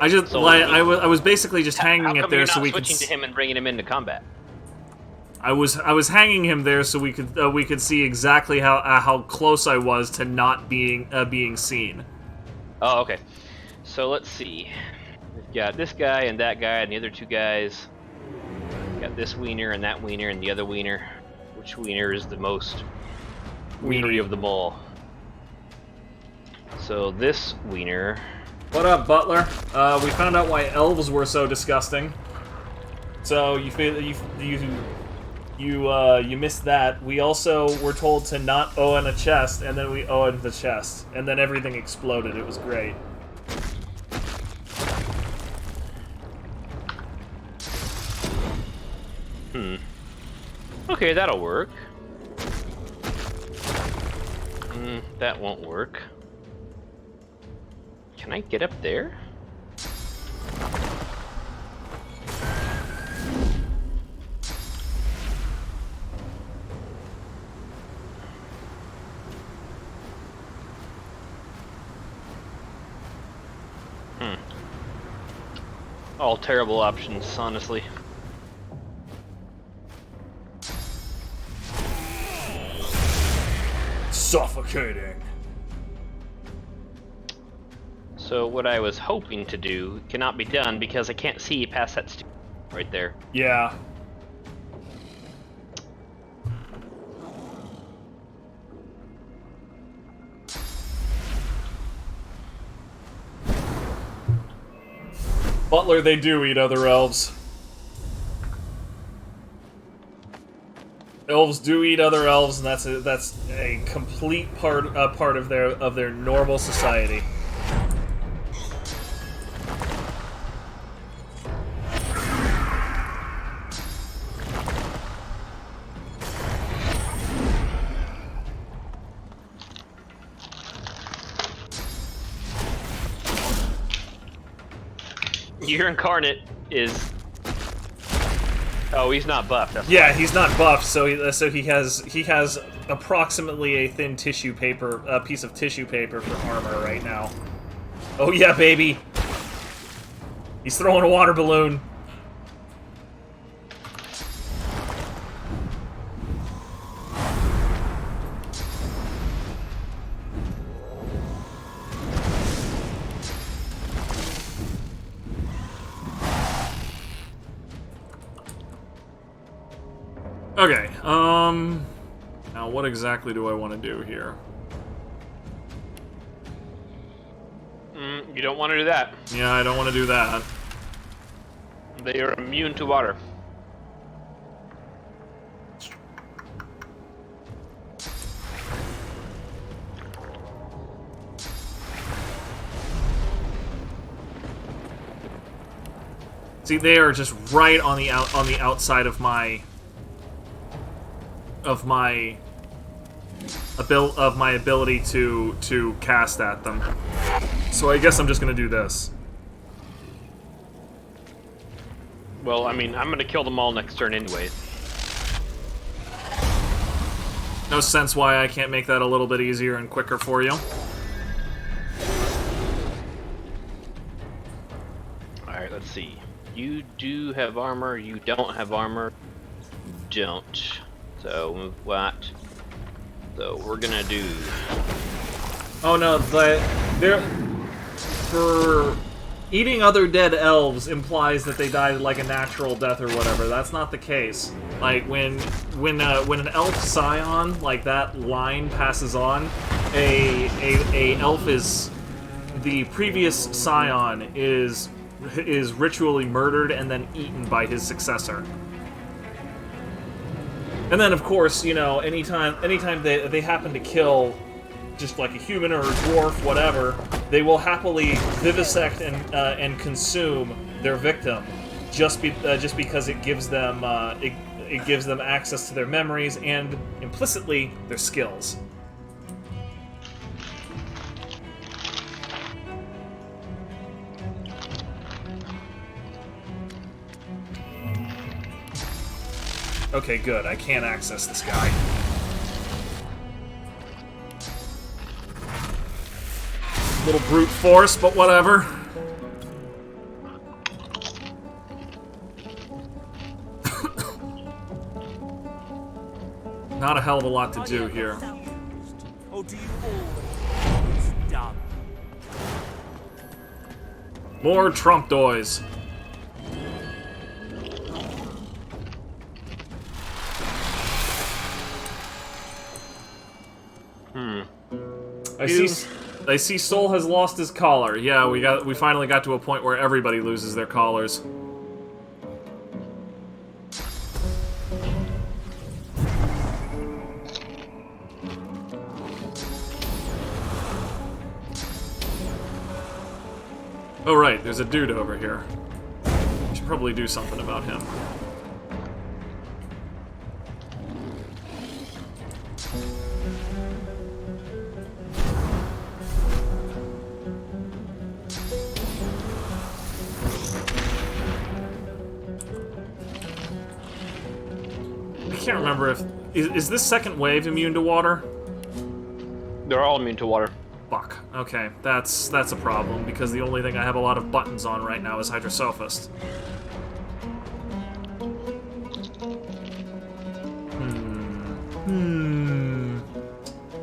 I just I was basically just hanging it there so we could. Switching to him and bringing him into combat. I was hanging him there so we could see exactly how close I was to not being seen. Oh, okay. So let's see. We've got this guy and that guy and the other 2 guys. We've got this wiener and that wiener and the other wiener. Which wiener is the most wienery of them all? So this wiener. What up, Butler? We found out why elves were so disgusting. So you missed that. We also were told to not own a chest, and then we owned the chest, and then everything exploded. It was great. Okay, that'll work. That won't work. Can I get up there? All terrible options, honestly. Suffocating. So what I was hoping to do cannot be done because I can't see past that right there. Yeah. Butler, they do eat other elves. Elves do eat other elves, and that's a complete part of their normal society. Your incarnate is. Oh, he's not buffed. Yeah, he's not buffed, so he has approximately a thin tissue paper, a piece of tissue paper for armor right now. Oh yeah, baby. He's throwing a water balloon. Okay, now what exactly do I want to do here? You don't want to do that. Yeah, I don't want to do that. They are immune to water. See, they are just right on the outside of my my ability to cast at them. So I guess I'm just gonna do this. Well, I mean, I'm gonna kill them all next turn anyway. No sense why I can't make that a little bit easier and quicker for you. Alright, let's see. You do have armor, you don't have armor. You don't. So, move what? So, we're gonna do... Oh no, but for eating other dead elves implies that they died like a natural death or whatever. That's not the case. Like when an elf scion, like that line passes on, a elf is, the previous scion is ritually murdered and then eaten by his successor. And then of course, you know, anytime they happen to kill just like a human or a dwarf, whatever, they will happily vivisect and consume their victim, just because it gives them it gives them access to their memories and implicitly their skills. Okay, good. I can't access this guy. Little brute force, but whatever. Not a hell of a lot to do here. Or do you always dumb? More Trompdoys. I see Soul has lost his collar. Yeah, we finally got to a point where everybody loses their collars. Oh right, there's a dude over here. Should probably do something about him. I can't remember if... Is this second wave immune to water? They're all immune to water. Fuck. Okay, that's a problem, because the only thing I have a lot of buttons on right now is Hydrosophist.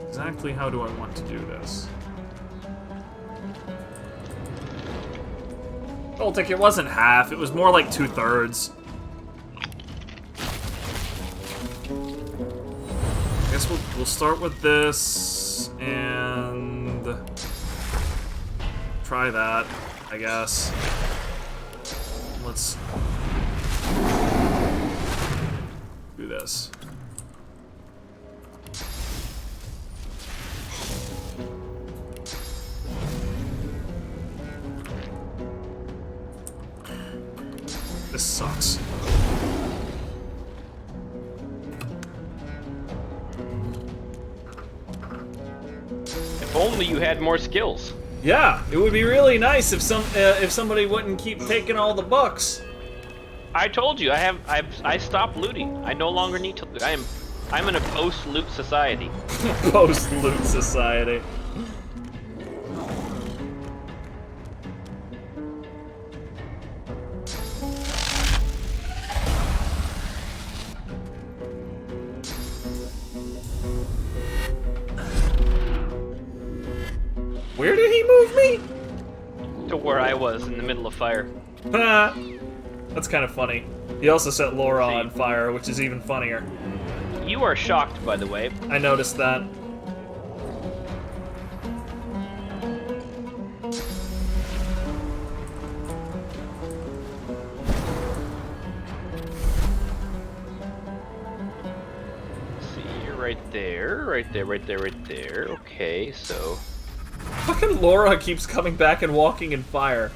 Exactly how do I want to do this? Baltic, it wasn't half, it was more like 2/3. I guess we'll start with this and try that, I guess. Let's do this. This sucks. If only you had more skills. Yeah, it would be really nice if somebody wouldn't keep taking all the bucks. I told you, I stopped looting. I no longer need to loot. I'm in a post-loot society. Post-loot society. Where did he move me? To where I was in the middle of fire. That's kind of funny. He also set Laura on fire, which is even funnier. You are shocked, by the way. I noticed that. See, you're right there, right there, right there, right there. Okay, so... Fucking Laura keeps coming back and walking in fire.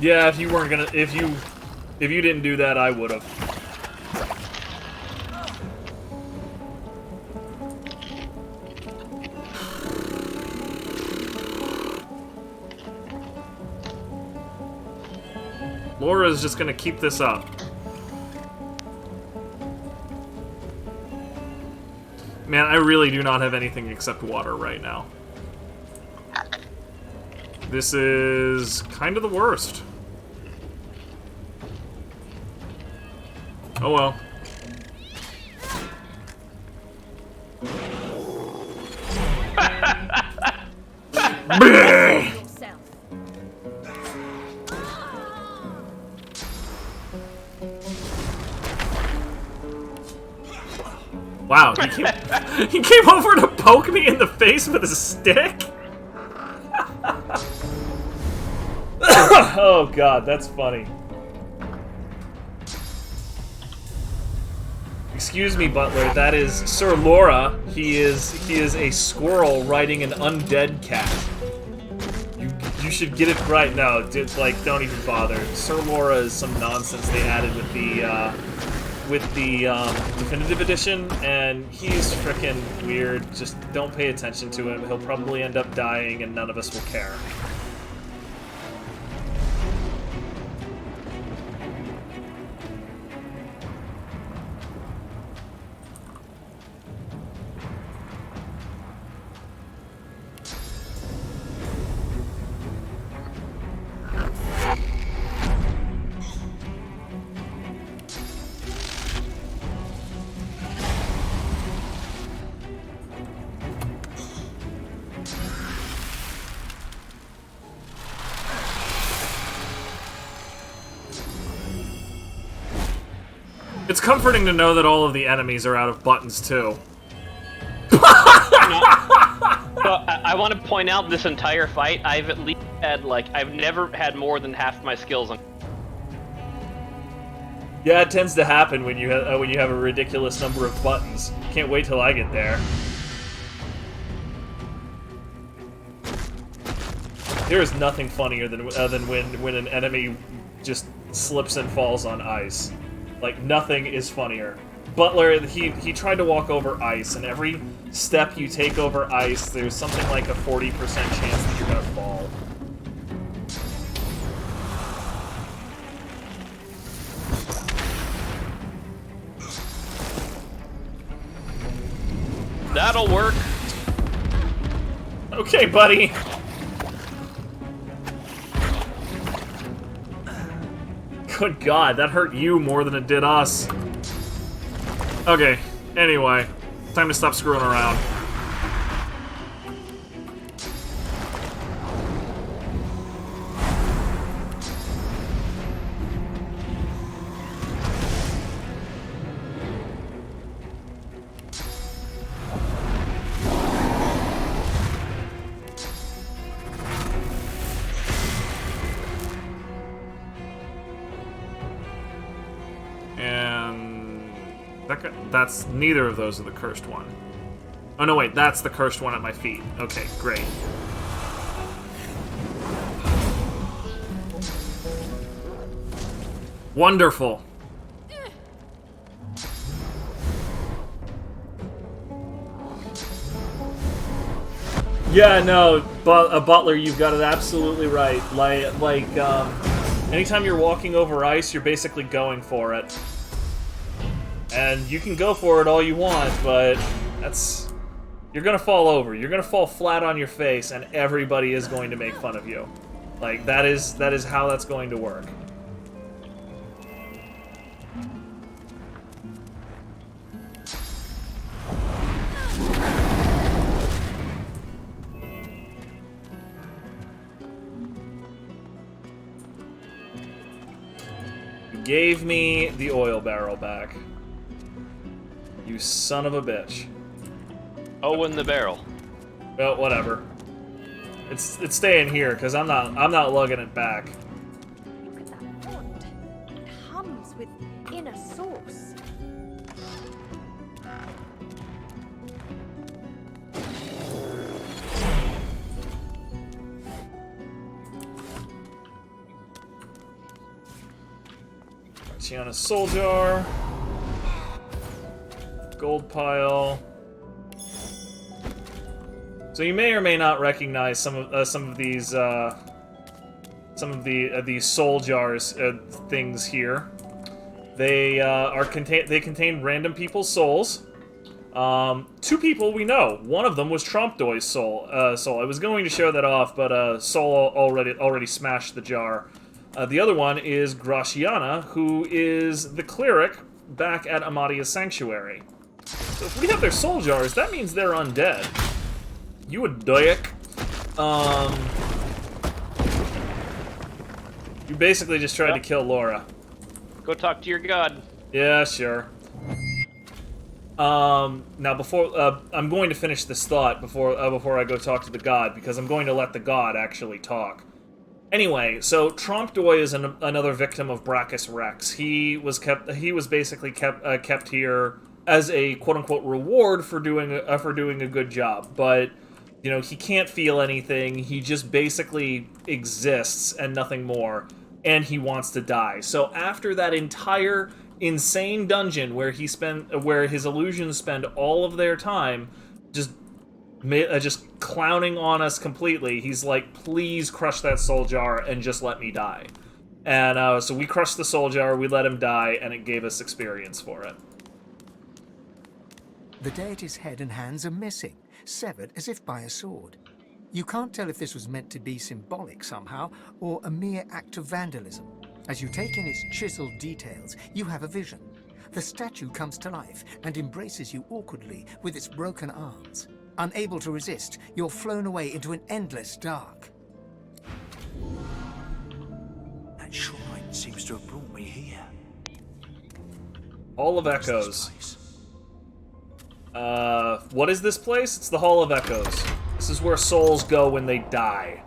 Yeah, if you weren't gonna, if you didn't do that, I would have. Laura's just gonna keep this up. Man, I really do not have anything except water right now. This is kind of the worst. Oh well. Wow, he came over to poke me in the face with a stick? Oh god, that's funny. Excuse me, Butler, that is Sir Laura. He is a squirrel riding an undead cat. You should get it right. No, don't even bother. Sir Laura is some nonsense they added with the definitive edition, and he's frickin' weird. Just don't pay attention to him. He'll probably end up dying, and none of us will care. It's comforting to know that all of the enemies are out of buttons, too. I want to point out this entire fight, I've at least had, I've never had more than half my skills on. Yeah, it tends to happen when you have a ridiculous number of buttons. Can't wait till I get there. There is nothing funnier than when an enemy just slips and falls on ice. Like, nothing is funnier. Butler, he tried to walk over ice, and every step you take over ice, there's something like a 40% chance that you're gonna fall. That'll work. Okay, buddy. Good God, that hurt you more than it did us. Okay, anyway, time to stop screwing around. That's neither of those are the cursed one. Oh no, wait, that's the cursed one at my feet. Okay, great. Wonderful. Yeah, no, Butler, you've got it absolutely right. Anytime you're walking over ice, you're basically going for it. And you can go for it all you want, but you're gonna fall over. You're gonna fall flat on your face, and everybody is going to make fun of you. Like, that is how that's going to work. You gave me the oil barrel back. You son of a bitch. Oh, in the barrel. Well, whatever. It's staying here because I'm not lugging it back. Look at that pond. It hums with inner sauce. Get you on a soul jar. Gold pile. So you may or may not recognize some of these these soul jars things here. They they contain random people's souls. 2 people we know. One of them was Trompdoy's soul. I was going to show that off, but Soul already smashed the jar. The other one is Graciana, who is the cleric back at Amadia's Sanctuary. So if we have their soul jars, that means they're undead. You a dick. You basically just tried to kill Laura. Go talk to your god. Yeah, sure. Now before I'm going to finish this thought before I go talk to the god, because I'm going to let the god actually talk. Anyway, so Trompdoy is another victim of Brachus Rex. He was basically kept here as a quote-unquote reward for doing a good job, but you know, he can't feel anything. He just basically exists and nothing more, and he wants to die. So after that entire insane dungeon where his illusions spend all of their time just clowning on us completely, he's like, please crush that soul jar and just let me die. And so we crushed the soul jar, we let him die, and it gave us experience for it. The deity's head and hands are missing, severed as if by a sword. You can't tell if this was meant to be symbolic somehow, or a mere act of vandalism. As you take in its chiseled details, you have a vision. The statue comes to life and embraces you awkwardly with its broken arms. Unable to resist, you're flown away into an endless dark. That shrine seems to have brought me here. Hall of Echoes. What is this place? It's the Hall of Echoes. This is where souls go when they die.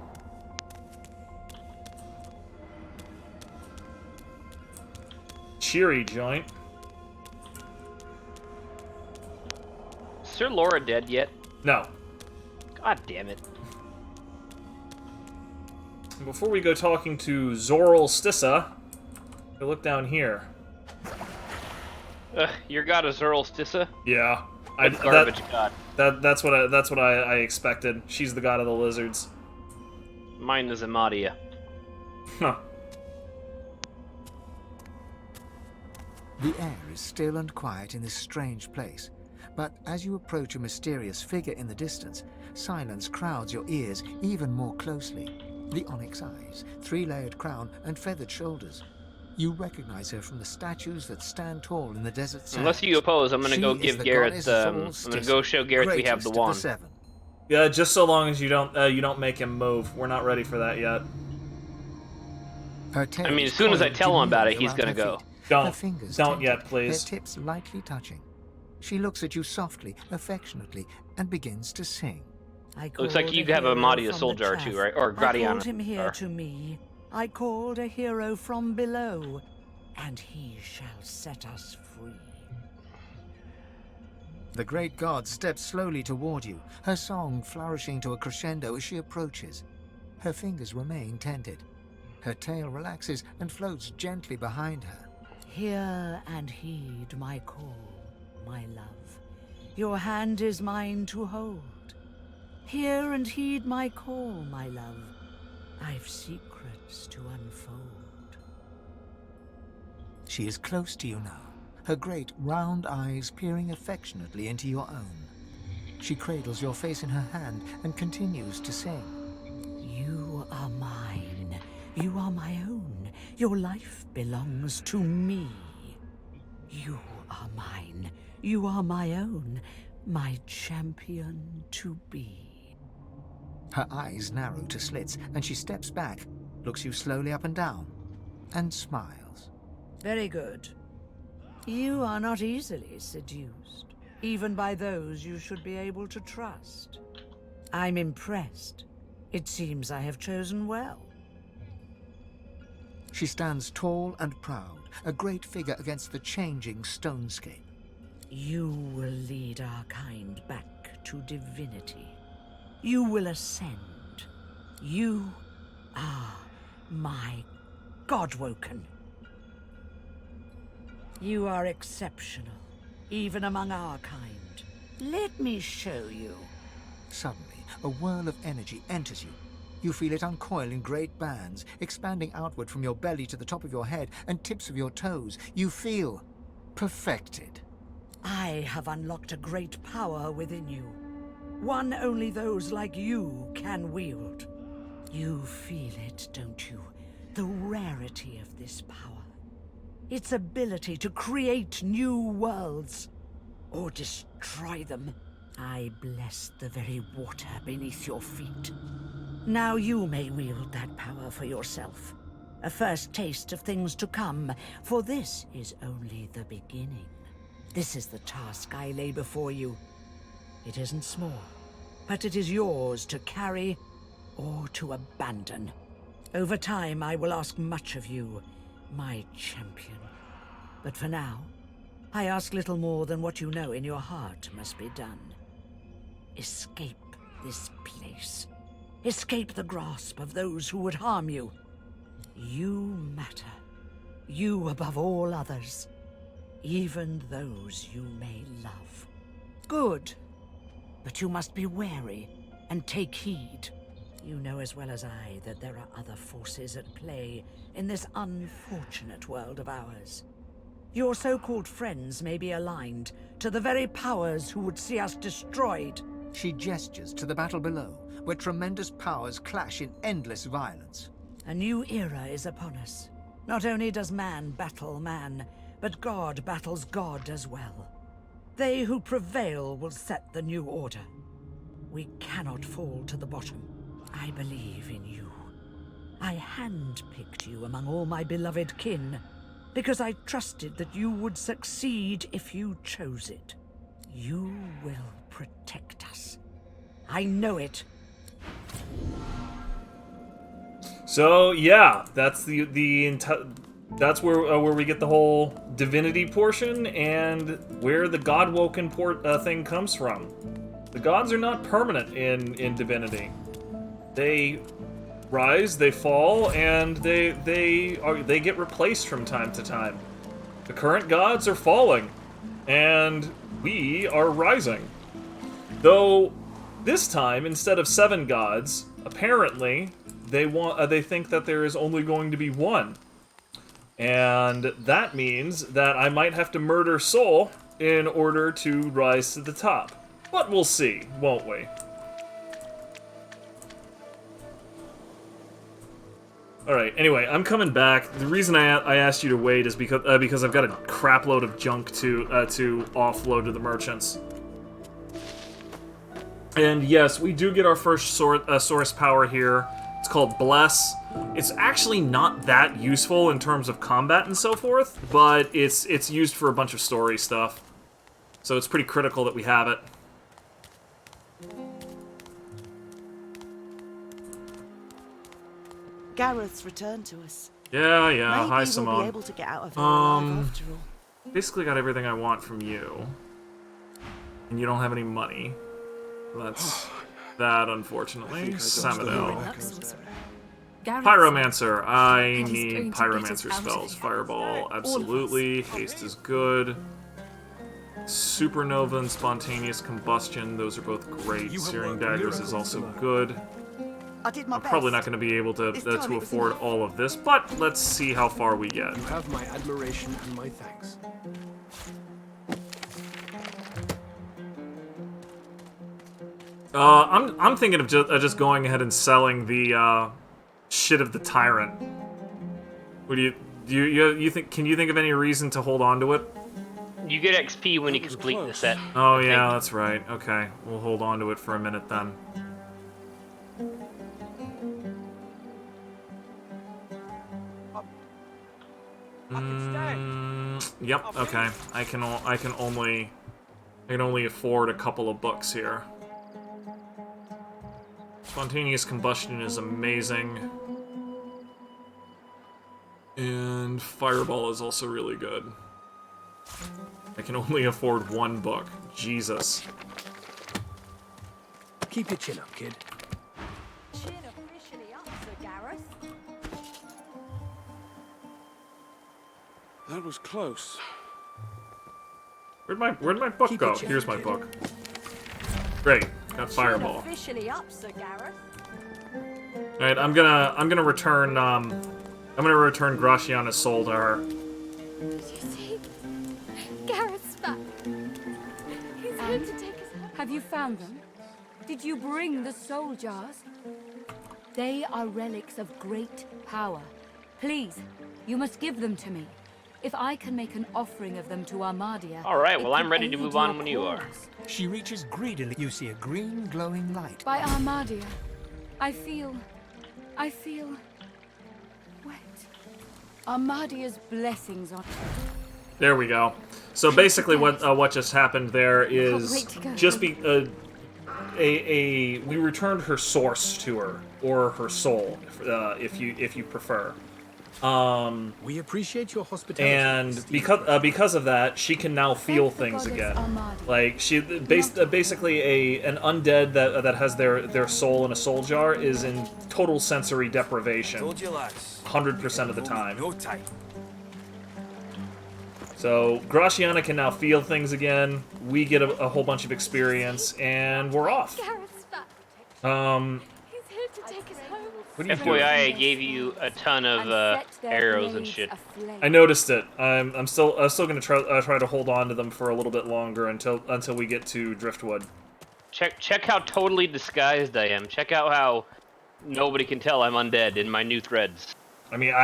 Cheery joint. Is Sir Laura dead yet? No. God damn it. Before we go talking to Zoral Stissa, we look down here. Your god is Zoral Stissa? Yeah. Garbage god. That's what I expected. She's the god of the lizards. Mine is Amadia. Huh. The air is still and quiet in this strange place, but as you approach a mysterious figure in the distance, silence crowds your ears even more closely. The onyx eyes, 3-layered crown, and feathered shoulders. You recognize her from the statues that stand tall in the desert sands. Unless you oppose, I'm gonna go give Gareth. I'm gonna go show Gareth we have the wand. Yeah, just so long as you don't make him move. We're not ready for that yet. I mean, as soon as I tell him about it, he's gonna go. Don't yet, please. Their tips lightly touching. She looks at you softly, affectionately, and begins to sing. Looks like you have a Amadia soul jar too, right? Or Gradiana. I called him here to me. I called a hero from below, and he shall set us free. The great god steps slowly toward you, her song flourishing to a crescendo as she approaches. Her fingers remain tented. Her tail relaxes and floats gently behind her. Hear and heed my call, my love. Your hand is mine to hold. Hear and heed my call, my love. I've secrets to unfold. She is close to you now, her great round eyes peering affectionately into your own. She cradles your face in her hand and continues to sing. You are mine. You are my own. Your life belongs to me. You are mine. You are my own. My champion to be. Her eyes narrow to slits, and she steps back, looks you slowly up and down, and smiles. Very good. You are not easily seduced, even by those you should be able to trust. I'm impressed. It seems I have chosen well. She stands tall and proud, a great figure against the changing stonescape. You will lead our kind back to divinity. You will ascend. You are my god woken. You are exceptional, even among our kind. Let me show you. Suddenly, a whirl of energy enters you. You feel it uncoil in great bands, expanding outward from your belly to the top of your head and tips of your toes. You feel perfected. I have unlocked a great power within you. One only those like you can wield. You feel it, don't you? The rarity of this power. Its ability to create new worlds, or destroy them. I bless the very water beneath your feet. Now you may wield that power for yourself. A first taste of things to come, for this is only the beginning. This is the task I lay before you. It isn't small, but it is yours to carry or to abandon. Over time, I will ask much of you, my champion. But for now, I ask little more than what you know in your heart must be done. Escape this place. Escape the grasp of those who would harm you. You matter. You above all others. Even those you may love. Good. But you must be wary and take heed. You know as well as I that there are other forces at play in this unfortunate world of ours. Your so-called friends may be aligned to the very powers who would see us destroyed. She gestures to the battle below, where tremendous powers clash in endless violence. A new era is upon us. Not only does man battle man, but God battles God as well. They who prevail will set the new order. We cannot fall to the bottom. I believe in you. I handpicked you among all my beloved kin, because I trusted that you would succeed if you chose it. You will protect us. I know it. So yeah, that's that's where we get the whole divinity portion and where the god woken thing comes from. The gods are not permanent in divinity. They rise, they fall, and they get replaced from time to time. The current gods are falling, and we are rising. Though this time, instead of 7 gods, apparently they think that there is only going to be 1. And that means that I might have to murder Soul in order to rise to the top. But we'll see, won't we? Alright, anyway, I'm coming back. The reason I asked you to wait is because I've got a crap load of junk to offload to the merchants. And yes, we do get our first source power here. It's called Bless. It's actually not that useful in terms of combat and so forth, but it's used for a bunch of story stuff. So it's pretty critical that we have it. Gareth's returned to us. Yeah. Maybe Hi, we'll Simone. be able to get out of here alive after all. Basically got everything I want from you. And you don't have any money. That's that, unfortunately. Samadel. Pyromancer. I need Pyromancer spells. Fireball, absolutely. Haste is good. Supernova and Spontaneous Combustion, those are both great. Searing Daggers is also good. I'm probably not going to be able to afford all of this, but let's see how far we get. You have my admiration and my thanks. I'm thinking of just going ahead and selling the shit of the Tyrant. What do you think? Can you think of any reason to hold on to it? You get XP when you complete the set. Oh yeah, that's right. Okay, we'll hold on to it for a minute then. Yep. Okay. I can only afford a couple of books here. Spontaneous Combustion is amazing. And Fireball is also really good. I can only afford 1 book. Jesus. Keep your chin up, kid. Chin officially up, Sir Gareth. That was close. Where'd my book go? Here's my book. Great, got fireball. Officially up, Sir Gareth. All right, I'm gonna return Graciana's soul to her. You see? Gareth's back. He's here to take us home. Have you found them? Did you bring the soul jars? They are relics of great power. Please, you must give them to me. If I can make an offering of them to Armadia... All right, well, I'm ready to move on when you are. She reaches greedily. You see a green glowing light. By Armadia, I feel wet. Armadia's blessings on... There we go. So basically, what just happened there is just we returned her source to her, or her soul, if you prefer. We appreciate your hospitality. And because of that, she can now feel things again. Like basically an undead that has their soul in a soul jar is in total sensory deprivation 100% of the time. So Graciana can now feel things again. We get a whole bunch of experience, and we're off. Gareth's back. He's here to take us home. What are you FYI, I doing? gave you a ton of arrows and shit. I noticed it. I'm still gonna try to hold on to them for a little bit longer until we get to Driftwood. Check how totally disguised I am. Check out how nobody can tell I'm undead in my new threads. I mean,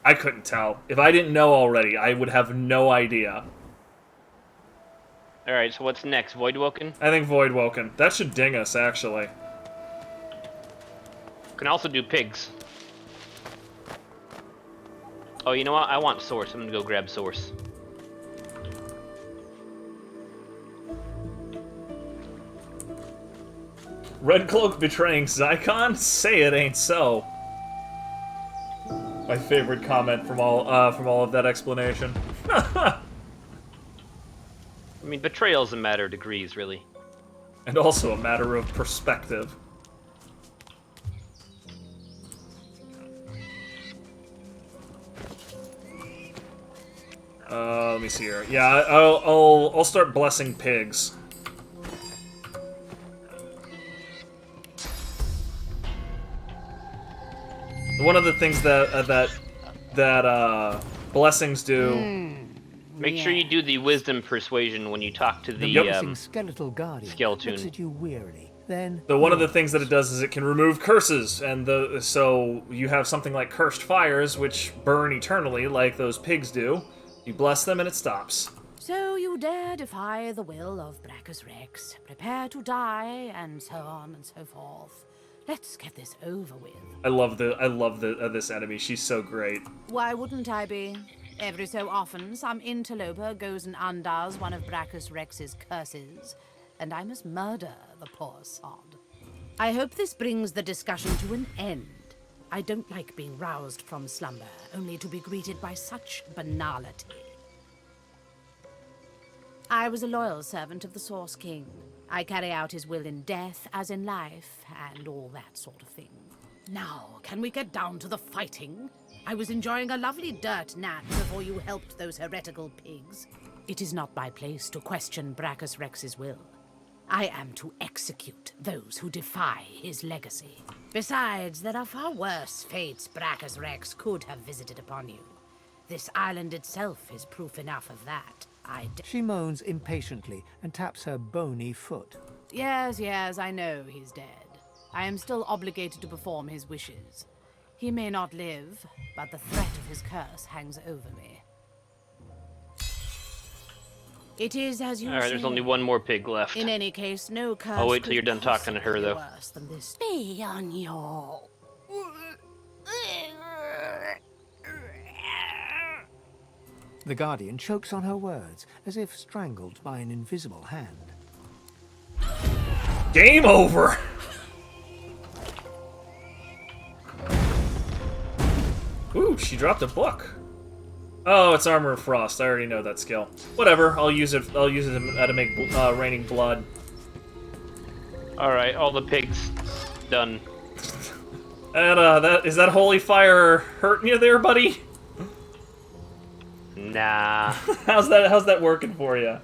I couldn't tell. If I didn't know already, I would have no idea. Alright, so what's next? Void Woken? I think Void Woken. That should ding us, actually. Can also do pigs. Oh, you know what? I want Source. I'm gonna go grab Source. Red Cloak betraying Zycon? Say it ain't so. My favorite comment from all of that explanation. I mean, betrayal's a matter of degrees, really. And also a matter of perspective. Let me see here. Yeah, I'll start blessing pigs. One of the things that blessings do. Make sure you do the wisdom persuasion when you talk to the skeletal guardian skeleton. looks at you wearily. Then One of the things that it does is it can remove curses, and so you have something like cursed fires, which burn eternally, like those pigs do. You bless them, and it stops. So you dare defy the will of Brachus Rex, prepare to die, and so on and so forth. Let's get this over with. I love this enemy. She's so great. Why wouldn't I be? Every so often, some interloper goes and undoes one of Brachus Rex's curses, and I must murder the poor sod. I hope this brings the discussion to an end. I don't like being roused from slumber, only to be greeted by such banality. I was a loyal servant of the Source King. I carry out his will in death as in life, and all that sort of thing. Now, can we get down to the fighting? I was enjoying a lovely dirt nap before you helped those heretical pigs. It is not my place to question Brachus Rex's will. I am to execute those who defy his legacy. Besides, there are far worse fates Brachus Rex could have visited upon you. This island itself is proof enough of that. She moans impatiently and taps her bony foot. Yes, I know he's dead. I am still obligated to perform his wishes. He may not live, but the threat of his curse hangs over me. It is as you Alright, there's only one more pig left. In any case, no curse. I'll wait till you're done talking to her, though. Worse than this. Be on your... The Guardian chokes on her words, as if strangled by an invisible hand. Game over! Ooh, she dropped a book. Oh, it's Armor of Frost. I already know that skill. Whatever, I'll use it to make raining blood. Alright, all the pigs done. And is that holy fire hurting you there, buddy? Nah. How's that working for you?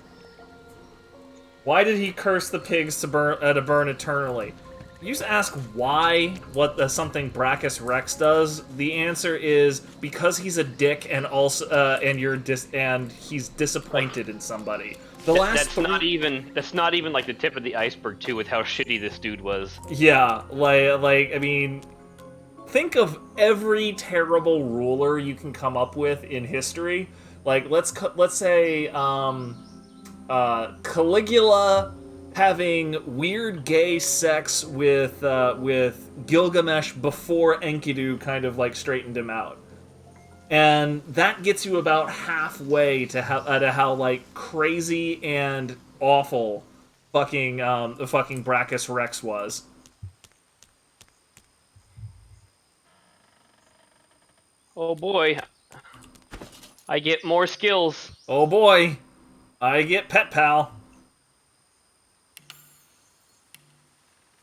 Why did he curse the pigs to burn eternally? You just ask why what something Brachus Rex does. The answer is because he's a dick and also and he's disappointed in somebody. That's not even like the tip of the iceberg too, with how shitty this dude was. Yeah, like I mean, think of every terrible ruler you can come up with in history. Like let's say Caligula having weird gay sex with Gilgamesh before Enkidu kind of like straightened him out. And that gets you about halfway to how like crazy and awful fucking the fucking Brachus Rex was. Oh boy. I get more skills. Oh boy. I get Pet Pal.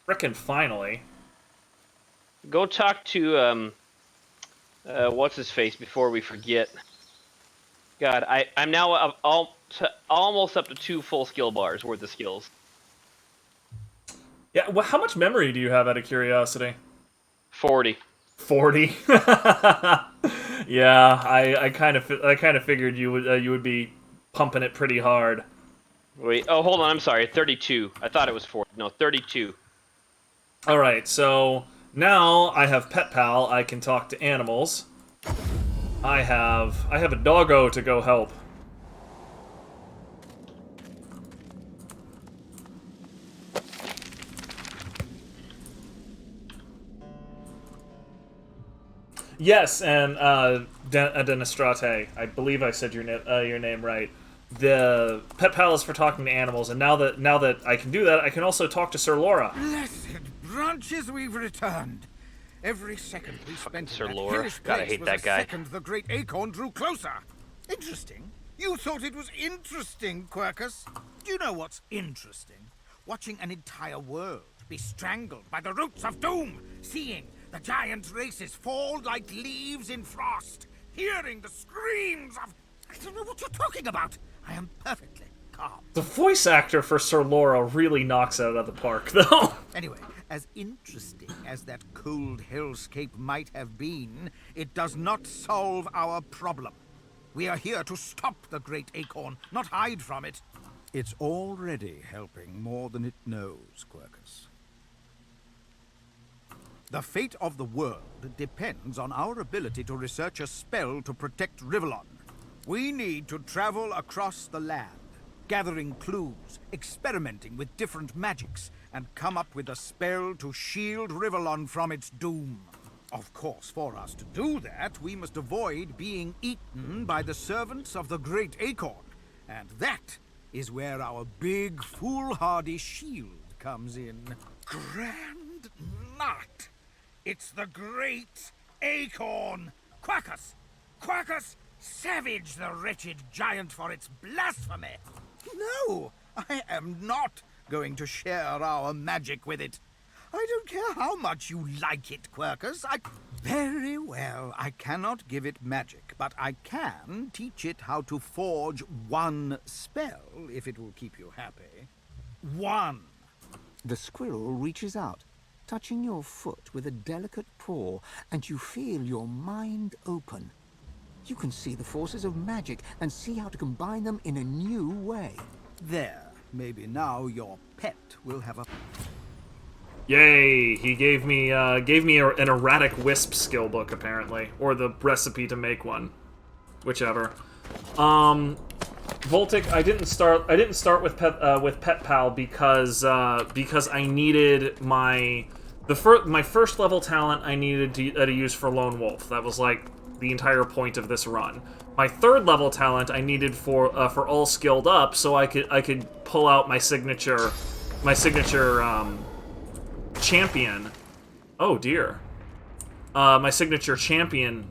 Frickin' finally. Go talk to what's his face before we forget. God, I'm now almost up to 2 full skill bars worth of skills. Yeah, well, how much memory do you have out of curiosity? 40. 40. Yeah, I kind of figured you would be pumping it pretty hard. Wait, oh hold on, I'm sorry, 32. I thought it was 40. No, 32. All right, so now I have Pet Pal. I can talk to animals. I have a doggo to go help. Yes, and Denistrate. I believe I said your name right. The Pet Pal is for talking to animals, and now that I can do that, I can also talk to Sir Laura. Blessed branches, we've returned. Every second we spent Sir in that Laura. hellish Gotta place hate was that a guy. second the great acorn drew closer. Interesting. You thought it was interesting, Quercus. Do you know what's interesting? Watching an entire world be strangled by the roots of doom, seeing the giant races fall like leaves in frost, hearing the screams of... I don't know what you're talking about. I am perfectly calm. The voice actor for Sir Laura really knocks it out of the park, though. Anyway, as interesting as that cold hellscape might have been, it does not solve our problem. We are here to stop the great acorn, not hide from it. It's already helping more than it knows, Quercus. The fate of the world depends on our ability to research a spell to protect Rivellon. We need to travel across the land, gathering clues, experimenting with different magics, and come up with a spell to shield Rivellon from its doom. Of course, for us to do that, we must avoid being eaten by the servants of the Great Acorn. And that is where our big, foolhardy shield comes in. Grand Nut! It's the Great Acorn! Quercus! Quercus! Savage the wretched giant for its blasphemy! No! I am not going to share our magic with it. I don't care how much you like it, Quercus. Very well, I cannot give it magic, but I can teach it how to forge one spell, if it will keep you happy. One! The squirrel reaches out, touching your foot with a delicate paw, and you feel your mind open. You can see the forces of magic and see how to combine them in a new way. There. Maybe now your pet will have a... Yay! He gave me an erratic wisp skill book, apparently, or the recipe to make one, whichever. Voltic, I didn't start with Pet Pal because I needed my first level talent I needed to use for Lone Wolf. That was like the entire point of this run. My third level talent I needed for all skilled up, so I could pull out my signature champion. Oh dear. My signature champion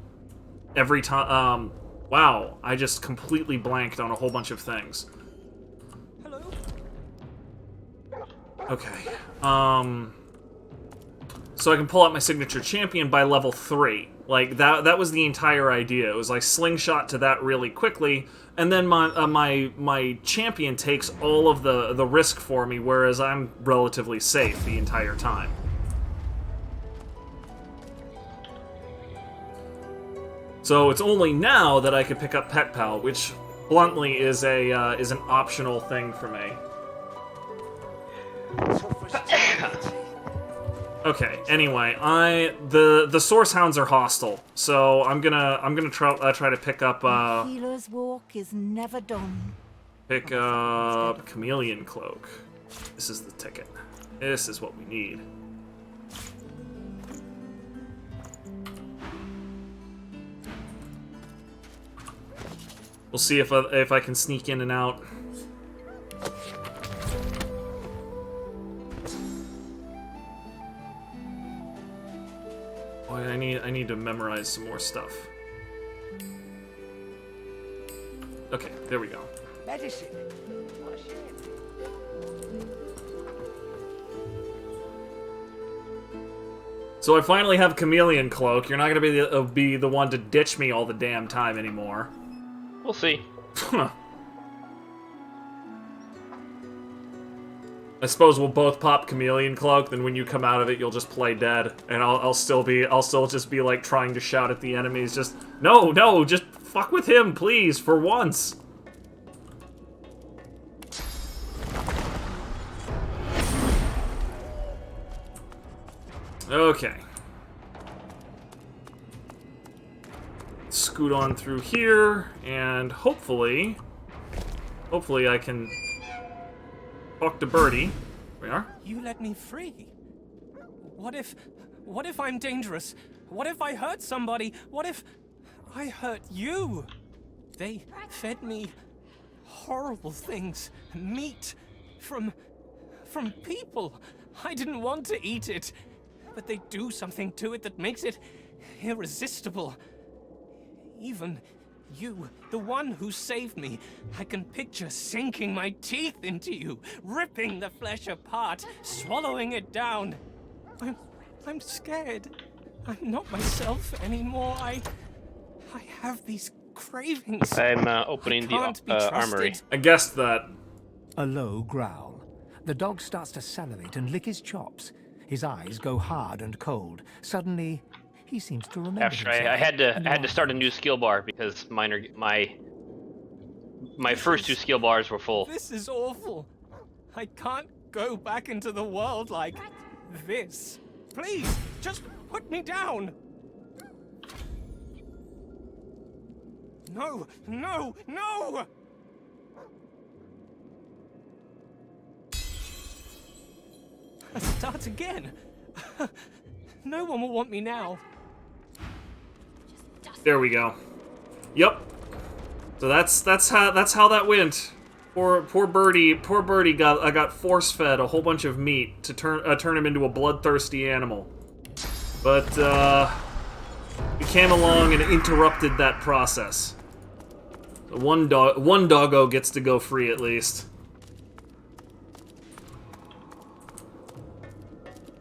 every time. Wow, I just completely blanked on a whole bunch of things. Hello. Okay. So I can pull out my signature champion by level 3. Like, that was the entire idea. It was like slingshot to that really quickly, and then my champion takes all of the risk for me, whereas I'm relatively safe the entire time. So it's only now that I could pick up Pet Pal, which bluntly is an optional thing for me. Okay. Anyway, the source hounds are hostile, so I'm gonna try to pick up Healer's walk is never done. pick up Chameleon Cloak. This is the ticket. This is what we need. We'll see if I can sneak in and out. Boy, I need to memorize some more stuff. Okay, there we go. Medicine. So I finally have Chameleon Cloak. You're not gonna be the one to ditch me all the damn time anymore. We'll see. I suppose we'll both pop Chameleon Cloak, then when you come out of it, you'll just play dead, and I'll still just be like trying to shout at the enemies, just no, just fuck with him, please, for once. Okay. Scoot on through here, and hopefully I can talk to Birdie. Here we are. You let me free. What if I'm dangerous? What if I hurt somebody? What if I hurt you? They fed me horrible things. Meat from people. I didn't want to eat it, but they do something to it that makes it irresistible. Even you, the one who saved me, I can picture sinking my teeth into you, ripping the flesh apart, swallowing it down. I'm scared. I'm not myself anymore. I have these cravings. I'm opening the armory. I guessed that. A low growl. The dog starts to salivate and lick his chops. His eyes go hard and cold. Suddenly, he seems to remember After I had to start a new skill bar because my first two skill bars were full. This is awful. I can't go back into the world like this. Please, just put me down. No, no, no! Start again. No one will want me now. There we go. Yep. So that's how that went. Poor Birdie got force fed a whole bunch of meat to turn him into a bloodthirsty animal. But we came along and interrupted that process. One doggo gets to go free at least.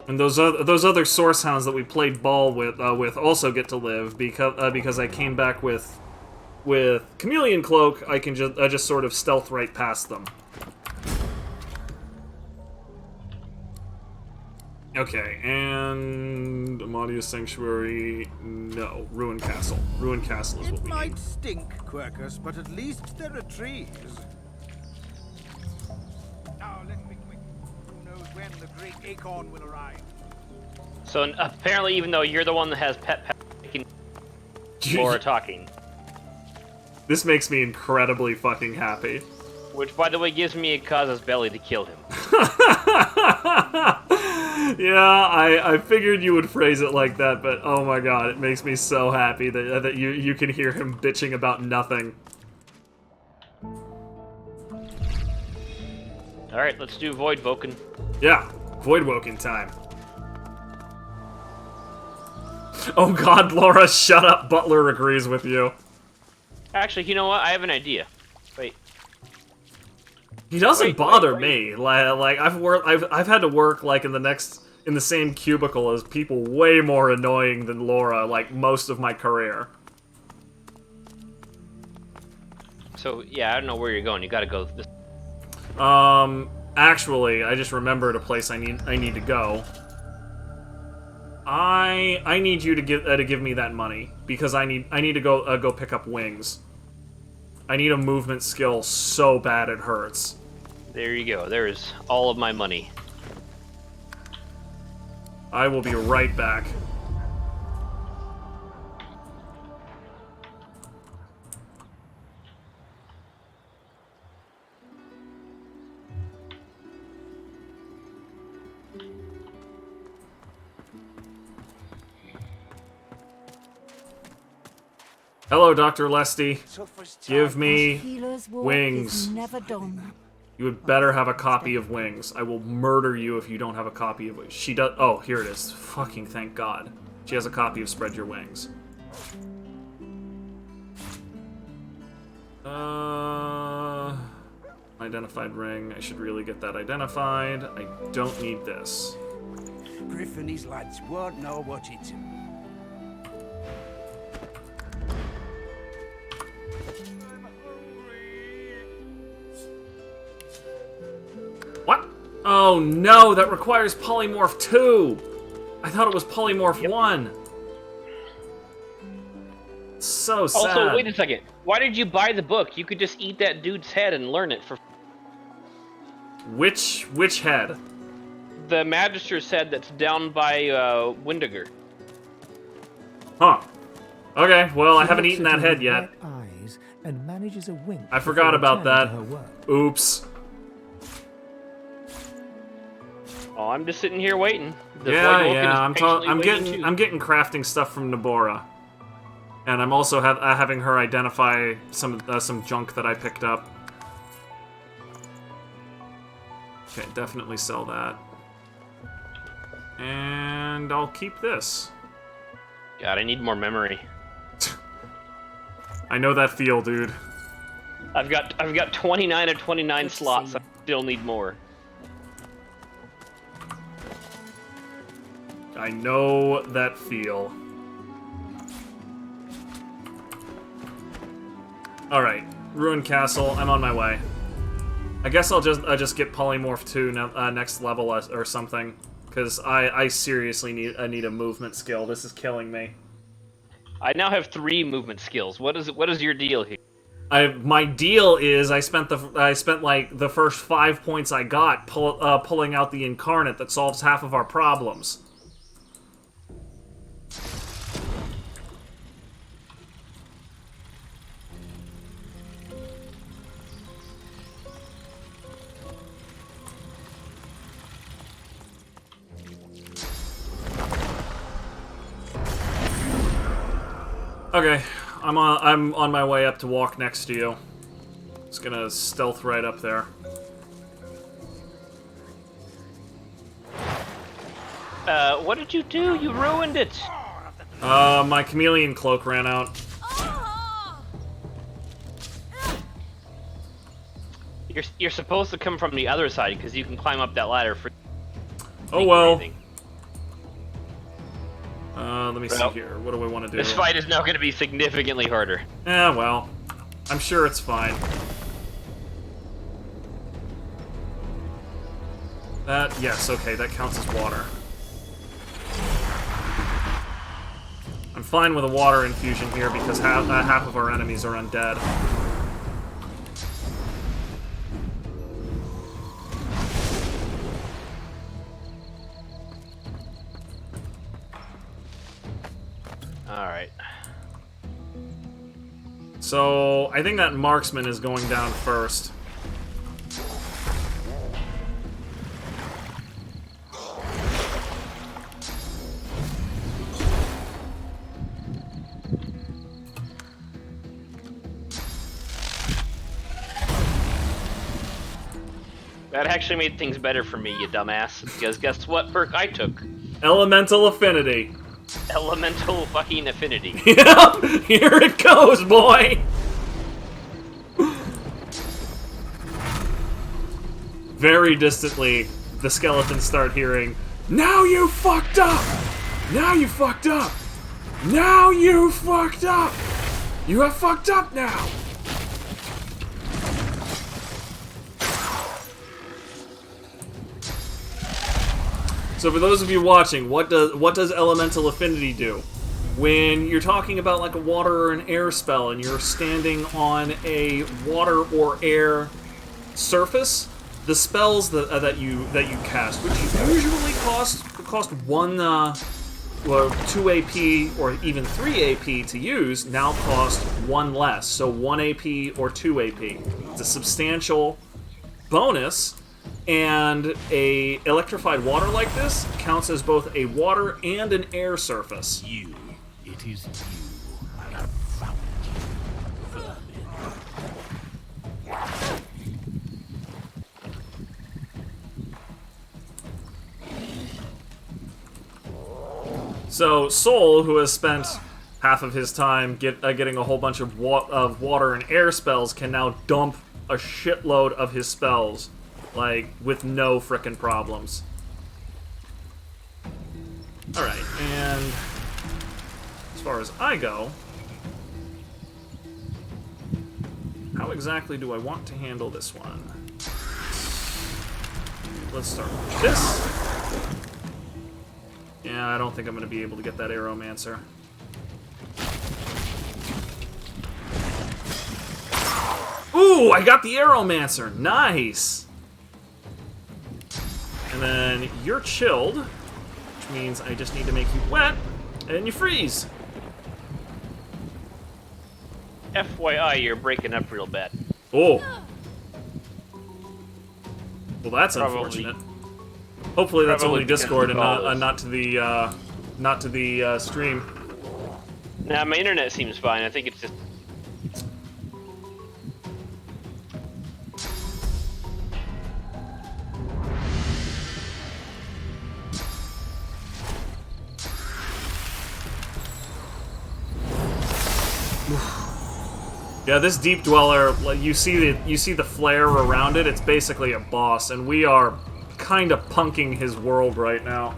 And those other source hounds that we played ball with also get to live because I came back with Chameleon Cloak. I just sort of stealth right past them. Okay, and Amadia Sanctuary, no, Ruin Castle. Ruin Castle is what we need. It might stink, Quercus, but at least there are trees. Now let's be quick. Who knows when the great acorn will arrive? So apparently, even though you're the one that has pet Laura talking. This makes me incredibly fucking happy. Which, by the way, gives me a casus belli to kill him. Yeah, I figured you would phrase it like that, but oh my god, it makes me so happy that you can hear him bitching about nothing. Alright, let's do Void Woken. Yeah, Void Woken time. Oh god, Laura, shut up, Butler agrees with you. Actually, you know what? I have an idea. Wait. He doesn't bother me. Like I've had to work like in the next in the same cubicle as people way more annoying than Laura, like, most of my career. So, yeah, I don't know where you're going. You gotta go this... Actually, I just remembered a place I need to go. I need you to give me that money, because I need to go pick up wings. I need a movement skill so bad it hurts. There you go. There's all of my money. I will be right back. Hello, Dr. Lesty. Give me wings. Never done. You would better have a copy of Wings. I will murder you if you don't have a copy of Wings. She does. Oh, here it is. Fucking thank God. She has a copy of Spread Your Wings. Identified ring. I should really get that identified. I don't need this. Griff and his lads won't know what it's. What? Oh no, that requires Polymorph 2! I thought it was Polymorph 1. So sad. Also, wait a second. Why did you buy the book? You could just eat that dude's head and learn it for... Which head? The Magister's head that's down by Windiger. Huh. Okay, well, I haven't eaten that head yet. Eyes and manages a wink. I forgot about that. Oops. Oh, I'm just sitting here waiting. The I'm getting crafting stuff from Nabora, and I'm also having her identify some junk that I picked up. Okay, definitely sell that, and I'll keep this. God, I need more memory. I know that feel, dude. I've got 29 of 29 slots. I still need more. I know that feel. All right, Ruined Castle. I'm on my way. I guess I'll just get Polymorph 2 next level or something, because I seriously need a movement skill. This is killing me. I now have 3 movement skills. What is your deal here? My deal is I spent like the first 5 points I got pulling out the incarnate that solves half of our problems. Okay, I'm on my way up to walk next to you. Just gonna stealth right up there. What did you do? You ruined it! My chameleon cloak ran out. You're supposed to come from the other side, because you can climb up that ladder for... Oh well. Let me see here. What do I want to do? This fight is now going to be significantly harder. Well. I'm sure it's fine. Yes, okay, that counts as water. I'm fine with a water infusion here because half of our enemies are undead. Alright. So, I think that marksman is going down first. That actually made things better for me, you dumbass. Because guess what perk I took? Elemental Affinity. Elemental fucking Affinity. Yep, here it goes, boy! Very distantly, the skeletons start hearing, Now you fucked up! Now you fucked up! Now you fucked up! You have fucked up now! So for those of you watching, what does Elemental Affinity do? When you're talking about like a water or an air spell and you're standing on a water or air surface, the spells that you cast, which usually cost 2 AP or even 3 AP to use, now cost 1 less. So 1 AP or 2 AP. It's a substantial bonus, and a electrified water like this counts as both a water and an air surface. It is you. I have found you, vermin. So Soul, who has spent half of his time getting a whole bunch of water and air spells, can now dump a shitload of his spells, like, with no frickin' problems. Alright, and as far as I go, how exactly do I want to handle this one? Let's start with this. Yeah, I don't think I'm going to be able to get that Aeromancer. Ooh, I got the Aeromancer! Nice! And then you're chilled, which means I just need to make you wet, and you freeze. FYI, you're breaking up real bad. Oh. Well, that's Probably. unfortunate. Hopefully that's Probably only Discord and because not to the stream. Nah, my internet seems fine. I think it's just... Yeah, this Deep Dweller, you see the flare around it. It's basically a boss, and we are kind of punking his world right now.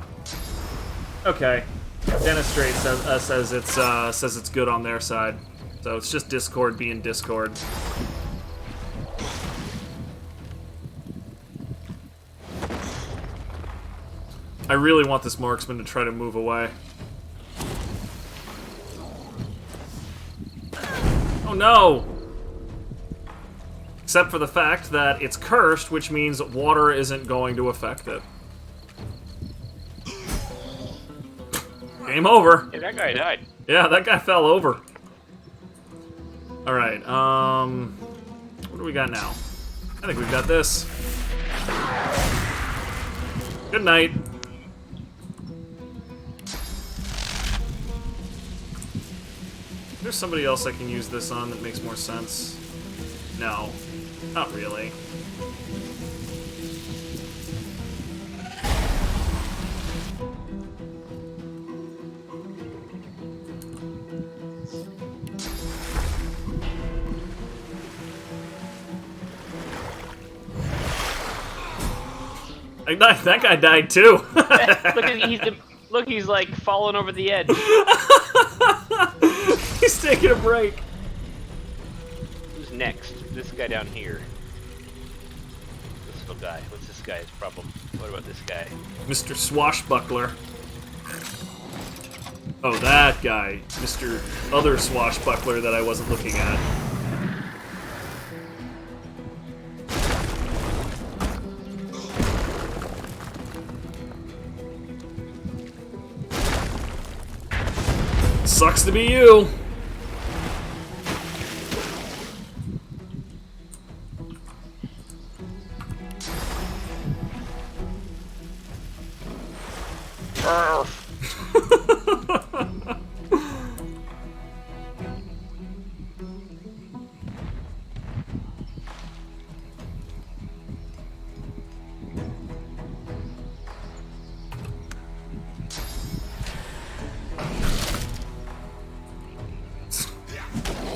Okay, Denistrate says it's good on their side, so it's just Discord being Discord. I really want this marksman to try to move away. Oh no! Except for the fact that it's cursed, which means water isn't going to affect it. Game over. Hey, that guy died. Yeah, that guy fell over. Alright, what do we got now? I think we've got this. Good night. There's somebody else I can use this on that makes more sense. No, not really. That guy died too. Look, he's like falling over the edge. He's taking a break. Who's next? This guy down here. This little guy. What's this guy's problem? What about this guy? Mr. Swashbuckler. Oh, that guy. Mr. Other Swashbuckler that I wasn't looking at. Sucks to be you.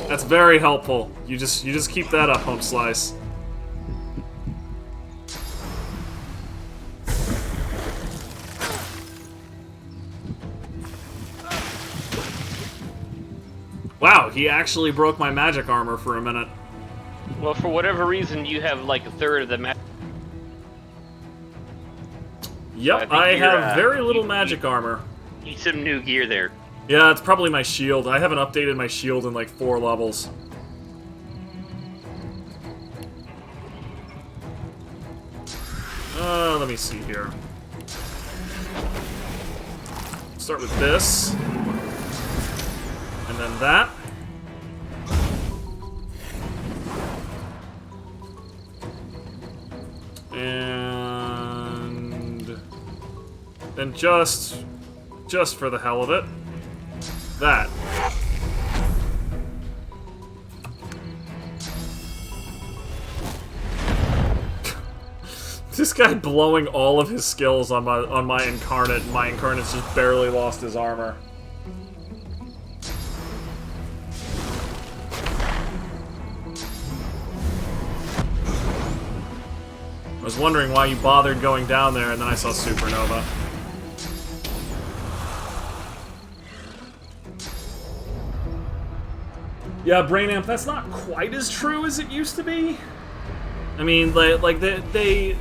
That's very helpful. You just keep that up, Home Slice. Wow, he actually broke my magic armor for a minute. Well, for whatever reason, you have like a third of the magic. Yep, I have very little magic armor. Need some new gear there. Yeah, it's probably my shield. I haven't updated my shield in like 4 levels. Let me see here. Start with this. And then that. And then just for the hell of it, that. This guy blowing all of his skills on my incarnate, and my incarnate's just barely lost his armor. I was wondering why you bothered going down there, and then I saw Supernova. Yeah, Brain Amp, that's not quite as true as it used to be. I mean, like they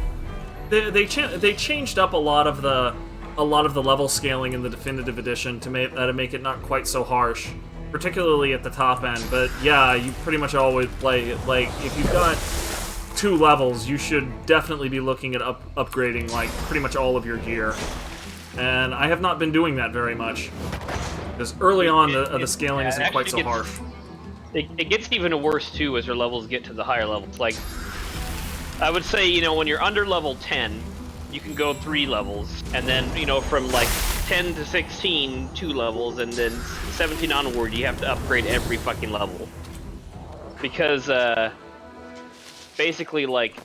changed up a lot of the level scaling in the definitive edition to make it not quite so harsh, particularly at the top end. But yeah, you pretty much always play like if you've got 2 levels, you should definitely be looking at upgrading like pretty much all of your gear. And I have not been doing that very much because early on the scaling isn't quite so harsh. It gets even worse too as your levels get to the higher levels. Like, I would say, you know, when you're under level 10, you can go 3 levels, and then, you know, from like 10 to 16, 2 levels, and then 17 onward, you have to upgrade every fucking level. Because, basically, like,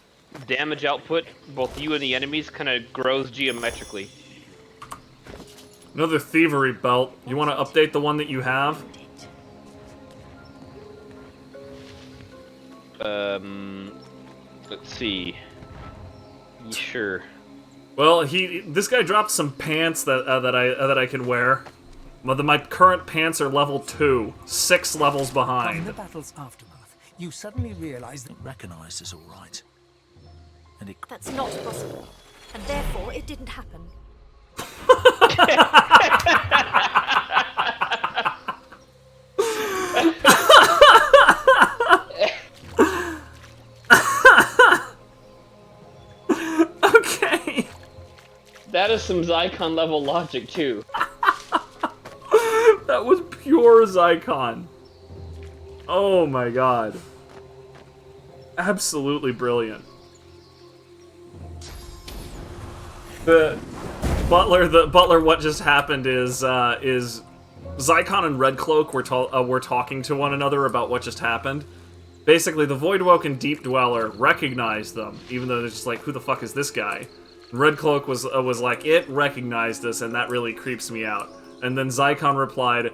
damage output, both you and the enemies, kind of grows geometrically. Another thievery belt. You want to update the one that you have? Let's see. Sure. Well, this guy dropped some pants that I can wear. My current pants are level 2, 6 levels From behind. the battle's aftermath, you suddenly realize that recognized as all right. And it That's not possible. And therefore, it didn't happen. Okay. That is some Zycon level logic too. That was pure Zycon. Oh my god. Absolutely brilliant. The butler. What just happened is Zycon and Red Cloak were talking to one another about what just happened. Basically, the Voidwoken Deep Dweller recognized them, even though they're just like, who the fuck is this guy? Red Cloak was like, it recognized us, and that really creeps me out. And then Zycon replied,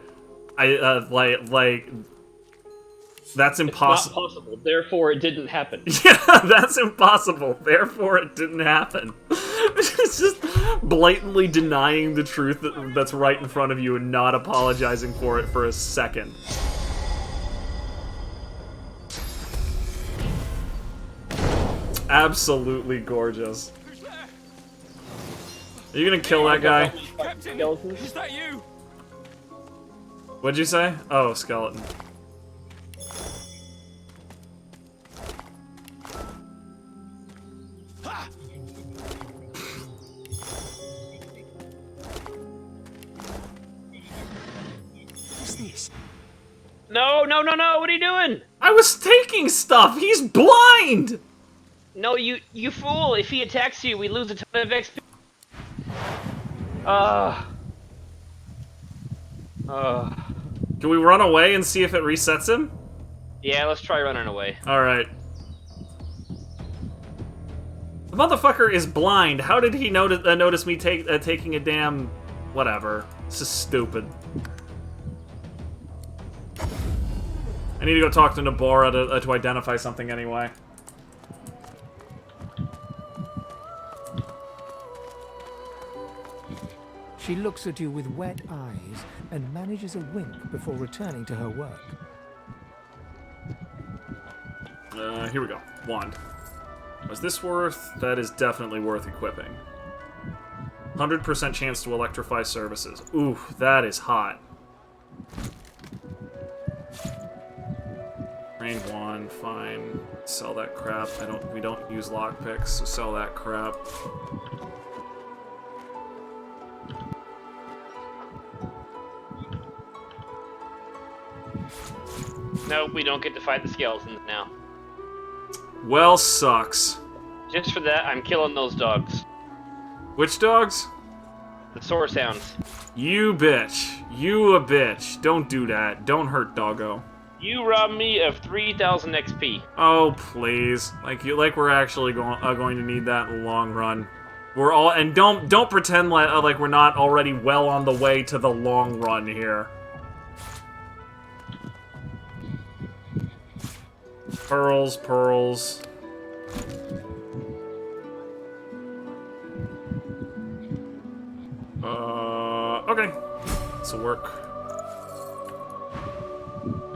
that's impossible. Not possible, therefore it didn't happen. Yeah, that's impossible, therefore it didn't happen. It's just blatantly denying the truth that's right in front of you and not apologizing for it for a second. Absolutely gorgeous. Are you gonna kill that guy? Captain, is that you? What'd you say? Oh, skeleton. What's this? No, no, no, no, what are you doing? I was taking stuff! He's blind! No, you fool! If he attacks you, we lose a ton of XP. Can we run away and see if it resets him? Yeah, let's try running away. Alright. The motherfucker is blind. How did he notice me taking a damn... whatever. This is stupid. I need to go talk to Nabora to identify something anyway. She looks at you with wet eyes and manages a wink before returning to her work. Here we go. Wand. Was this worth? That is definitely worth equipping. 100% chance to electrify services. Ooh, that is hot. Range 1, fine. Sell that crap. We don't use lockpicks, so sell that crap. Nope, we don't get to fight the skeletons now. Well, sucks. Just for that, I'm killing those dogs. Which dogs? The source hounds. You bitch. You a bitch. Don't do that. Don't hurt doggo. You robbed me of 3,000 XP. Oh, please. Like we're actually going to need that in the long run. We're all, and don't pretend like we're not already well on the way to the long run here. Pearls, pearls. Okay. This'll work.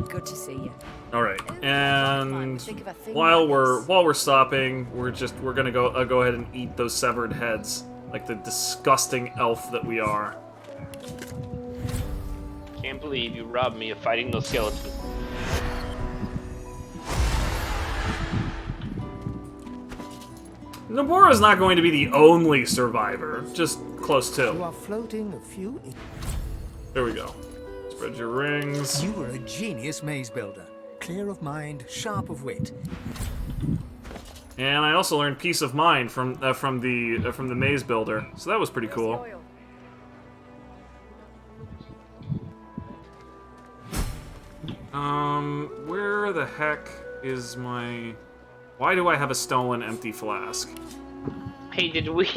Good to see you. All right, and while we're stopping, we're gonna go ahead and eat those severed heads, like the disgusting elf that we are. Can't believe you robbed me of fighting those skeletons. Nobora's not going to be the only survivor, just close to. You are floating a few. There we go. Spread your rings. You were a genius maze builder. Clear of mind, sharp of wit. And I also learned peace of mind from the maze builder, so that was pretty cool. Where the heck is my? Why do I have a stolen empty flask? Hey, did we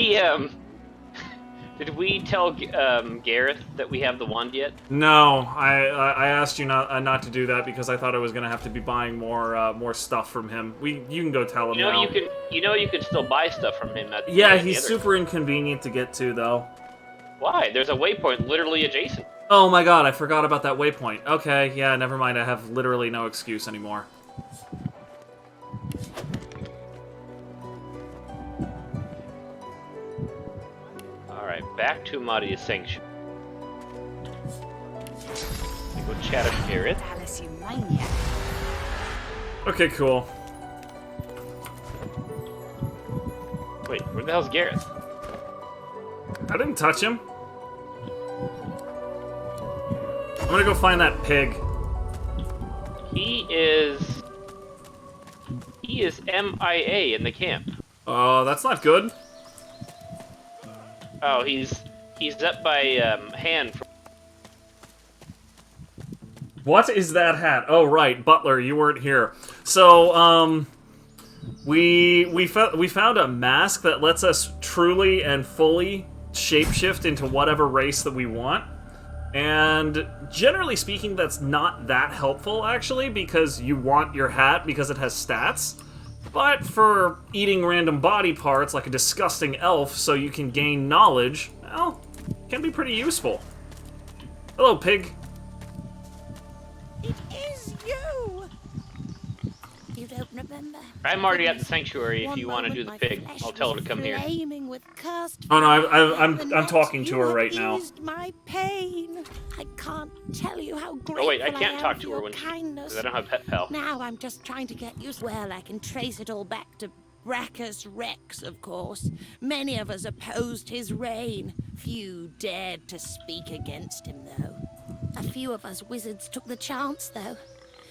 tell Gareth that we have the wand yet? No, I asked you not to do that because I thought I was gonna have to be buying more stuff from him. You can go tell him now. You could still buy stuff from him. Yeah, he's super inconvenient to get to though. Why? There's a waypoint literally adjacent. Oh my god, I forgot about that waypoint. Okay, yeah, never mind. I have literally no excuse anymore. Alright, back to Madia's Sanction. Go chat with Gareth. Okay, cool. Wait, where the hell's Gareth? I didn't touch him. I'm gonna go find that pig. He is MIA in the camp. Oh, that's not good. Oh, he's up by hand. What is that hat? Oh, right, Butler, you weren't here. So, we found a mask that lets us truly and fully shapeshift into whatever race that we want. And generally speaking, that's not that helpful, actually, because you want your hat because it has stats. But for eating random body parts like a disgusting elf so you can gain knowledge, well, it can be pretty useful. Hello, pig. It is you! You don't remember? I'm already at the sanctuary if you want to do the pig. I'll tell her to come here. With cursed Oh no, I'm talking to her right now. My pain. I can't tell you how grateful Oh wait, I can't talk to your her when kindness. because I don't have Pet Pal. Now I'm just trying to get used. Well, I can trace it all back to Bracchus Rex, of course. Many of us opposed his reign. Few dared to speak against him, though. A few of us wizards took the chance, though.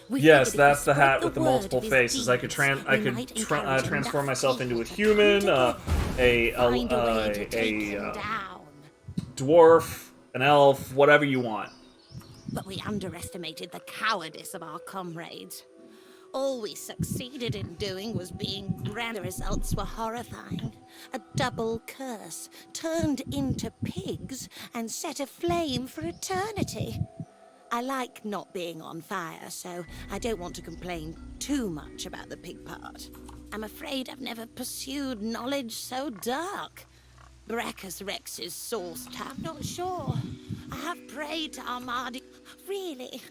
Yes, that's the hat with the multiple faces. I could transform myself into a human, a dwarf, an elf, whatever you want. But we underestimated the cowardice of our comrades. All we succeeded in doing was being grand. The results were horrifying. A double curse turned into pigs and set aflame for eternity. I like not being on fire, so I don't want to complain too much about the pig part. I'm afraid I've never pursued knowledge so dark. Brachus Rex's source. I'm not sure. I have prayed to Armadi. Really?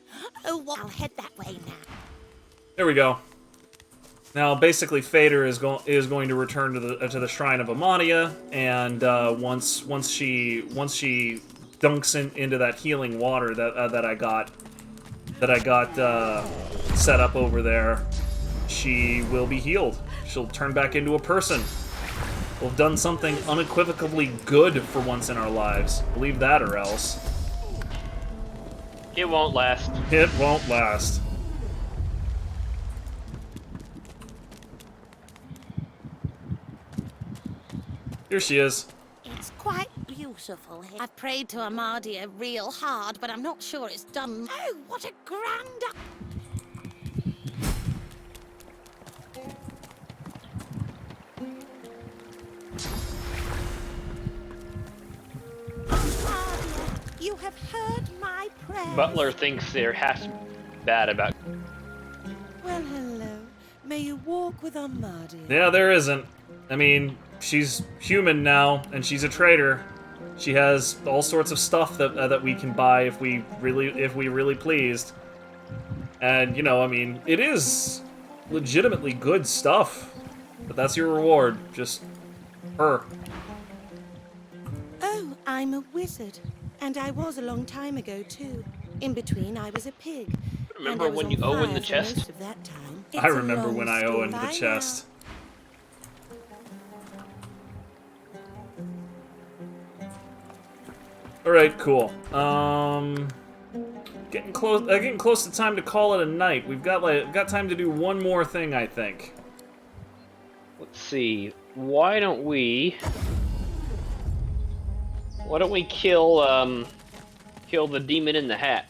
Oh, well, I'll head that way now. There we go. Now, basically, Fader is going to return to the Shrine of Amadia, and once she dunks into that healing water that I got set up over there, she will be healed. She'll turn back into a person. We'll have done something unequivocally good for once in our lives. Believe that or else. It won't last. It won't last. Here she is. It's quite beautiful here. I've prayed to Amadia real hard, but I'm not sure it's done. Oh, what a grand... You have heard my prayers. Butler thinks they're half bad about. Well, hello. May you walk with Amadia. Yeah, there isn't. I mean, she's human now, and she's a traitor. She has all sorts of stuff that we can buy if we really pleased. And you know, I mean, it is legitimately good stuff. But that's your reward, just her. Oh, I'm a wizard. And I was a long time ago, too. In between, I was a pig. Remember when you Owen the chest? Of that time. I remember when I Owened the chest. Alright, cool. Getting close to time to call it a night. We've got time to do one more thing, I think. Let's see. Why don't we kill kill the demon in the hat?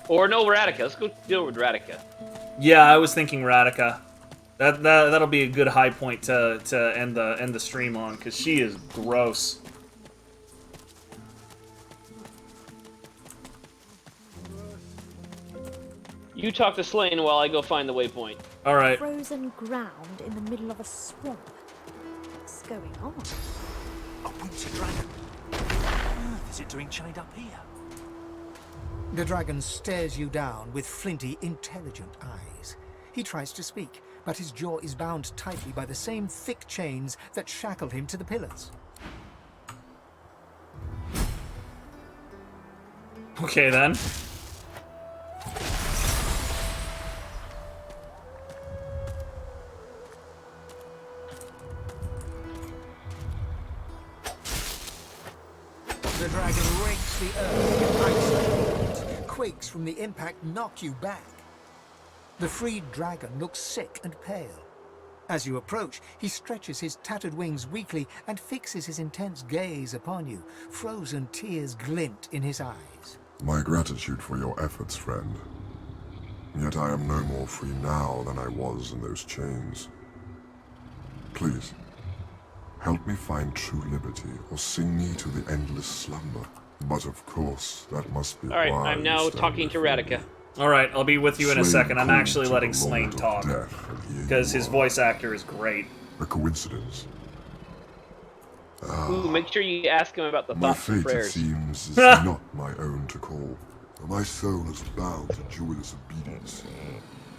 Or no, Radeka. Let's go deal with Radeka. Yeah, I was thinking Radeka. That'll be a good high point to end the stream on, because she is gross. You talk to Slayne while I go find the waypoint. All right. Frozen ground in the middle of a swamp. What's going on? A winter dragon. What is it doing chained up here? The dragon stares you down with flinty, intelligent eyes. He tries to speak, but his jaw is bound tightly by the same thick chains that shackle him to the pillars. Okay, then. The dragon rakes the earth, ice quakes from the impact, knock you back. The freed dragon looks sick and pale. As you approach, he stretches his tattered wings weakly and fixes his intense gaze upon you. Frozen tears glint in his eyes. My gratitude for your efforts, friend. Yet I am no more free now than I was in those chains. Please, help me find true liberty, or sing me to the endless slumber. But of course, that must be Alright, I'm now talking to Radeka. Alright, I'll be with you in a second. I'm actually letting Slayne talk. Because Because his voice actor is great. A coincidence. Ooh, make sure you ask him about the My thoughts and fate, it prayers. seems, is not my own to call. My soul is bound to joyless obedience.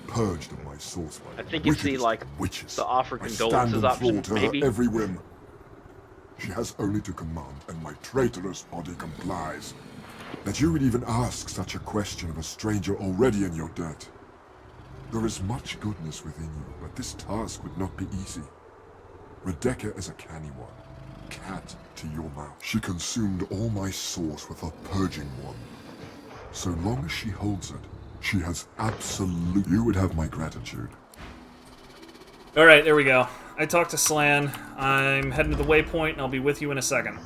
Purged of my source by I think it's the, like, witches. the offer I condolences stand and option, fall to maybe? her every whim. She has only to command, and my traitorous body complies. That you would even ask such a question of a stranger already in your debt. There is much goodness within you, but this task would not be easy. Radeka is a canny one. Cat to your mouth. She consumed all my source with her purging one. So long as she holds it, she has absolute... You would have my gratitude. Alright, there we go. I talked to Slan. I'm heading to the waypoint, and I'll be with you in a second.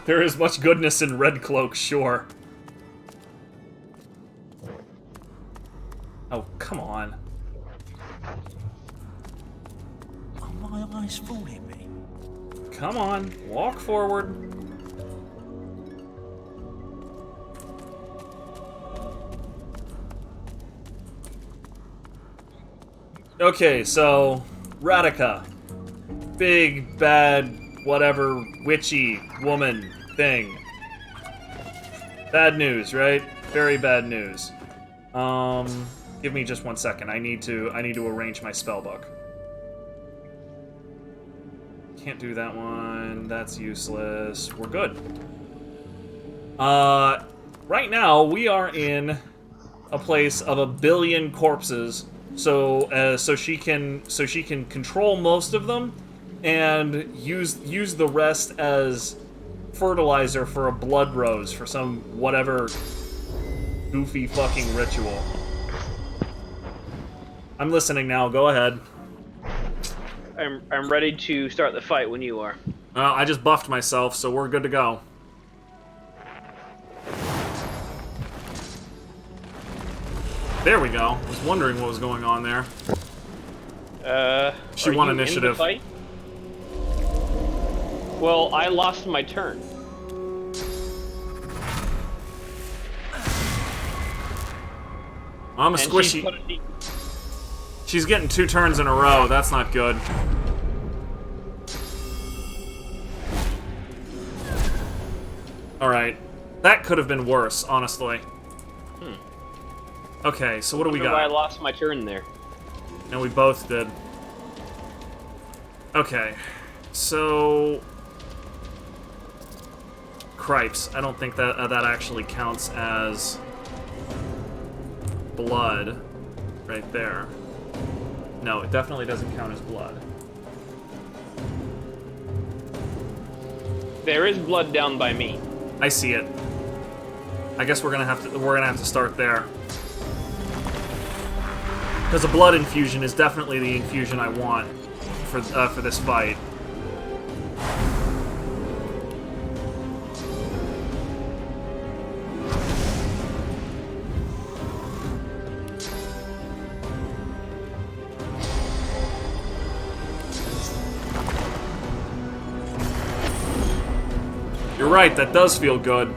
There is much goodness in Red Cloak, sure. Oh, come on. Are my eyes fooling me? Come on, walk forward. Okay, so Radeka. Big, bad, whatever, witchy woman thing. Bad news, right? Very bad news. Give me just 1 second. I need to arrange my spellbook. Can't do that one. That's useless. We're good. Right now we are in a place of 1 billion corpses, so she can control most of them and use the rest as fertilizer for a blood rose for some whatever goofy fucking ritual. I'm listening now. Go ahead. I'm ready to start the fight when you are. I just buffed myself, so we're good to go. There we go. I was wondering what was going on there. She won initiative. In the fight? Well, I lost my turn. I'm a squishy. She's getting 2 turns in a row. That's not good. Alright. That could have been worse, honestly. Okay, so what do we got? I lost my turn there. And we both did. Okay. So... Cripes. I don't think that that actually counts as blood right there. No, it definitely doesn't count as blood. There is blood down by me. I see it. I guess we're gonna have to start there. Because a blood infusion is definitely the infusion I want for this fight. You're right, that does feel good.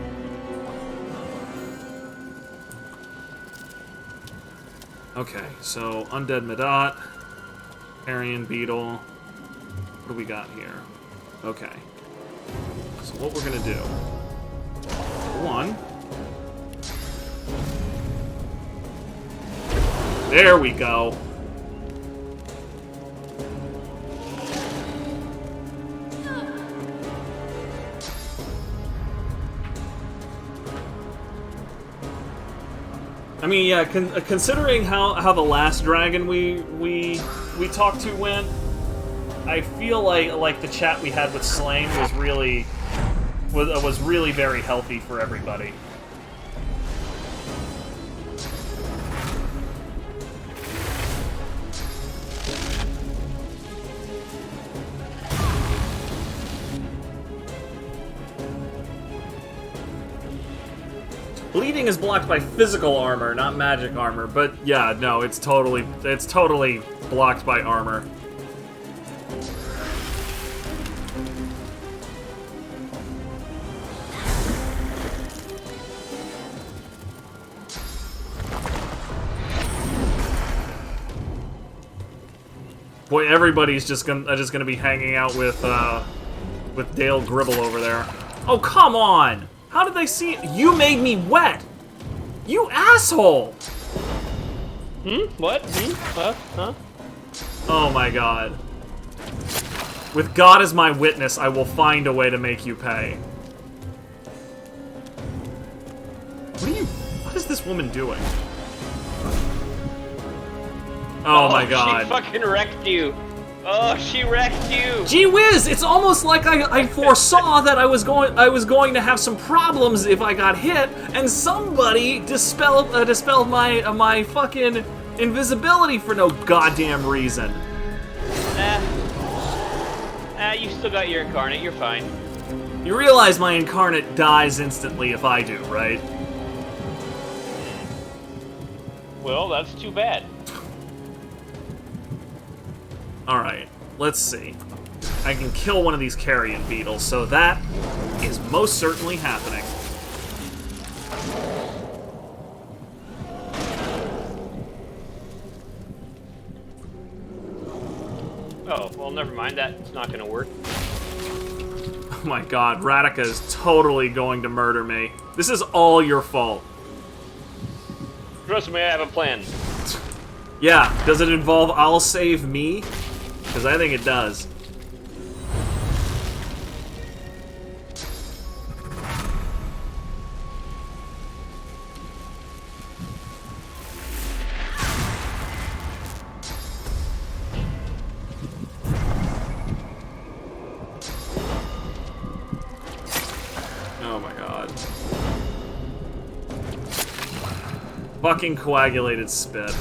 Okay, so Undead Medot, Aryan Beetle. What do we got here? Okay. So what we're gonna do. One. There we go. I mean, yeah, considering how the last dragon we talked to went, I feel like the chat we had with Slayne was really very healthy for everybody. Bleeding is blocked by physical armor, not magic armor, but yeah, no, it's totally blocked by armor. Boy, everybody's just gonna be hanging out with Dale Gribble over there. Oh, come on! How did they see it? You made me wet! You asshole! What? Huh? Oh my god. With God as my witness, I will find a way to make you pay. What is this woman doing? Oh my god. She fucking wrecked you. Oh, she wrecked you! Gee whiz! It's almost like I foresaw that I was going to have some problems if I got hit, and somebody dispelled my fucking invisibility for no goddamn reason. You still got your incarnate. You're fine. You realize my incarnate dies instantly if I do, right? Well, that's too bad. Alright, let's see. I can kill one of these carrion beetles, so that is most certainly happening. never mind. That's not gonna work. Oh my god, Radeka is totally going to murder me. This is all your fault. Trust me, I have a plan. Yeah, does it involve I'll save me? Because I think it does. Oh my god. Fucking coagulated spit.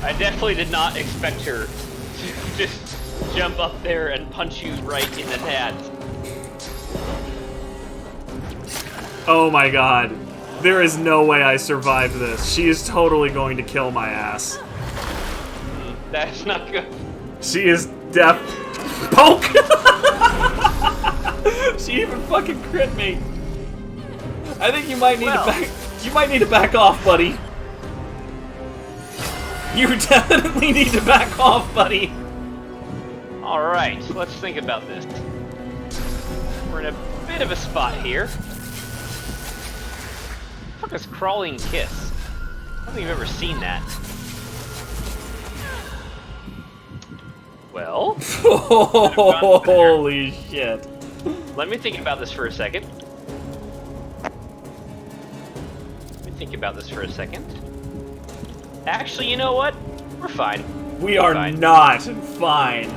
I definitely did not expect her to just jump up there and punch you right in the nads. Oh my god. There is no way I survived this. She is totally going to kill my ass. That's not good. She is deaf. Poke! She even fucking crit me. I think you might need to back. You might need to back off, buddy. You definitely need to back off, buddy. All right, let's think about this. We're in a bit of a spot here. What the fuck is crawling kiss? I don't think I've ever seen that. Well. Holy shit. Let me think about this for a second. Actually, you know what? We're fine. We are not fine.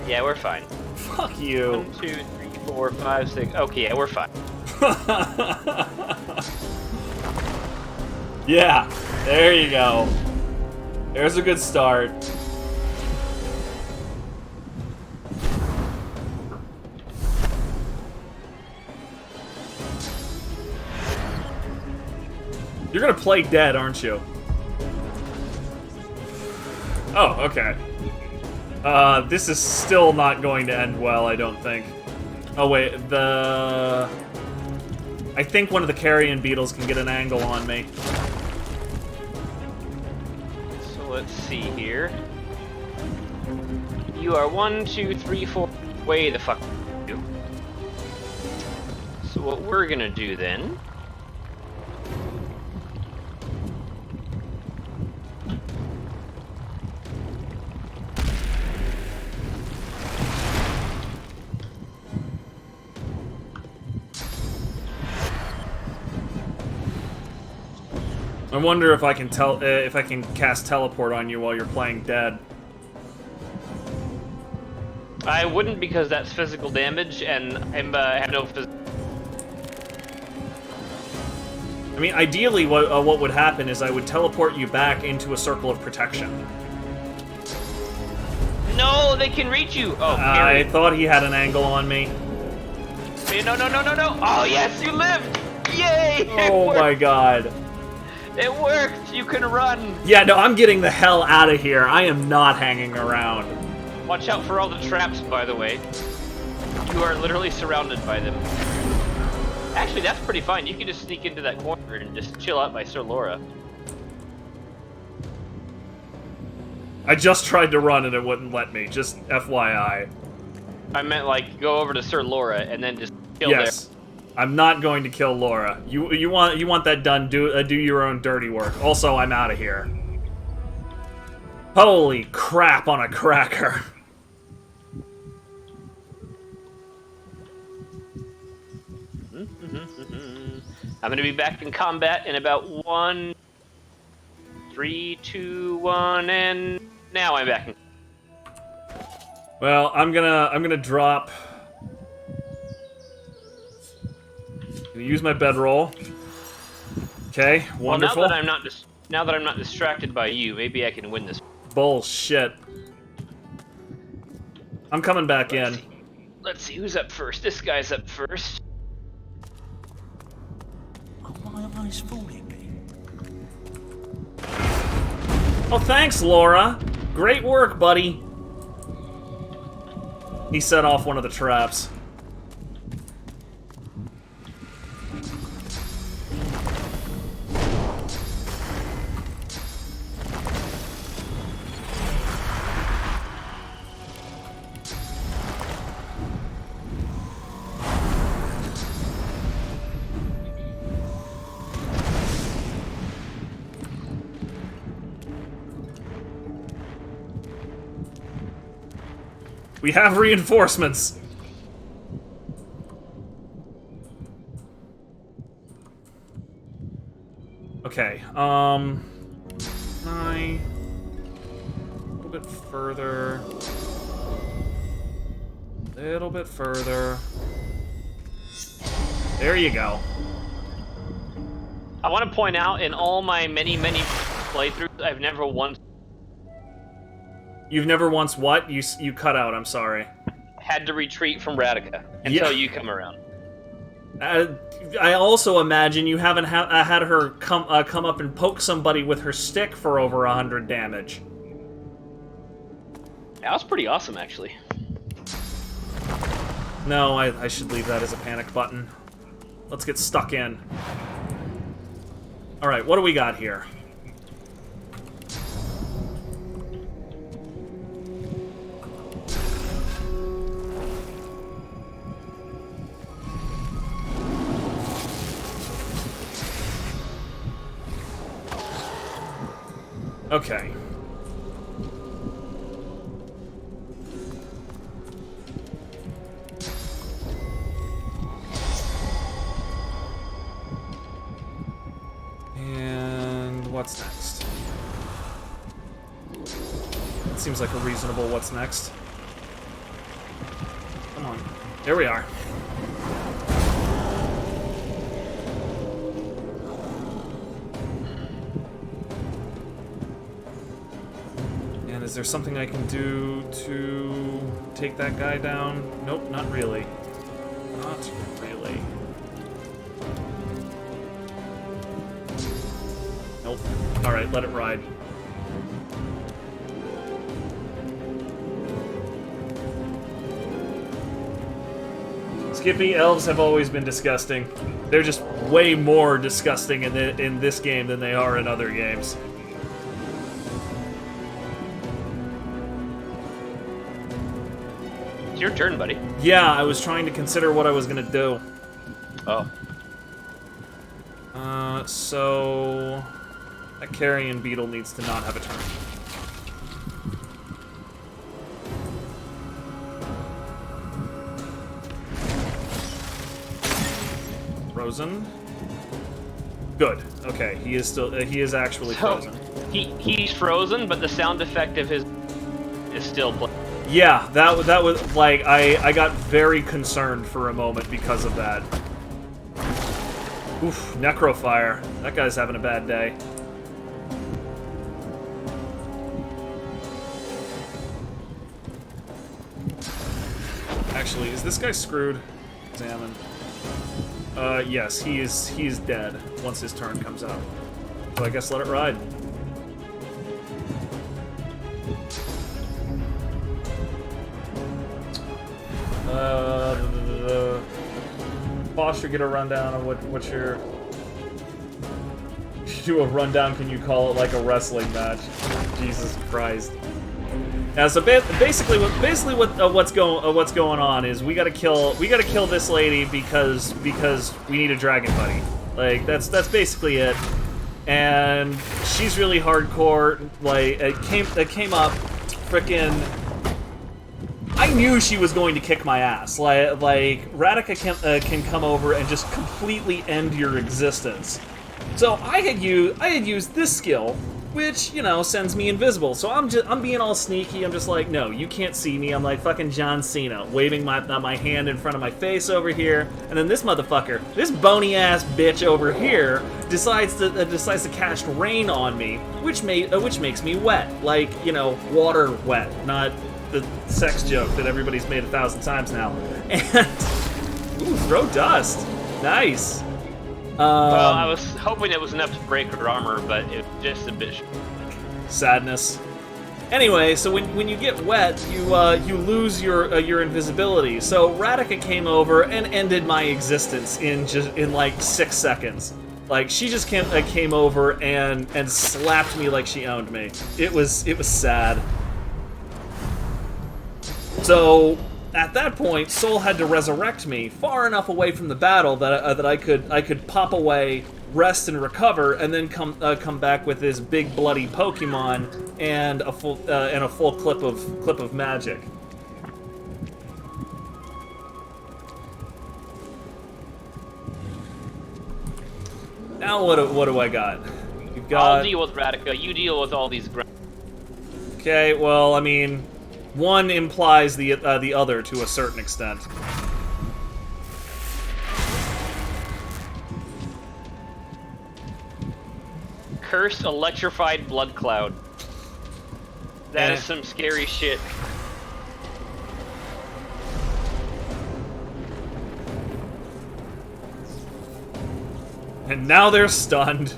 Yeah, we're fine. Fuck you. 1, 2, 3, 4, 5, 6. Okay, yeah, we're fine. Yeah, there you go. There's a good start. You're gonna play dead, aren't you? Oh, okay. This is still not going to end well, I don't think. Oh wait, I think one of the carrion beetles can get an angle on me. So let's see here. You are 1, 2, 3, 4. Way the fuck you. So what we're gonna do then. I wonder if I can cast teleport on you while you're playing dead. I wouldn't because that's physical damage, and I have no physical. I mean, ideally, what would happen is I would teleport you back into a circle of protection. No, they can reach you. Oh, I thought he had an angle on me. Hey, no! Oh yes, you lived! Yay! Oh my god. It worked! You can run! Yeah, no, I'm getting the hell out of here. I am not hanging around. Watch out for all the traps, by the way. You are literally surrounded by them. Actually, that's pretty fine. You can just sneak into that corner and just chill out by Sir Laura. I just tried to run and it wouldn't let me, just FYI. I meant, like, go over to Sir Laura and then just kill there. Yes. I'm not going to kill Laura. You want that done, do your own dirty work. Also, I'm out of here. Holy crap on a cracker. I'm gonna be back in combat in about 1, 3, 2, 1, and now I'm back in. Well, I'm gonna drop. Gonna use my bedroll. Okay, wonderful. Well, now that I'm not distracted by you, maybe I can win this. Bullshit. I'm coming back in. Let's see who's up first. This guy's up first. Are my eyes fooling me? Oh, thanks, Laura. Great work, buddy. He set off one of the traps. We have reinforcements. Okay, a little bit further. Little bit further. There you go. I want to point out, in all my many playthroughs, I've never once... You've never once what? You cut out, I'm sorry. Had to retreat from Radeka until you come around. I also imagine you haven't had her come up and poke somebody with her stick for over 100 damage. That was pretty awesome, actually. No, I should leave that as a panic button. Let's get stuck in. Alright, what do we got here? Okay. And what's next? That seems like a reasonable what's next. Come on. There we are. And is there something I can do to take that guy down? Nope, not really. Not really. Nope. Alright, let it ride. Skippy, elves have always been disgusting. They're just way more disgusting in this game than they are in other games. It's your turn, buddy. Yeah, I was trying to consider what I was gonna do. Oh. So... That carrion beetle needs to not have a turn. Frozen. Good. Okay, he is still. He is actually frozen. He's frozen, but the sound effect of his is still playing. Yeah, that was like I got very concerned for a moment because of that. Oof, Necrofire. That guy's having a bad day. Actually, is this guy screwed? Examine. Yes, he is dead once his turn comes out. So I guess let it ride. Foster, get a rundown of what's your... Do a rundown, can you call it like a wrestling match? Jesus Christ. Yeah, so basically what's going on is we gotta kill this lady because we need a dragon buddy. Like that's basically it. And she's really hardcore. Like it came up, frickin'. I knew she was going to kick my ass. Like Radeka can come over and just completely end your existence. So I had used this skill, which, you know, sends me invisible. So I'm being all sneaky. I'm just like, no, you can't see me. I'm like fucking John Cena, waving my hand in front of my face over here. And then this motherfucker, this bony ass bitch over here, decides to cast rain on me, which makes me wet, like, you know, water wet, not the sex joke that everybody's made 1,000 times now. And ooh, throw dust, nice. Well, I was hoping it was enough to break her armor, but it's just a bit... Sadness. Anyway, so when you get wet, you lose your invisibility. So Radeka came over and ended my existence in like 6 seconds. Like she just came over and slapped me like she owned me. It was sad. So at that point, Soul had to resurrect me far enough away from the battle that I could pop away, rest and recover, and then come back with this big bloody Pokemon and a full clip of magic. Now what do I got? You've got... I'll deal with Radeka. You deal with all these. Okay, well, I mean, one implies the other to a certain extent. Cursed electrified blood cloud. That is some scary shit. And now they're stunned.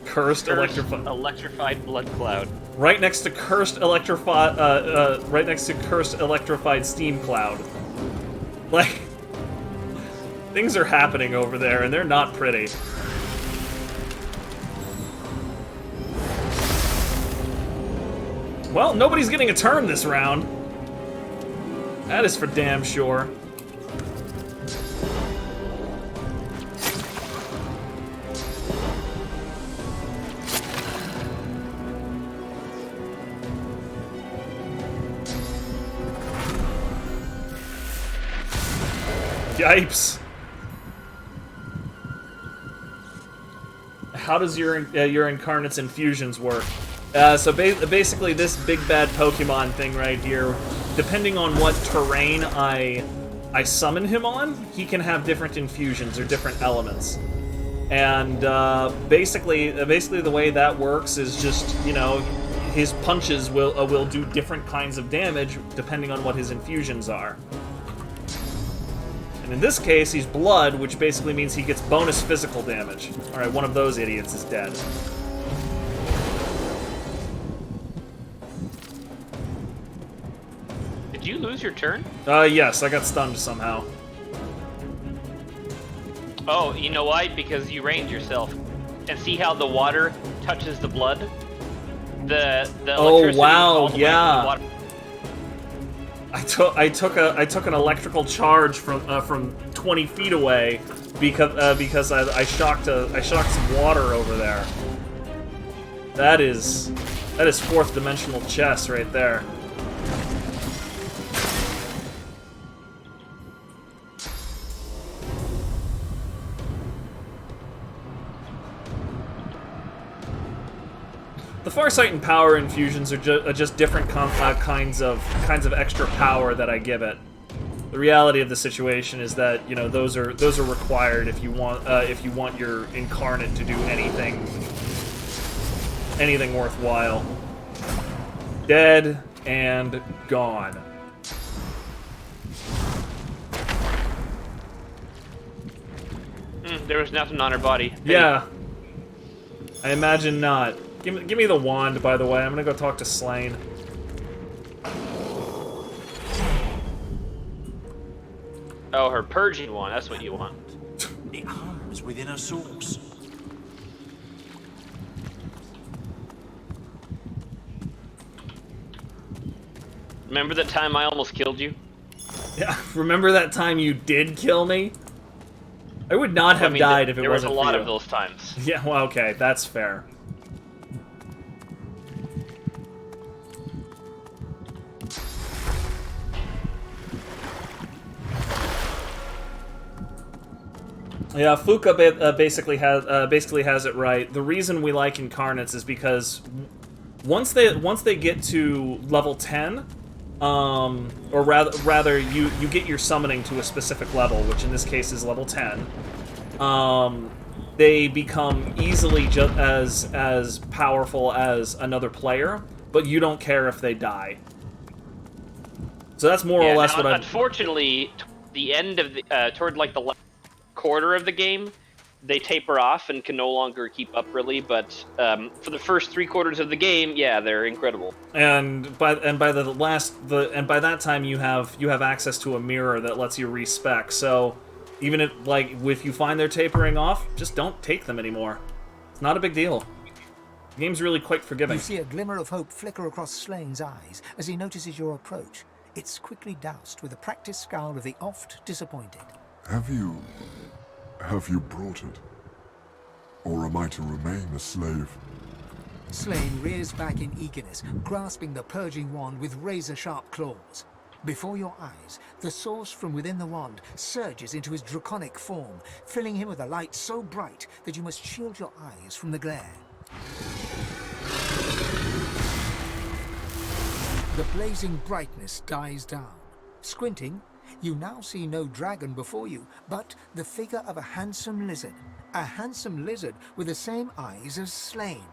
Cursed electrified blood cloud. Right next to cursed electrified steam cloud. Like, things are happening over there, and they're not pretty. Well, nobody's getting a turn this round. That is for damn sure. Yipes. How does your incarnate's infusions work? So basically this big bad Pokemon thing right here, depending on what terrain I summon him on, he can have different infusions or different elements. And basically the way that works is just, you know, his punches will do different kinds of damage depending on what his infusions are. And in this case, he's blood, which basically means he gets bonus physical damage. Alright, one of those idiots is dead. Did you lose your turn? Yes, I got stunned somehow. Oh, you know why? Because you ranged yourself. And see how the water touches the blood? The electricity all the way to the water. I took an electrical charge from 20 feet away because I shocked some water over there. That is fourth dimensional chess right there. The Farsight and Power infusions are just different kinds of extra power that I give it. The reality of the situation is that, you know, those are required if you want your incarnate to do anything worthwhile. Dead and gone. There was nothing on her body. Yeah. I imagine not. Give me the wand, by the way. I'm gonna go talk to Slayne. Oh, her purging one. That's what you want. It hums within her source. Remember the time I almost killed you? Yeah, remember that time you did kill me? I would not have died if it wasn't for you. There was a lot of those times. Yeah, well, okay, that's fair. Yeah, Fuka basically has it right. The reason we like incarnates is because once they get to level 10, or rather you get your summoning to a specific level, which in this case is level 10. They become easily just as powerful as another player, but you don't care if they die. So that's more or less what I. Unfortunately, the end of the toward like the last quarter of the game, they taper off and can no longer keep up really. But for the first 3 quarters of the game, yeah, they're incredible. And by that time you have access to a mirror that lets you respec. So even if you find they're tapering off, just don't take them anymore. It's not a big deal. The game's really quite forgiving. You see a glimmer of hope flicker across Slayne's eyes as he notices your approach. It's quickly doused with a practiced scowl of the oft disappointed. Have you brought it? Or am I to remain a slave? Slayne rears back in eagerness, grasping the purging wand with razor-sharp claws. Before your eyes, the source from within the wand surges into his draconic form, filling him with a light so bright that you must shield your eyes from the glare. The blazing brightness dies down. Squinting, you now see no dragon before you, but the figure of a handsome lizard. A handsome lizard with the same eyes as Slayne.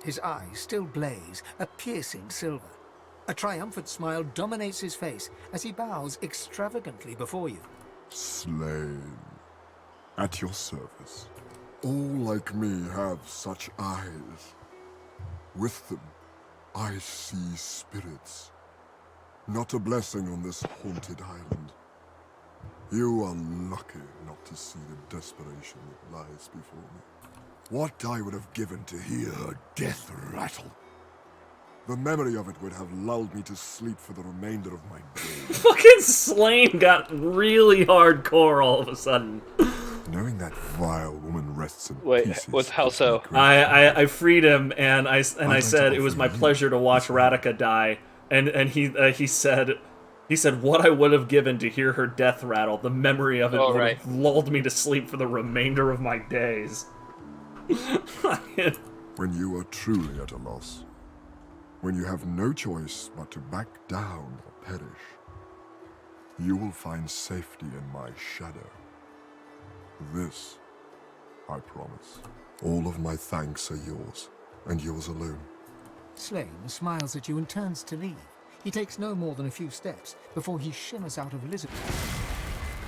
His eyes still blaze, a piercing silver. A triumphant smile dominates his face as he bows extravagantly before you. Slayne, at your service. All like me have such eyes. With them, I see spirits. Not a blessing on this haunted island. You are lucky not to see the desperation that lies before me. What I would have given to hear her death rattle. The memory of it would have lulled me to sleep for the remainder of my days. Fucking Slayne got really hardcore all of a sudden. Knowing that vile woman rests in Wait, how so? I freed him, and I said it was my pleasure to watch Radeka die, and he said what I would have given to hear her death rattle. The memory of it would have lulled me to sleep for the remainder of my days. When you are truly at a loss, when you have no choice but to back down or perish, you will find safety in my shadow. This, I promise. All of my thanks are yours, and yours alone. Slayne smiles at you and turns to leave. He takes no more than a few steps before he shimmers out of lizard.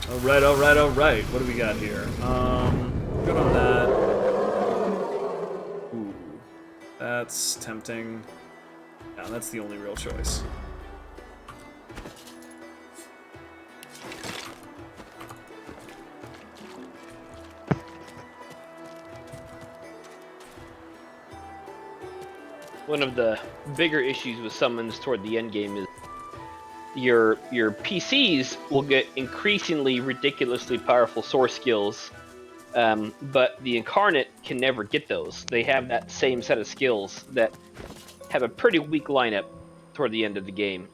Alright. What do we got here? Good on that. Ooh. That's tempting. Yeah, that's the only real choice. One of the bigger issues with summons toward the end game is your PCs will get increasingly ridiculously powerful source skills, but the Incarnate can never get those. They have that same set of skills that have a pretty weak lineup toward the end of the game.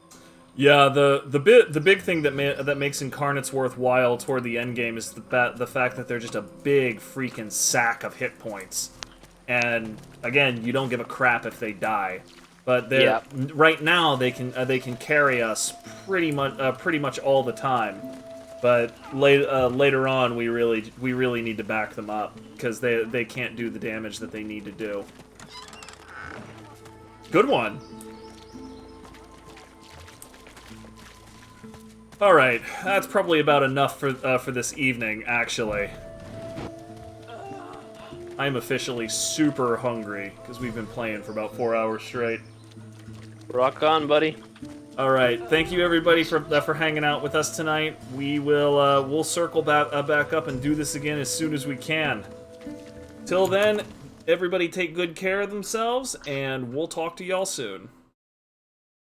Yeah, the big thing that makes Incarnates worthwhile toward the end game is the fact that they're just a big freaking sack of hit points. And again, you don't give a crap if they die, but right now they can carry us pretty much all the time. But later on, we really need to back them up because they can't do the damage that they need to do. Good one. All right, that's probably about enough for this evening, actually. I'm officially super hungry, because we've been playing for about 4 hours straight. Rock on, buddy. Alright, thank you everybody for hanging out with us tonight. We'll circle back up and do this again as soon as we can. Till then, everybody take good care of themselves, and we'll talk to y'all soon.